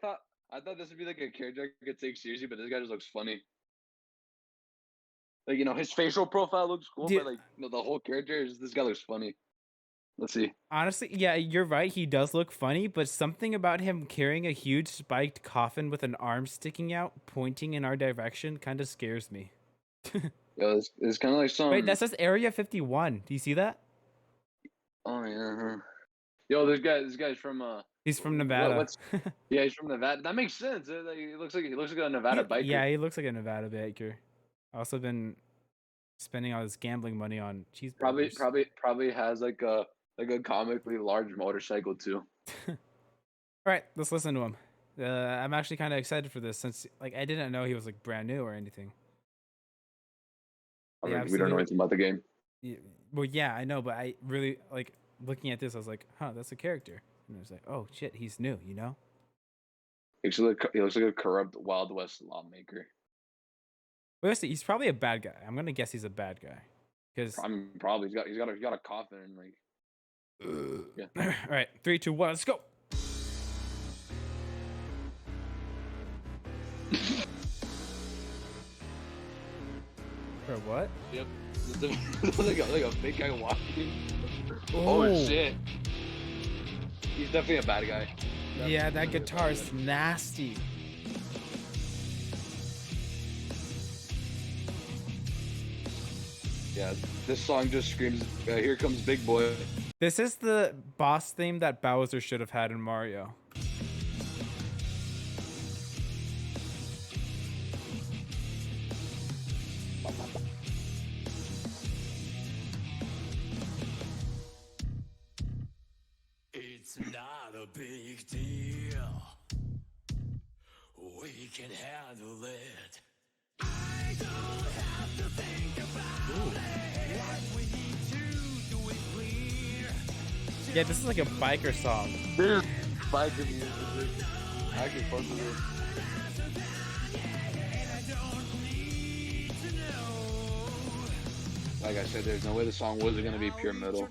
thought this would be like a character I could take seriously, but this guy just looks funny. Like his facial profile looks cool, Dude. but like the whole character is this guy looks funny. Let's see. Honestly, yeah, you're right. He does look funny, but something about him carrying a huge spiked coffin with an arm sticking out, pointing in our direction, kind of scares me. Yo, it's kind of like some. Wait, that says Area 51. Do you see that? Oh yeah. Yo, this guy's from He's from Nevada. Yeah, he's from Nevada. That makes sense. He looks like a Nevada biker. Yeah, he looks like a Nevada biker. Also been spending all his gambling money on cheeseburgers. Probably has like a comically large motorcycle too. All right, let's listen to him. I'm actually kind of excited for this since like I didn't know he was like brand new or anything. I mean, we don't know anything about the game. Yeah, well, yeah, I know, but I really like looking at this. I was like, huh, that's a character. And I was like, oh shit, he's new, you know? He looks like a corrupt Wild West lawmaker. Wait, let's see. He's probably a bad guy. I'm gonna guess he's a bad guy. Because Probably he's got a coffin and like. Yeah. all right, 3, 2, 1, let's go. Or what? Yep. like a big guy walking. Oh. Oh shit. He's definitely a bad guy. Yeah, that guitar is nasty. Yeah, this song just screams, "Here comes Big Boy." This is the boss theme that Bowser should have had in Mario. It's not a big deal. We can handle it. I don't have to think about it. What we need to do is clear. Yeah, this is like a biker song. This biker music. I can fuck with it. Like I said, there's no way the song wasn't gonna be pure metal.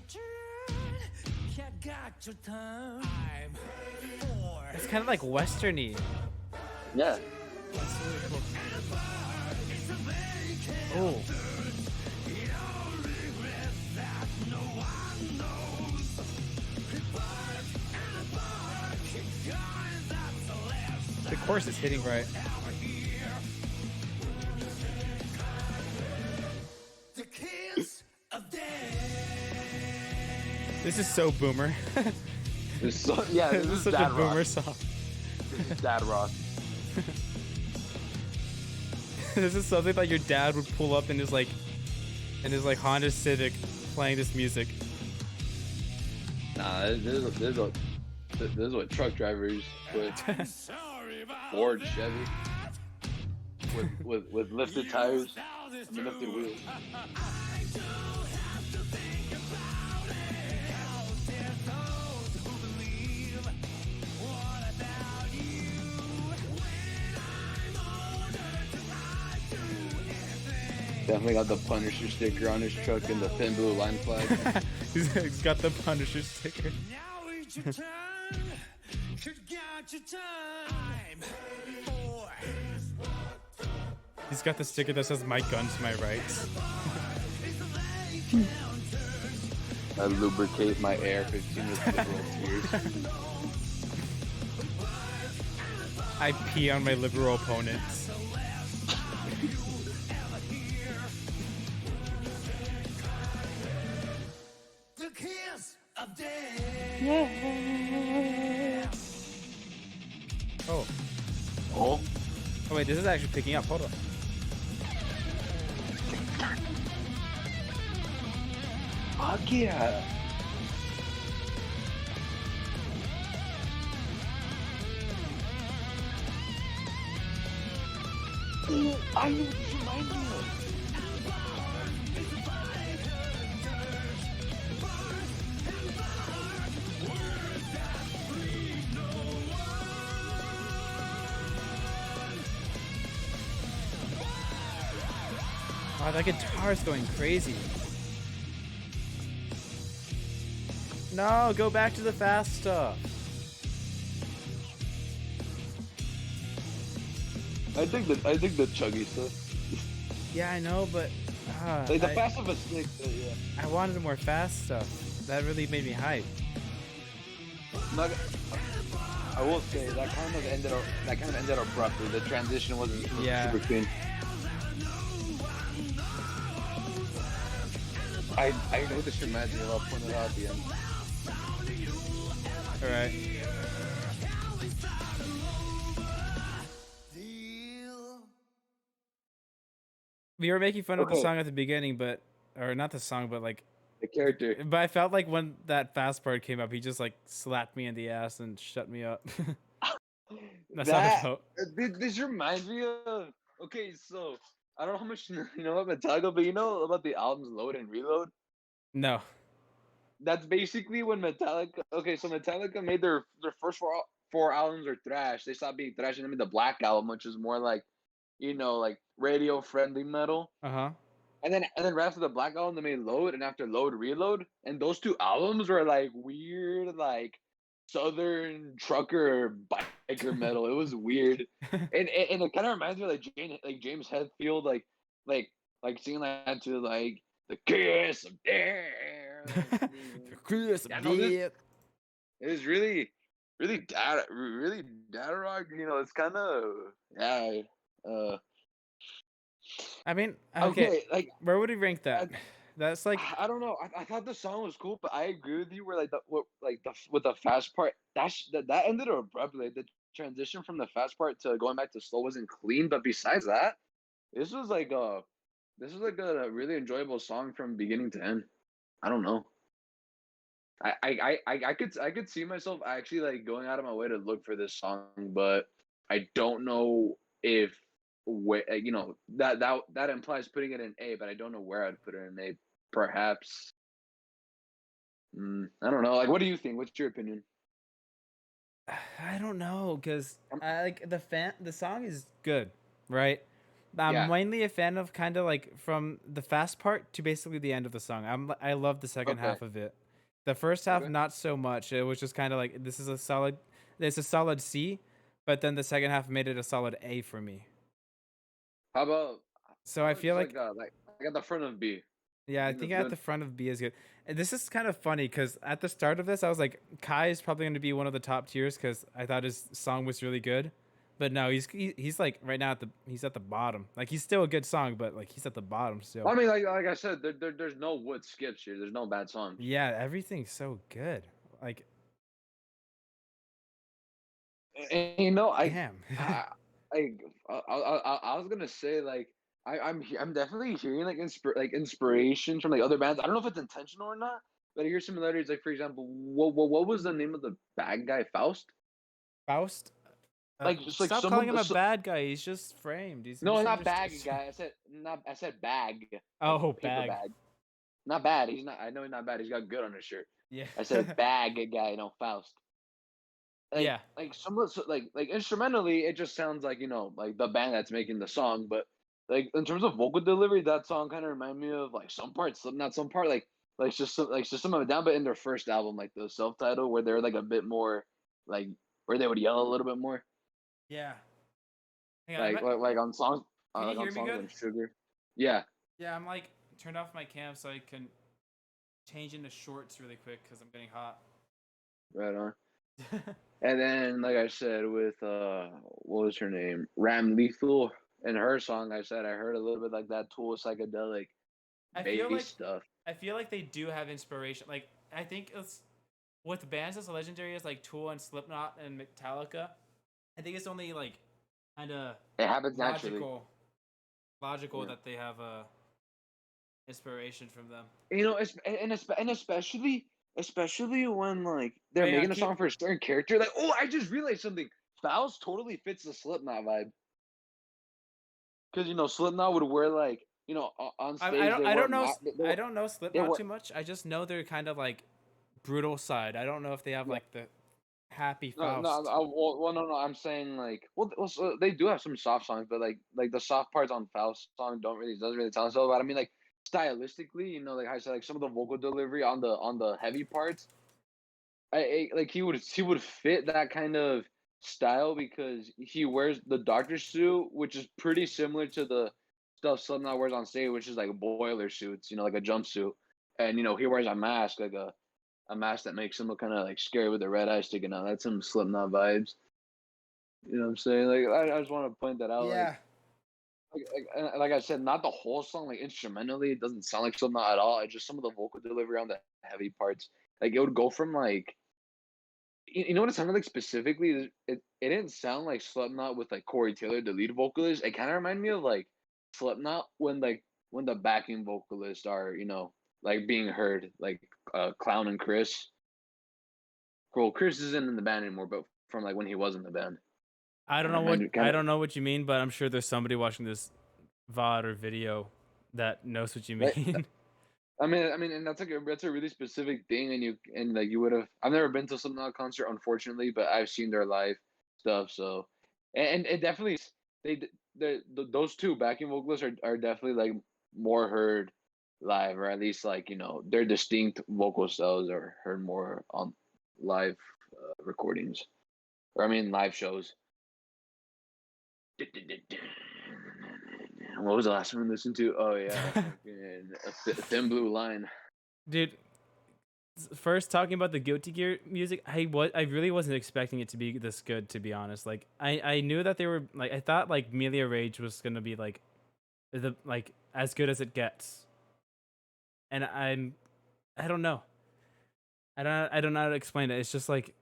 It's kind of like westerny. Yeah. Oh. The chorus is hitting right. This is so boomer. This song, yeah, This is such dad a boomer rock. song. This is dad rock. This is something that your dad would pull up in his Honda Civic playing this music. Nah, this is what truck drivers with Ford, Chevy, with lifted tires, and lifted wheels. Definitely got the Punisher sticker on his truck and the thin blue line flag. He's got the Punisher sticker. Now it's your turn. Got your time. He's got the sticker that says "My gun to my right." I lubricate my air 15 with liberal tears. I pee on my liberal opponents. The kiss of death. Oh. Oh, Oh wait, this is actually picking up. Hold on. fuck yeah. Oh, I know what this reminds me of. Wow, that guitar is going crazy. No, go back to the fast stuff. I think the chuggy stuff. Yeah, I know, but Like the fast of a stick, yeah. I wanted more fast stuff. That really made me hype. I will say that kind of ended abruptly. The transition wasn't super clean. I know this reminds me of. I'll point it out at the end. All right. We were making fun of the Okay. song at the beginning, or not the song, but like, The character. but I felt like when that fast part came up, he just like slapped me in the ass and shut me up. That's how I felt. This reminds me of. Okay, so I don't know how much you know about Metallica, but you know about the albums Load and Reload. No. That's basically when Metallica. Okay, so Metallica made their first four albums are thrash. They stopped being thrash and they made the Black Album, which is more like like radio friendly metal. Uh-huh. And then right after the Black Album, they made Load, and after Load, Reload, and those two albums were like weird, like Southern trucker biker metal. It was weird, and it kind of reminds me of like James Hetfield, like singing that to like the kiss of death. The Chris Yeah, of no, Death. it was really data rock. It's kind of yeah. Uh, I mean, okay, okay, like where would he rank I, that? That's like, I don't know. I thought the song was cool, but I agree with you. Where with the fast part, that ended abruptly. The transition from the fast part to going back to slow wasn't clean. But besides that, this was like a really enjoyable song from beginning to end. I don't know. I could see myself actually like going out of my way to look for this song, but I don't know if that implies putting it in A, but I don't know where I'd put it in A. Perhaps I don't know. Like, what do you think? What's your opinion? I don't know, cause Um, I like the song is good, right? I'm yeah. mainly a fan of kind of like from the fast part to basically the end of the song. I love the second Okay. half of it. The first half Okay. not so much. It was just kind of like it's a solid C, but then the second half made it a solid A for me. How about So I feel just like like, at the front of B? yeah, You I think think that's at the good? front of B is good. And this is kind of funny because at the start of this, I was like, Kai is probably going to be one of the top tiers because I thought his song was really good. But no, he's like right now he's at the bottom. Like he's still a good song, but like he's at the bottom still. I mean, like I said, there's no wood skips here. There's no bad songs. Yeah, everything's so good. Like, And, damn. I, I was gonna say like I'm definitely hearing like inspiration from like other bands. I don't know if it's intentional or not, but I hear similarities. Like for example, what was the name of the bad guy? Faust? Faust. Like just like Stop some calling of him the a bad guy. He's just framed. He's no, not misunderstood. bag guy. I said bag, like Oh, paper bag. bag. Not bad. He's not. I know he's not bad. He's got good on his shirt. Yeah. I said bag guy. No, Faust. Yeah. Like some of like instrumentally it just sounds like like the band that's making the song, but like in terms of vocal delivery that song kind of remind me of like some parts Slipknot, some part like just some of it down, but in their first album like the self-title where they're like a bit more like where they would yell a little bit more Yeah. Hang on. like on songs Can you like on hear me songs good? like Sugar. Yeah. Yeah, I'm like turned off my cam so I can change into shorts really quick because I'm getting hot. Right on. And then like I said with what was her name, Ramlethal, and her song I said I heard a little bit like that Tool psychedelic I feel bass like stuff. they do have inspiration. Like I think it's with bands as legendary as like Tool and Slipknot and Metallica. I think it's only like kind of It happens naturally. logical, Yeah. that they have inspiration from them. And especially when like they're But yeah, making a song for a certain character. Like, oh, I just realized something. Faust totally fits the Slipknot vibe because Slipknot would wear like on stage they I wear don't know I they don't know they Slipknot wear too much. I just know they're kind of like brutal side. I don't know if they have yeah. like the happy No, no, Faust. no. I'm saying like, so they do have some soft songs, but like the soft parts on Faust song doesn't really tell us so. But I mean, like stylistically, like I said, like some of the vocal delivery on the heavy parts, like he would fit that kind of style because he wears the doctor suit, which is pretty similar to the stuff Slipknot wears on stage, which is like boiler suits, like a jumpsuit, and he wears a mask like a mask that makes him look kind of like scary with the red eyes sticking out. That's some Slipknot vibes. You know what I'm saying? Like I just want to point that out. Yeah. Like I said, not the whole song. Like instrumentally, it doesn't sound like Slipknot at all. It's just some of the vocal delivery on the heavy parts. Like it would go from like, you know what it sounded like specifically? It didn't sound like Slipknot with like Corey Taylor, the lead vocalist. It kind of reminded me of like Slipknot when the backing vocalists are like being heard, like Clown and Chris. Well, Chris isn't in the band anymore, but from like when he was in the band. Kind of reminded kind I of don't know what you mean, but I'm sure there's somebody watching this VOD or video that knows what you like mean. I mean, and that's a really specific thing, and like you would have. I've never been to a Slipknot concert, unfortunately, but I've seen their live stuff. So, and it definitely they those two backing vocalists are definitely like more heard live, or at least like their distinct vocal styles are heard more on live recordings, or I mean live shows. What was the last one we listened to? Oh yeah, Thin Blue Line. Dude, first talking about the Guilty Gear music, I really wasn't expecting it to be this good, to be honest. Like I knew that they were like, I thought like Millia Rage was gonna be like the like as good as it gets, and I don't know. I don't know how to explain it. It's just like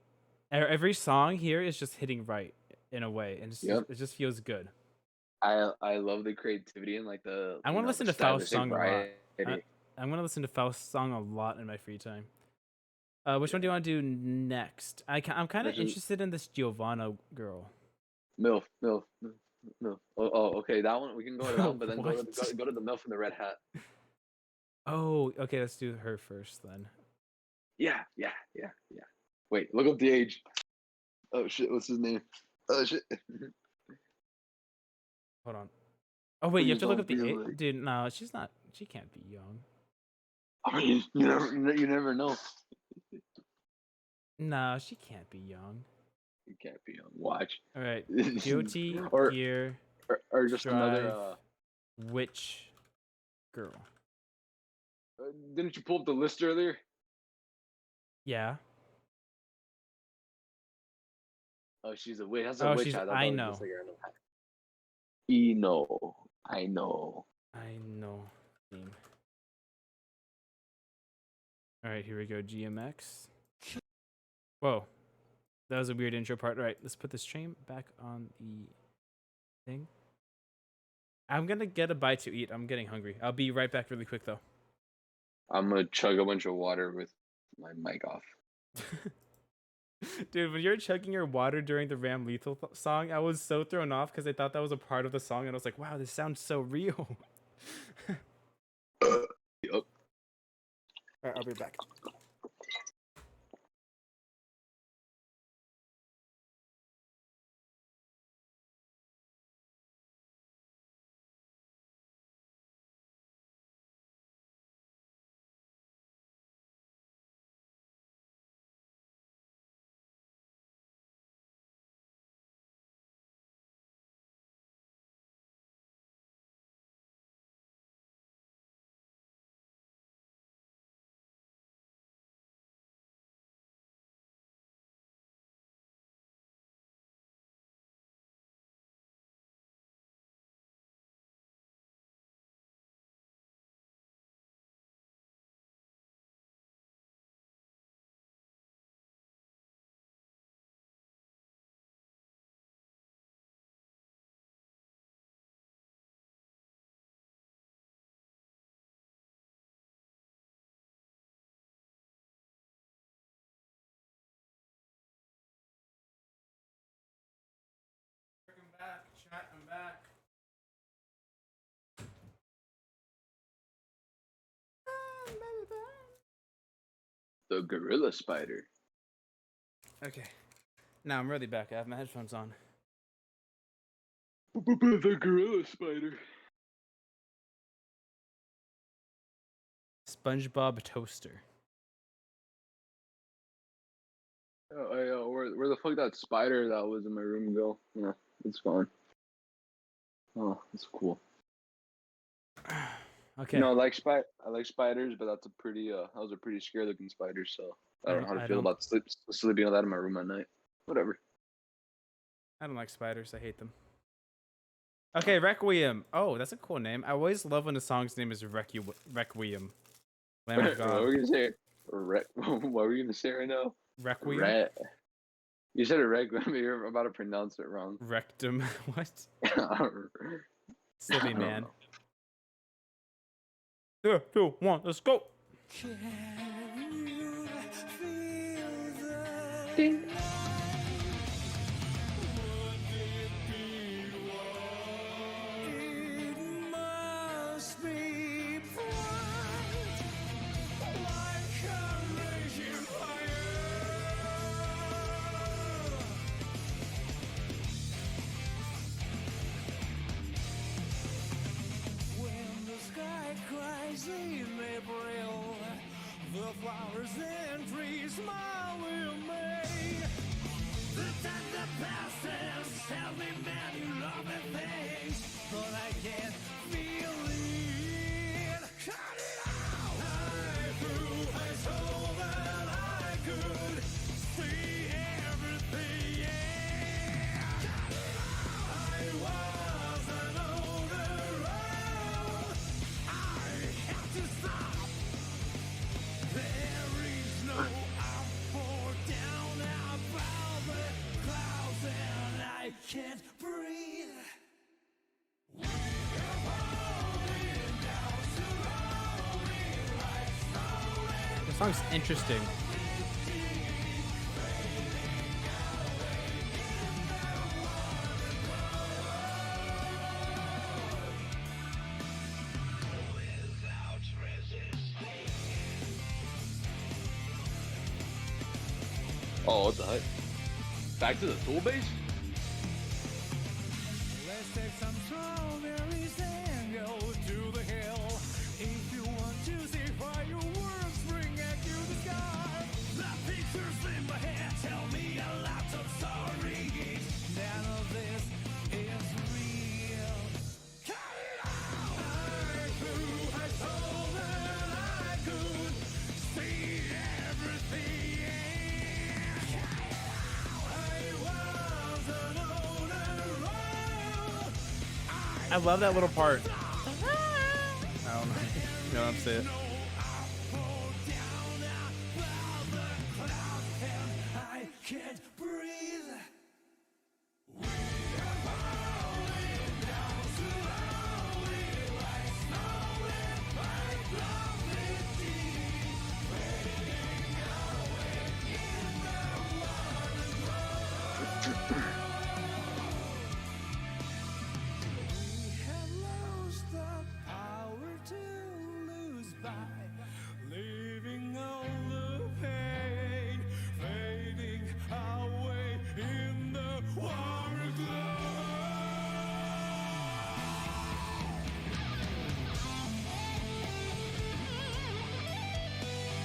every song here is just hitting right in a way, and it just feels good. I love the creativity and like the I want to listen the to Faust stylistic song a lot. variety. I'm gonna listen to Faust song a lot in my free time. Which one do you want to do next? I'm kind of interested in this Giovanna girl. MILF. Oh, okay. That one we can go to that one, but then go to the MILF in the red hat. Oh, okay. Let's do her first then. Yeah. Wait, look up the age. Oh shit, what's his name? Oh shit. Hold on. Oh wait, you have to look up the age, like... dude. No, she's not. She can't be young. I mean, you never know. No, she can't be young. You can't be young. Watch. All right, Guilty Gear or just another witch girl. Didn't you pull up the list earlier? Yeah. Oh, she's a witch. That's a witch. I know. I know. Name. All right, here we go. GMX. Whoa, that was a weird intro part. All right, let's put the stream back on the thing. I'm gonna get a bite to eat. I'm getting hungry. I'll be right back really quick though. I'm gonna chug a bunch of water with my mic off. Dude, when you're chugging your water during the Ramlethal song, I was so thrown off because I thought that was a part of the song, and I was like, wow, this sounds so real. Yup. Alright, I'll be back. I'm back. The gorilla spider. Okay. Now I'm really back. I have my headphones on. The gorilla spider. SpongeBob toaster. Oh, where the fuck that spider that was in my room go? Yeah, it's gone. Oh, that's cool. Okay. No, I like spiders, but that was a pretty scary looking spider. So I don't know how to feel about sleeping on that in my room at night. Whatever. I don't like spiders. I hate them. Okay, Requiem. Oh, that's a cool name. I always love when a song's name is Requiem. Lamb of God. What were you gonna say? What were you gonna say right now? Requiem. You said it Requiem. You're about to pronounce it wrong. Rectum. What? Silly man. 3, 2, 1, let's go. Ding. flowers and trees smile with me. The time that passes tell me many lovely things, but I can't feel it. Cut it out! I grew, I told that I could see everything. Cut it out! I wasn't on the road. I have to stop. There is no up or down above the clouds, and I can't breathe. We are falling down slowly, like snow and This song's interesting. without resisting. Oh, what the heck? Back to the tool base? Let's take some strawberries and go to the hill. If you want to see fireworks bring at you the sky. The pictures in my head tell me a lot of stories. None of this is real. Cut it out! I grew, I told that I could see everything. Cut it out! I wasn't on a road. I love that little part. I don't know. You know what I'm saying? No up or down above the clouds, and I can't breathe. We are falling down slowly, like snow and white gravity, fading away in the water. We have lost the power to lose by leaving all the pain, fading away in the water glow.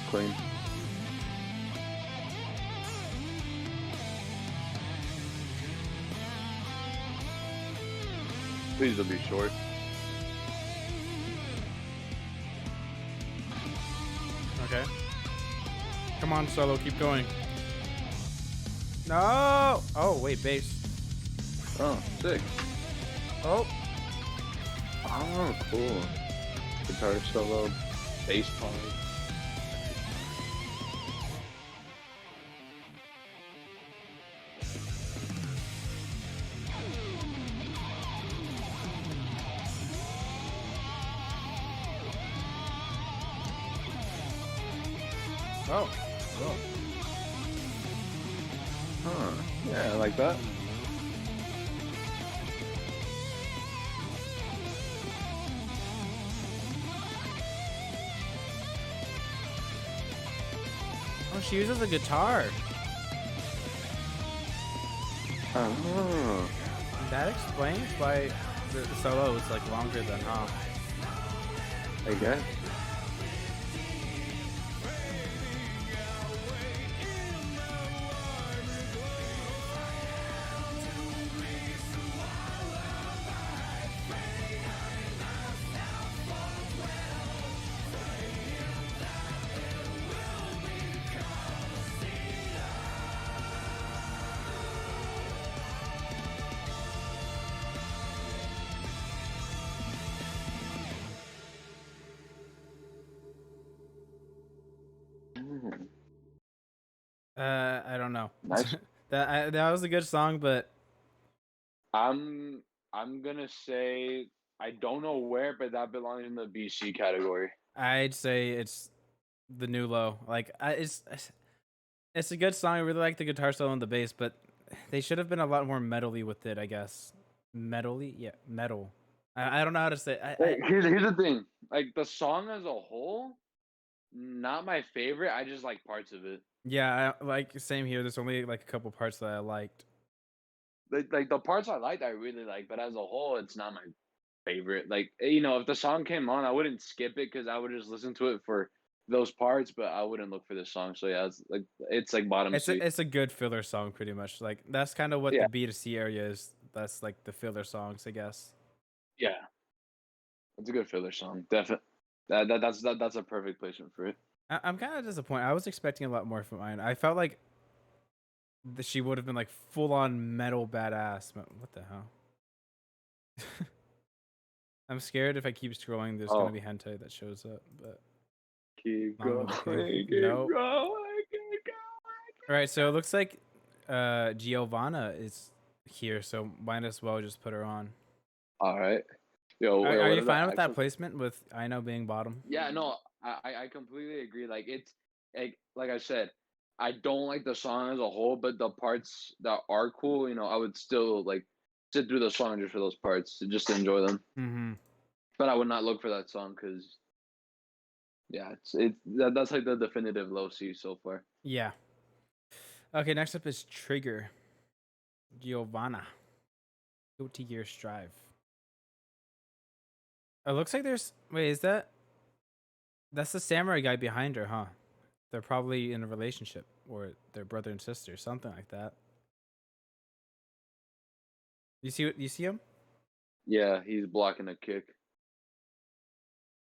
Clean. Please don't be short. Okay. Come on, Solo, keep going. No! Oh, wait, bass. Oh, sick. Oh, Oh, cool. Guitar solo, bass part. oh. Oh. Huh. Yeah, I like that. Oh, she uses a guitar. Oh. That explains why the solo is like longer than I guess. I don't know. Nice. That was a good song, but I'm gonna say I don't know where, but that belongs in the BC category. I'd say it's the new low. Like it's a good song. I really like the guitar solo and the bass, but they should have been a lot more metally with it, I guess. Metally? Yeah, metal. I don't know how to say. Here's the thing. Like the song as a whole, not my favorite. I just like parts of it. Yeah, like same here. There's only like a couple parts that I liked. Like the parts I liked, I really like, but as a whole, it's not my favorite. Like, you know, if the song came on, I wouldn't skip it because I would just listen to it for those parts, but I wouldn't look for this song. So yeah, it's like bottom It's C. a good filler song, pretty much. Like that's kind of what Yeah, the B2C area is. That's like the filler songs, I guess. yeah, it's a good filler song. Definitely, that's a perfect placement for it. I'm kind of disappointed. I was expecting a lot more from Iron. I felt like she would have been like full on metal badass. What the hell? I'm scared if I keep scrolling, there's gonna Oh, be hentai that shows up, but keep not going, looking. keep Nope. going, keep going. All right, so it looks like Giovanna is here, so might as well just put her on. All right, yo, wait, Are what you are the fine with that actual? placement with Ino being bottom? Yeah, no, I completely agree. Like it's like I said, I don't like the song as a whole, but the parts that are cool, I would still like sit through the song just for those parts, just to enjoy them. Mm-hmm. But I would not look for that song because yeah, that's like the definitive low C so far. Yeah. Okay, next up is Trigger. Giovanna. Guilty Gear Strive. It looks like there's wait, that's the samurai guy behind her, huh? They're probably in a relationship or they're brother and sister, something like that. You see him? Yeah, he's blocking a kick.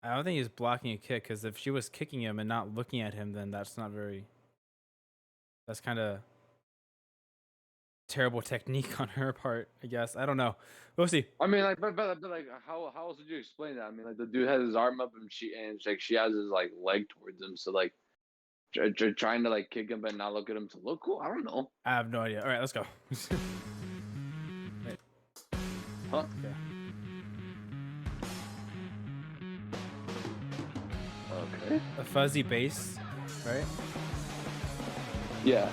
I don't think he's blocking a kick because if she was kicking him and not looking at him, then that's not very. That's kind of terrible technique on her part, I guess. I don't know. We'll see. I mean, like, but like, how else would you explain that? I mean, like, the dude has his arm up and like she has his like leg towards him, so like, trying to like kick him but not look at him to look cool. I don't know. I have no idea. All right, let's go. Wait. Huh? Okay. Okay. A fuzzy bass, right? Yeah.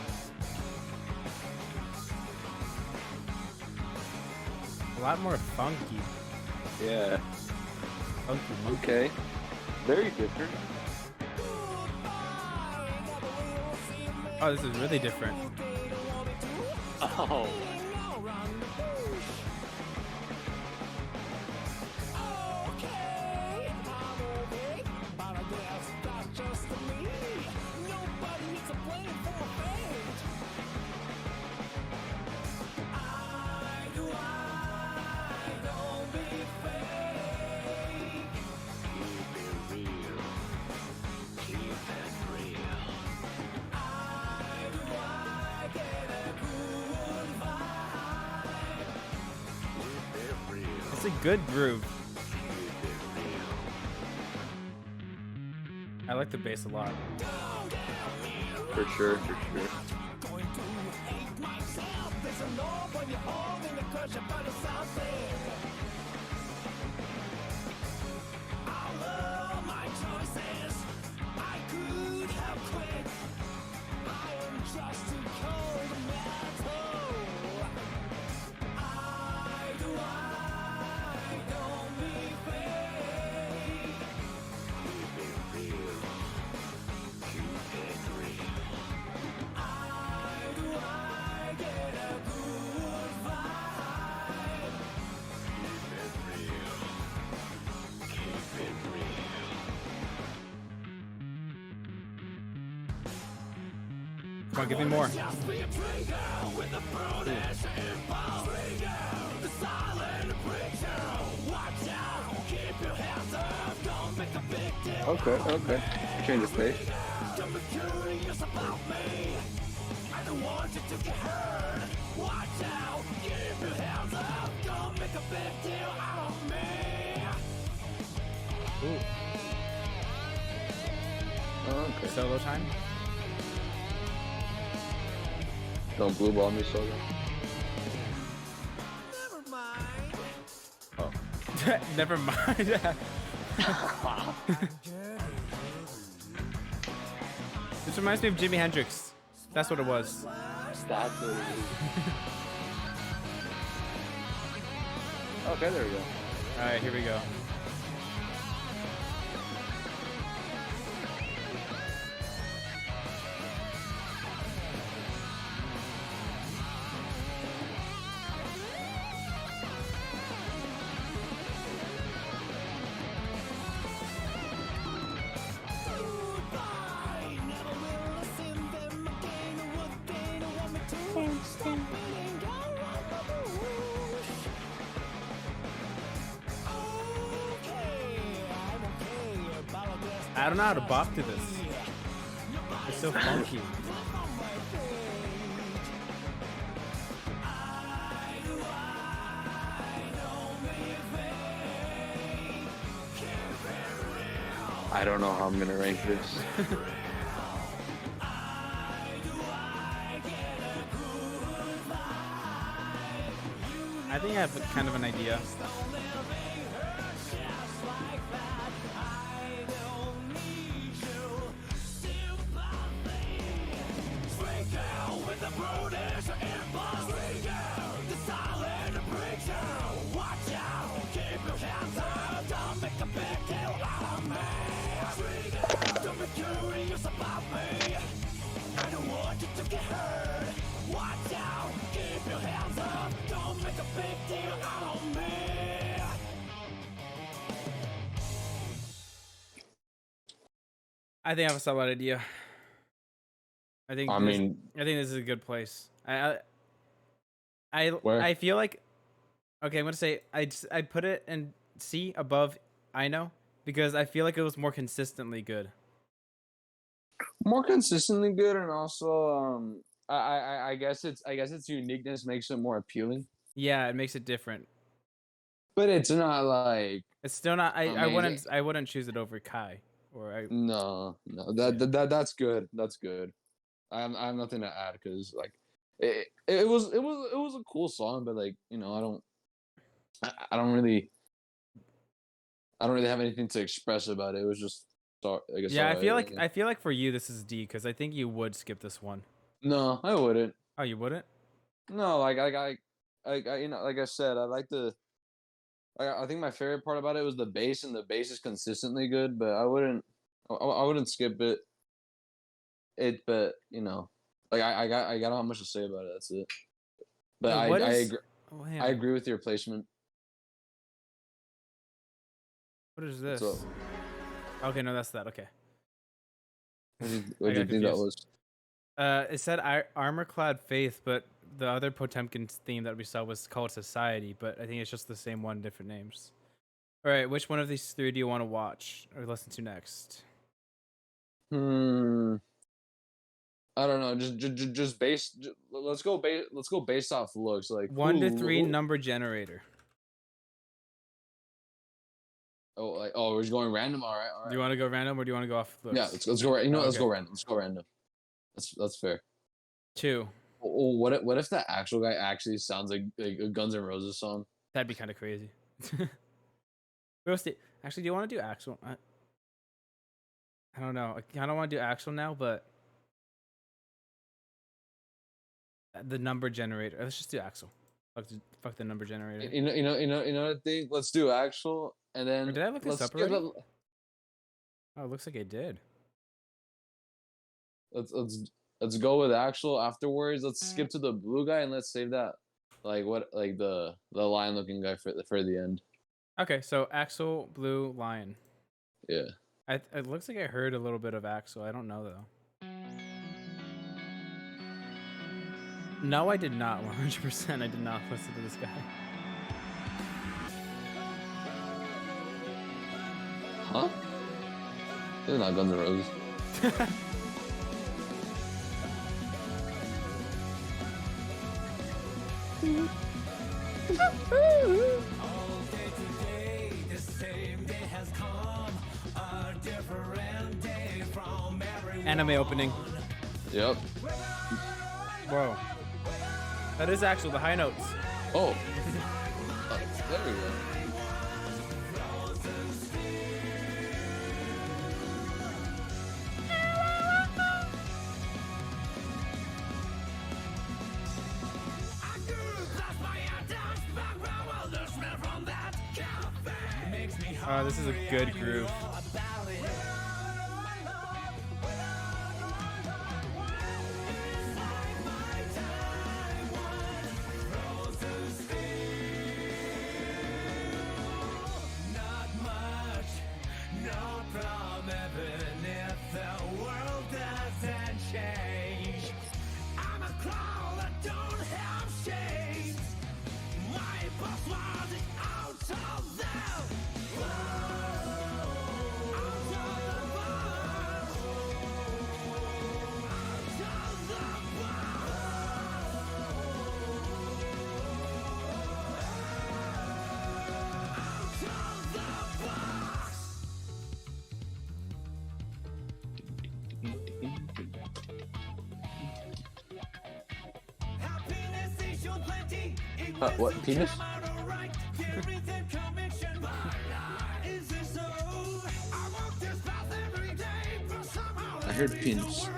A lot more funky. Yeah. Funky monkey. Okay. Very different. Oh, this is really different. Oh. It's a good groove. I like the bass a lot. For sure, for sure. Come on, give me more. Okay, okay. Change of pace. Ooh. Okay. Solo time. Don't blue ball me, Solo. Oh. Never mind. This reminds me of Jimi Hendrix. That's what it was. That's what it is. Okay, there we go. All right, here we go. I don't know how to bop to this. It's so funky. I don't know how I'm gonna rank this. I think I have kind of an idea. I think I have a solid idea. I think this is a good place. Where? I feel like, okay, I'm gonna say I put it in C above I know because I feel like it was more consistently good. More consistently good, and also I guess its uniqueness makes it more appealing. Yeah, it makes it different. But it's not like It's still not. I amazing. wouldn't choose it over Kai or No, that's good. That's good. I have nothing to add because like it was a cool song, but like I don't really have anything to express about it. It was just I guess. Yeah, I feel like for you this is D because I think you would skip this one. No, I wouldn't. Oh, you wouldn't? No, like I like I said, I like the. I think my favorite part about it was the bass, and the bass is consistently good. But I wouldn't skip it. But like I got not much to say about it. That's it. But Hey, I agree with your placement. What is this? So, okay, no, that's that. Okay. what do you think that was? It said Armor-Clad Faith, but the other Potemkin theme that we saw was called Society, but I think it's just the same one, different names. All right, which one of these three do you want to watch or listen to next? I don't know. Just let's go based off looks. Like 1 to 3 number generator. We're just going random. All right. Do you want to go random or do you want to go off looks? Yeah, let's go. You know, let's go random. Let's go random. That's fair. 2. Oh, what if that actual guy actually sounds like a Guns N' Roses song? That'd be kind of crazy. Actually, do you want to do Axel? I don't know. I kind of want to do Axel now, but the number generator. Let's just do Axel. Fuck the number generator. You know what I think? Let's do Axel, and then did I look this up already? Oh, it looks like I did. Let's go with Axel afterwards. Let's skip to the blue guy and let's save that the lion looking guy for the end. Okay, so Axel, blue, lion. Yeah. It looks like I heard a little bit of Axel. I don't know though. No, I did not. 100%. I did not listen to this guy. Huh? This is not Guns N' Roses. Anime opening. Yep. Whoa. That is actually the high notes. Oh. There we go. Oh, this is a good groove. I'm a clown that don't What, penis? I heard penis.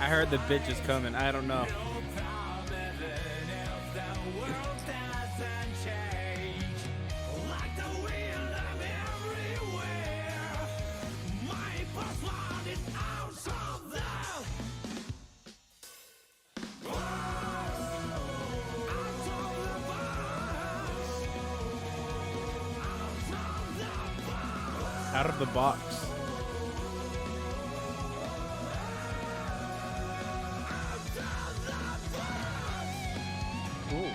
I heard the bitch is coming. I don't know. Out of the box. Ooh.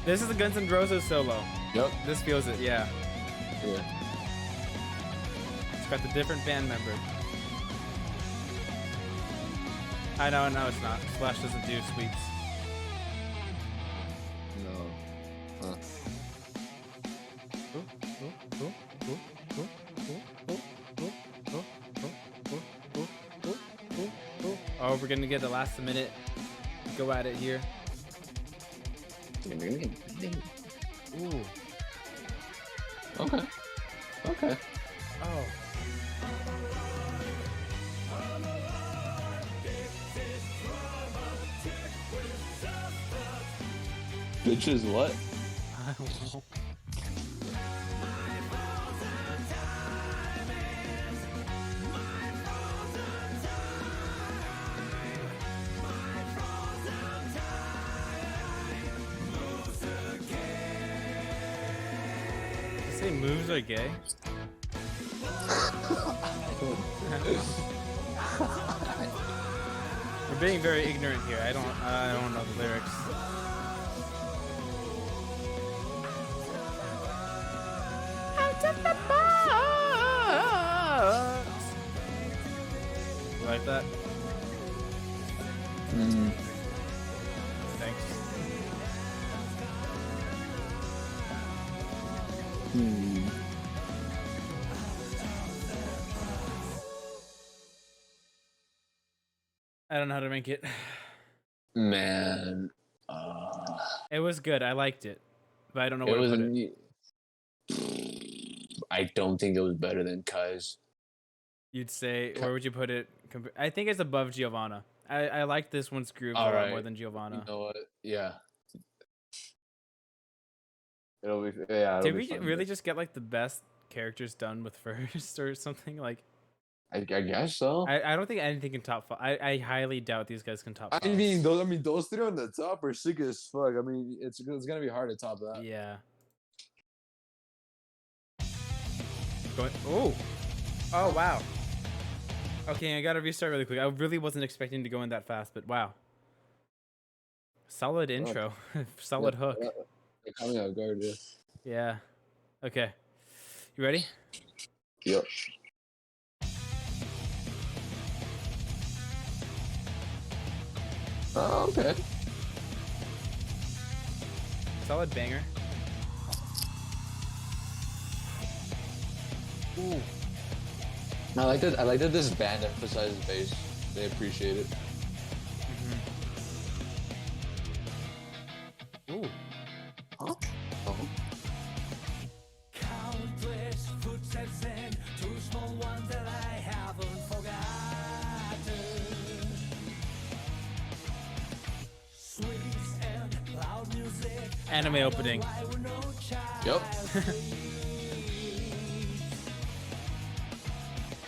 This is the Guns N' Roses solo. Yep. This feels it, yeah. Yeah. It's got the different band member. I know, no, it's not. Slash doesn't do sweeps. No. Huh. Oh, we're gonna get the last minute. Go at it here. Ooh. Okay. Okay. Oh. Bitches, what? I don't know. Say moves are gay. We're being very ignorant here. I don't know the lyrics. Out of the box. You like that? Thanks. I don't know how to make it. Man. It was good. I liked it, but I don't know It where was to put it. I don't think it was better than Kai's. You'd say, where would you put it? I think it's above Giovanna. I like this one's groove a All lot right. more than Giovanna. You know what? Yeah. It'll be, yeah. Did we really just get like the best characters done with first or something? Like, I guess so. I don't think anything can top five. I highly doubt these guys can top I five. mean, those three on the top are sick as fuck. I mean, it's gonna be hard to top that. Yeah. Going. Oh wow. Okay, I gotta restart really quick. I really wasn't expecting to go in that fast, but wow. Solid intro. Solid hook. Yeah, coming out guard, yeah. Yeah. Okay. You ready? Yep. Oh, okay. Solid banger. Ooh. I like that this band emphasizes bass. They appreciate it. Ooh. Huh? Oh. Countless footsteps and two small ones that I haven't forgotten. Sweets and loud music. Anime opening. Yep.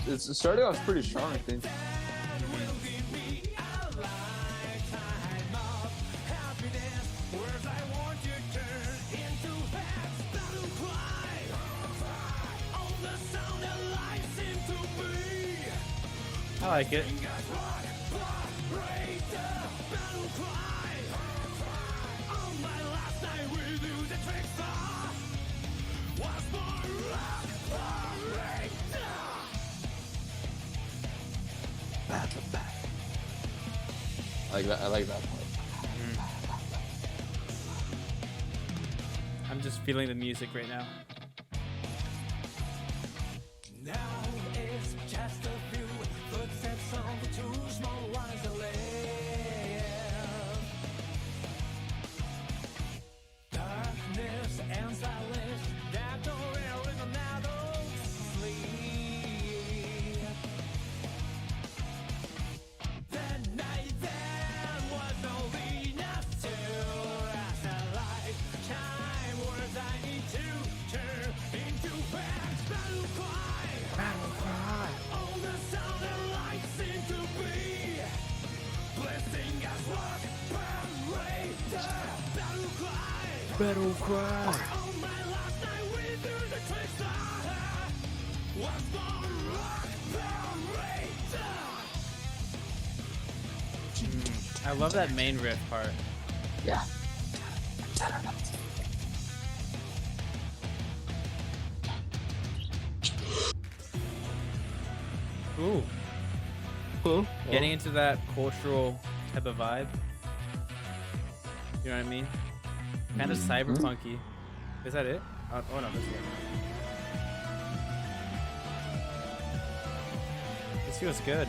It's starting off pretty strong, I think. I like it. I like that part. I'm just feeling the music right now. Now it's just a few footsteps on the two small Battle cry. I love that main riff part. Yeah. Ooh. Cool. Getting into that cultural type of vibe. You know what I mean? Kind of cyberpunky. Is that it? Oh no, this is it. This feels good.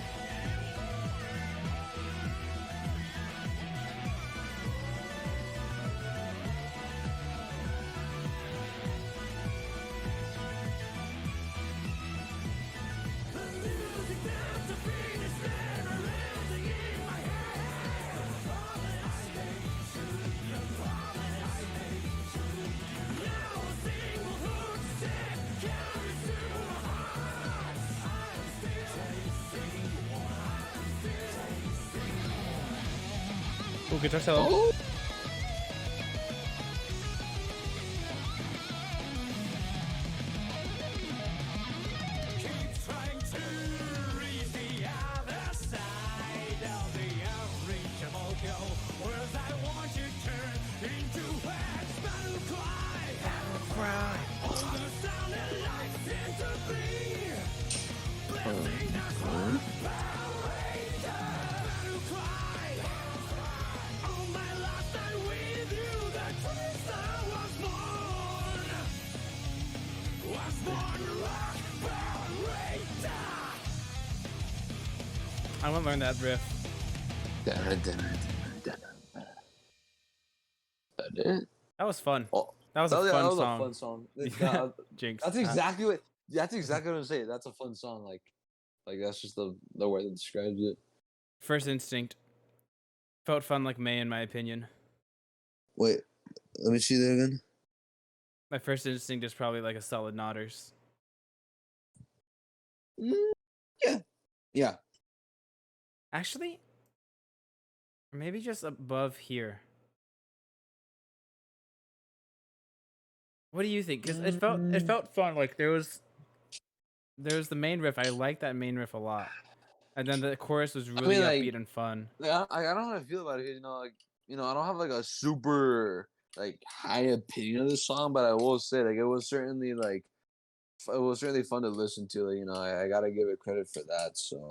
Ooh, guitar solo. Oh. I want to learn that riff. That it? That was fun. Oh, That was a fun that was song. a fun song. Jinx. That's exactly what I'm saying. That's a fun song. Like that's just the word that describes it. First Instinct. Felt fun like May, in my opinion. Wait, let me see that again. My First Instinct is probably like a solid nodders. Yeah. Actually, or maybe just above here. What do you think? Because it felt fun. Like there was the main riff. I like that main riff a lot, and then the chorus was really upbeat and fun. Yeah, I don't know how I feel about it. I don't have like a super like high opinion of the song, but I will say like it was certainly fun to listen to. I gotta give it credit for that. So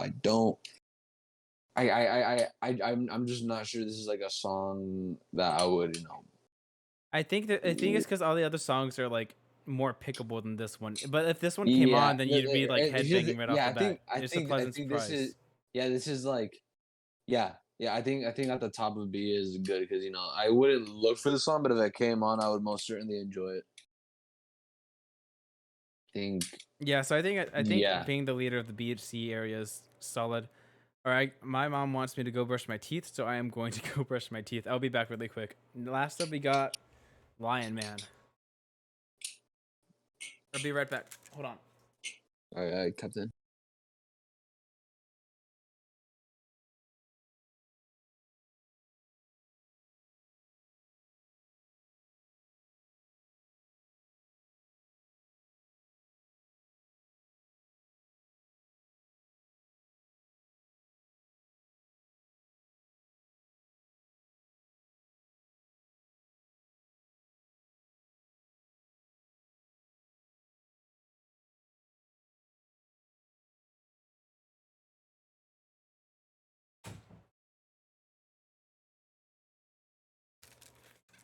I'm just not sure this is like a song that I would I think it's because all the other songs are like more pickable than this one. But if this one came on, then you'd be like headbanging right off the bat. It's a pleasant surprise. This is like I think at the top of B is good because I wouldn't look for the song, but if it came on, I would most certainly enjoy it. So I think being the leader of the BHC area is solid. All right, my mom wants me to go brush my teeth, so I am going to go brush my teeth. I'll be back really quick. Last up, we got Lion Man. I'll be right back. Hold on. All right, Captain.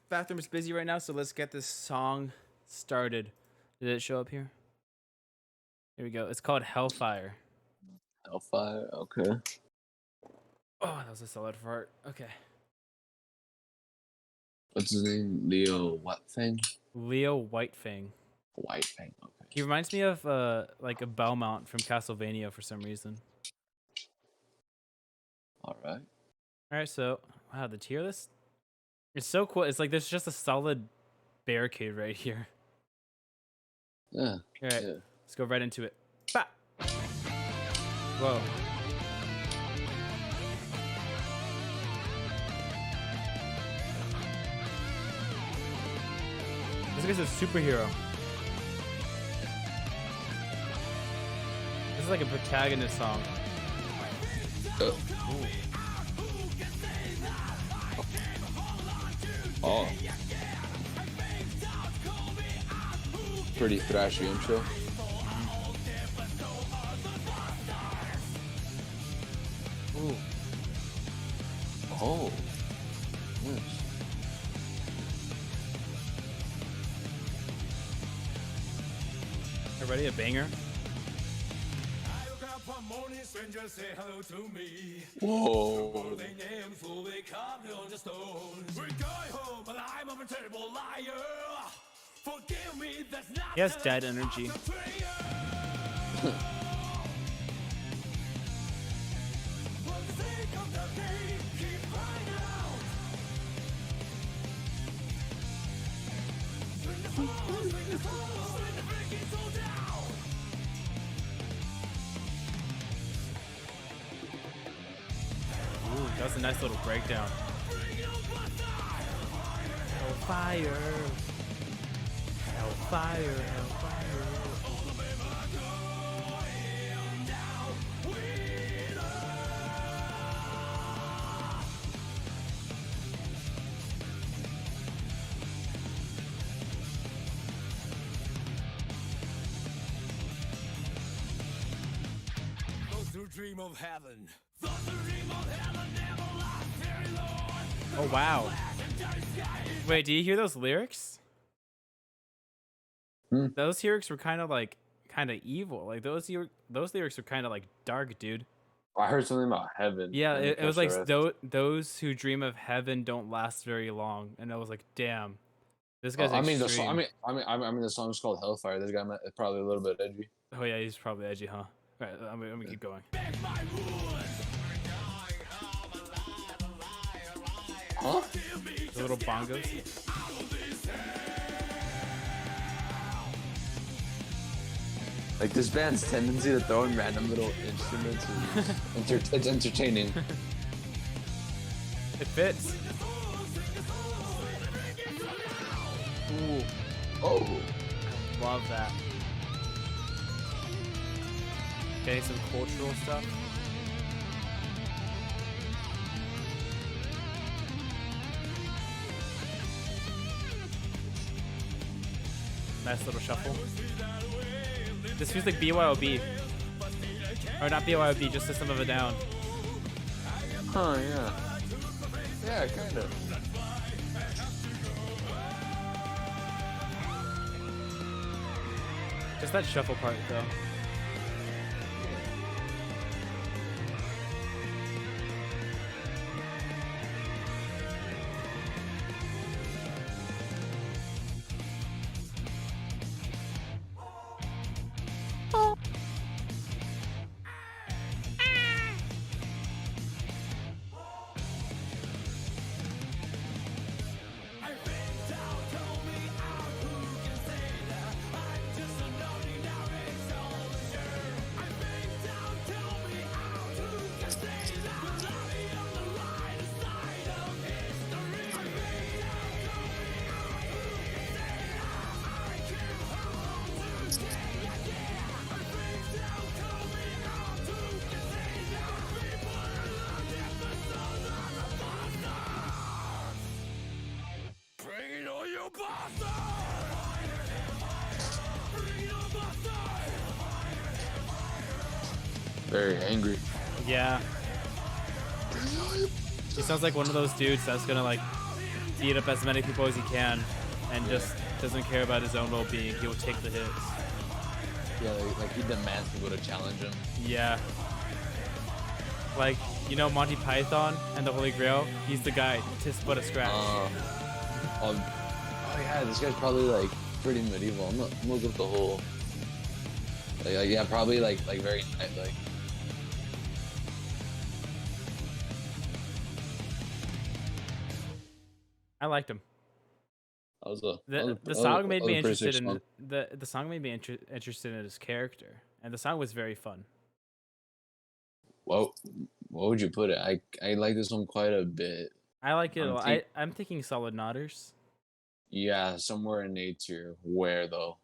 Bathroom is busy right now, so let's get this song started. Did it show up here? Here we go. It's called Hellfire. Hellfire, okay. Oh, that was a solid fart. Okay. What's his name? Leo WhiteFang? Leo WhiteFang. WhiteFang, okay. He reminds me of like a Belmont from Castlevania for some reason. Alright, so wow, the tier list. It's so cool. It's like there's just a solid barricade right here. Yeah. All right, Yeah. let's go right into it. Bah! Whoa. This guy's a superhero. This is like a protagonist song. Oh. Pretty thrashy intro. Ooh. Oh. Nice. Everybody, a banger. Whoa. He has dead energy. Ooh, that was a nice little breakdown. Hellfire. Hellfire, hellfire. Dream of heaven. Oh wow. Wait, do you hear those lyrics? Those lyrics were kind of evil. Like those lyrics were kind of like dark, dude. I heard something about heaven. Yeah, I didn't it was catch like the rest. those who dream of heaven don't last very long, and I was like, damn, this guy's I mean, extreme. the song's called Hellfire. This guy is probably a little bit edgy. Oh yeah, he's probably edgy, huh? All right, let me keep going. Huh? The little bongos. Like this band's tendency to throw in random little instruments is it's entertaining. It fits. Ooh, Oh. love that. Getting some cultural stuff. Nice little shuffle. This feels like BYOB. Or not BYOB, just System of a Down. Huh, yeah. Yeah, kind of. Just that shuffle part, though. Very angry. Yeah. He sounds like one of those dudes that's gonna like beat up as many people as he can and just doesn't care about his own well-being. He will take the hits. Yeah, like he demands people to challenge him. Yeah. Like, you know Monty Python and the Holy Grail? He's the guy. Tis but a scratch. Oh yeah, this guy's probably like pretty medieval. I'm not look up the whole. Like yeah, probably like very like. I liked him. The song made me interested in the song made me interested in his character, and the song was very fun. What would you put it? I like this one quite a bit. I like it a lot. I'm thinking solid nodders. Yeah, somewhere in A tier. Where though?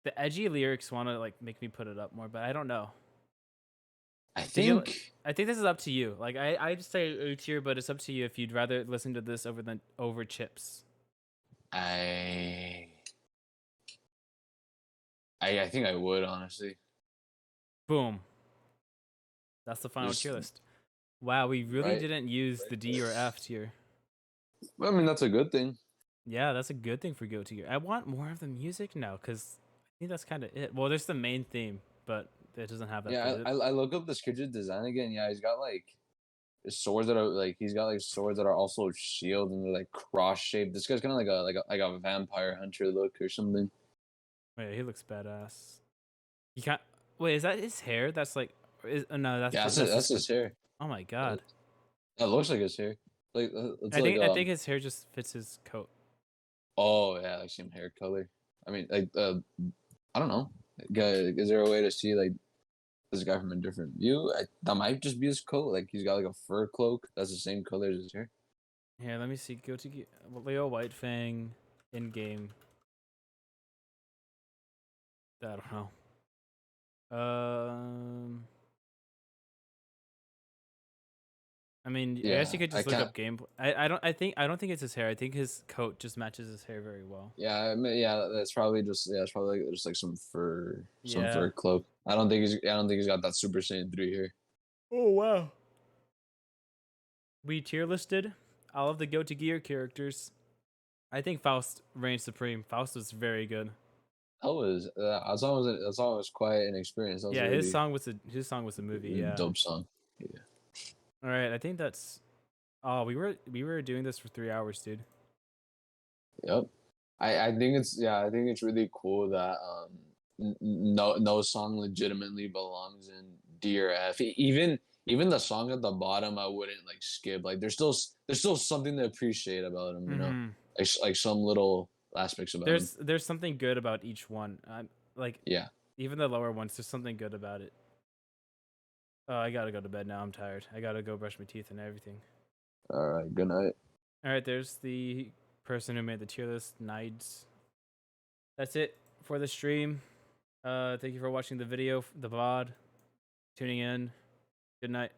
The edgy lyrics want to like make me put it up more, but I don't know. I You, think I think this is up to you. Like I just say A tier, but it's up to you if you'd rather listen to this over Chips. I I think I would honestly. Boom. That's the final Just tier list. Wow, we really right. didn't use the D or F tier. I mean, that's a good thing. Yeah, that's a good thing for Go tier. I want more of the music now because I think that's kind of it. Well, there's the main theme, but it doesn't have that. Yeah, I look up the Skidget design again. Yeah, he's got like swords that are like he's got like swords that are also shield and they're like cross shaped. This guy's kind of like a vampire hunter look or something. Wait, he looks badass. He can't. Wait, is that his hair? That's like. No, Yeah, that's that's his hair. Oh my god. That looks like his hair. Like it's like I think his hair just fits his coat. oh yeah, like same hair color. I mean, like I don't know. Is there a way to see like this guy from a different view? That might just be his coat. Like he's got like a fur cloak that's the same color as his hair. Here, let me see. Go to Leo WhiteFang in game. I don't know. I mean, I guess you Yeah, could I just look can't. up gameplay. I don't think it's his hair. I think his coat just matches his hair very well. Yeah, I mean, yeah, that's probably just it's probably just like some Yeah. fur cloak. I don't think he's got that Super Saiyan 3 here. Oh wow. We tier listed all of the Go to Gear characters. I think Faust reigns supreme. Faust was very good. That was that's always quite an experience. That was Yeah, a really, his song was a movie. really Yeah. dope song. Yeah. All right, I think that's. Oh, we were doing this for 3 hours, dude. Yep. I think I think it's really cool that no song legitimately belongs in D or F. Even the song at the bottom I wouldn't like skip. Like there's still something to appreciate about him, you know. Mm-hmm. Like some little aspects about him. There's something good about each one. Like Yeah. even the lower ones, there's something good about it. Oh, I gotta go to bed now. I'm tired. I gotta go brush my teeth and everything. All right. Good night. All right, there's the person who made the tier list, Nides. That's it for the stream. Thank you for watching the video, the VOD, tuning in. Good night.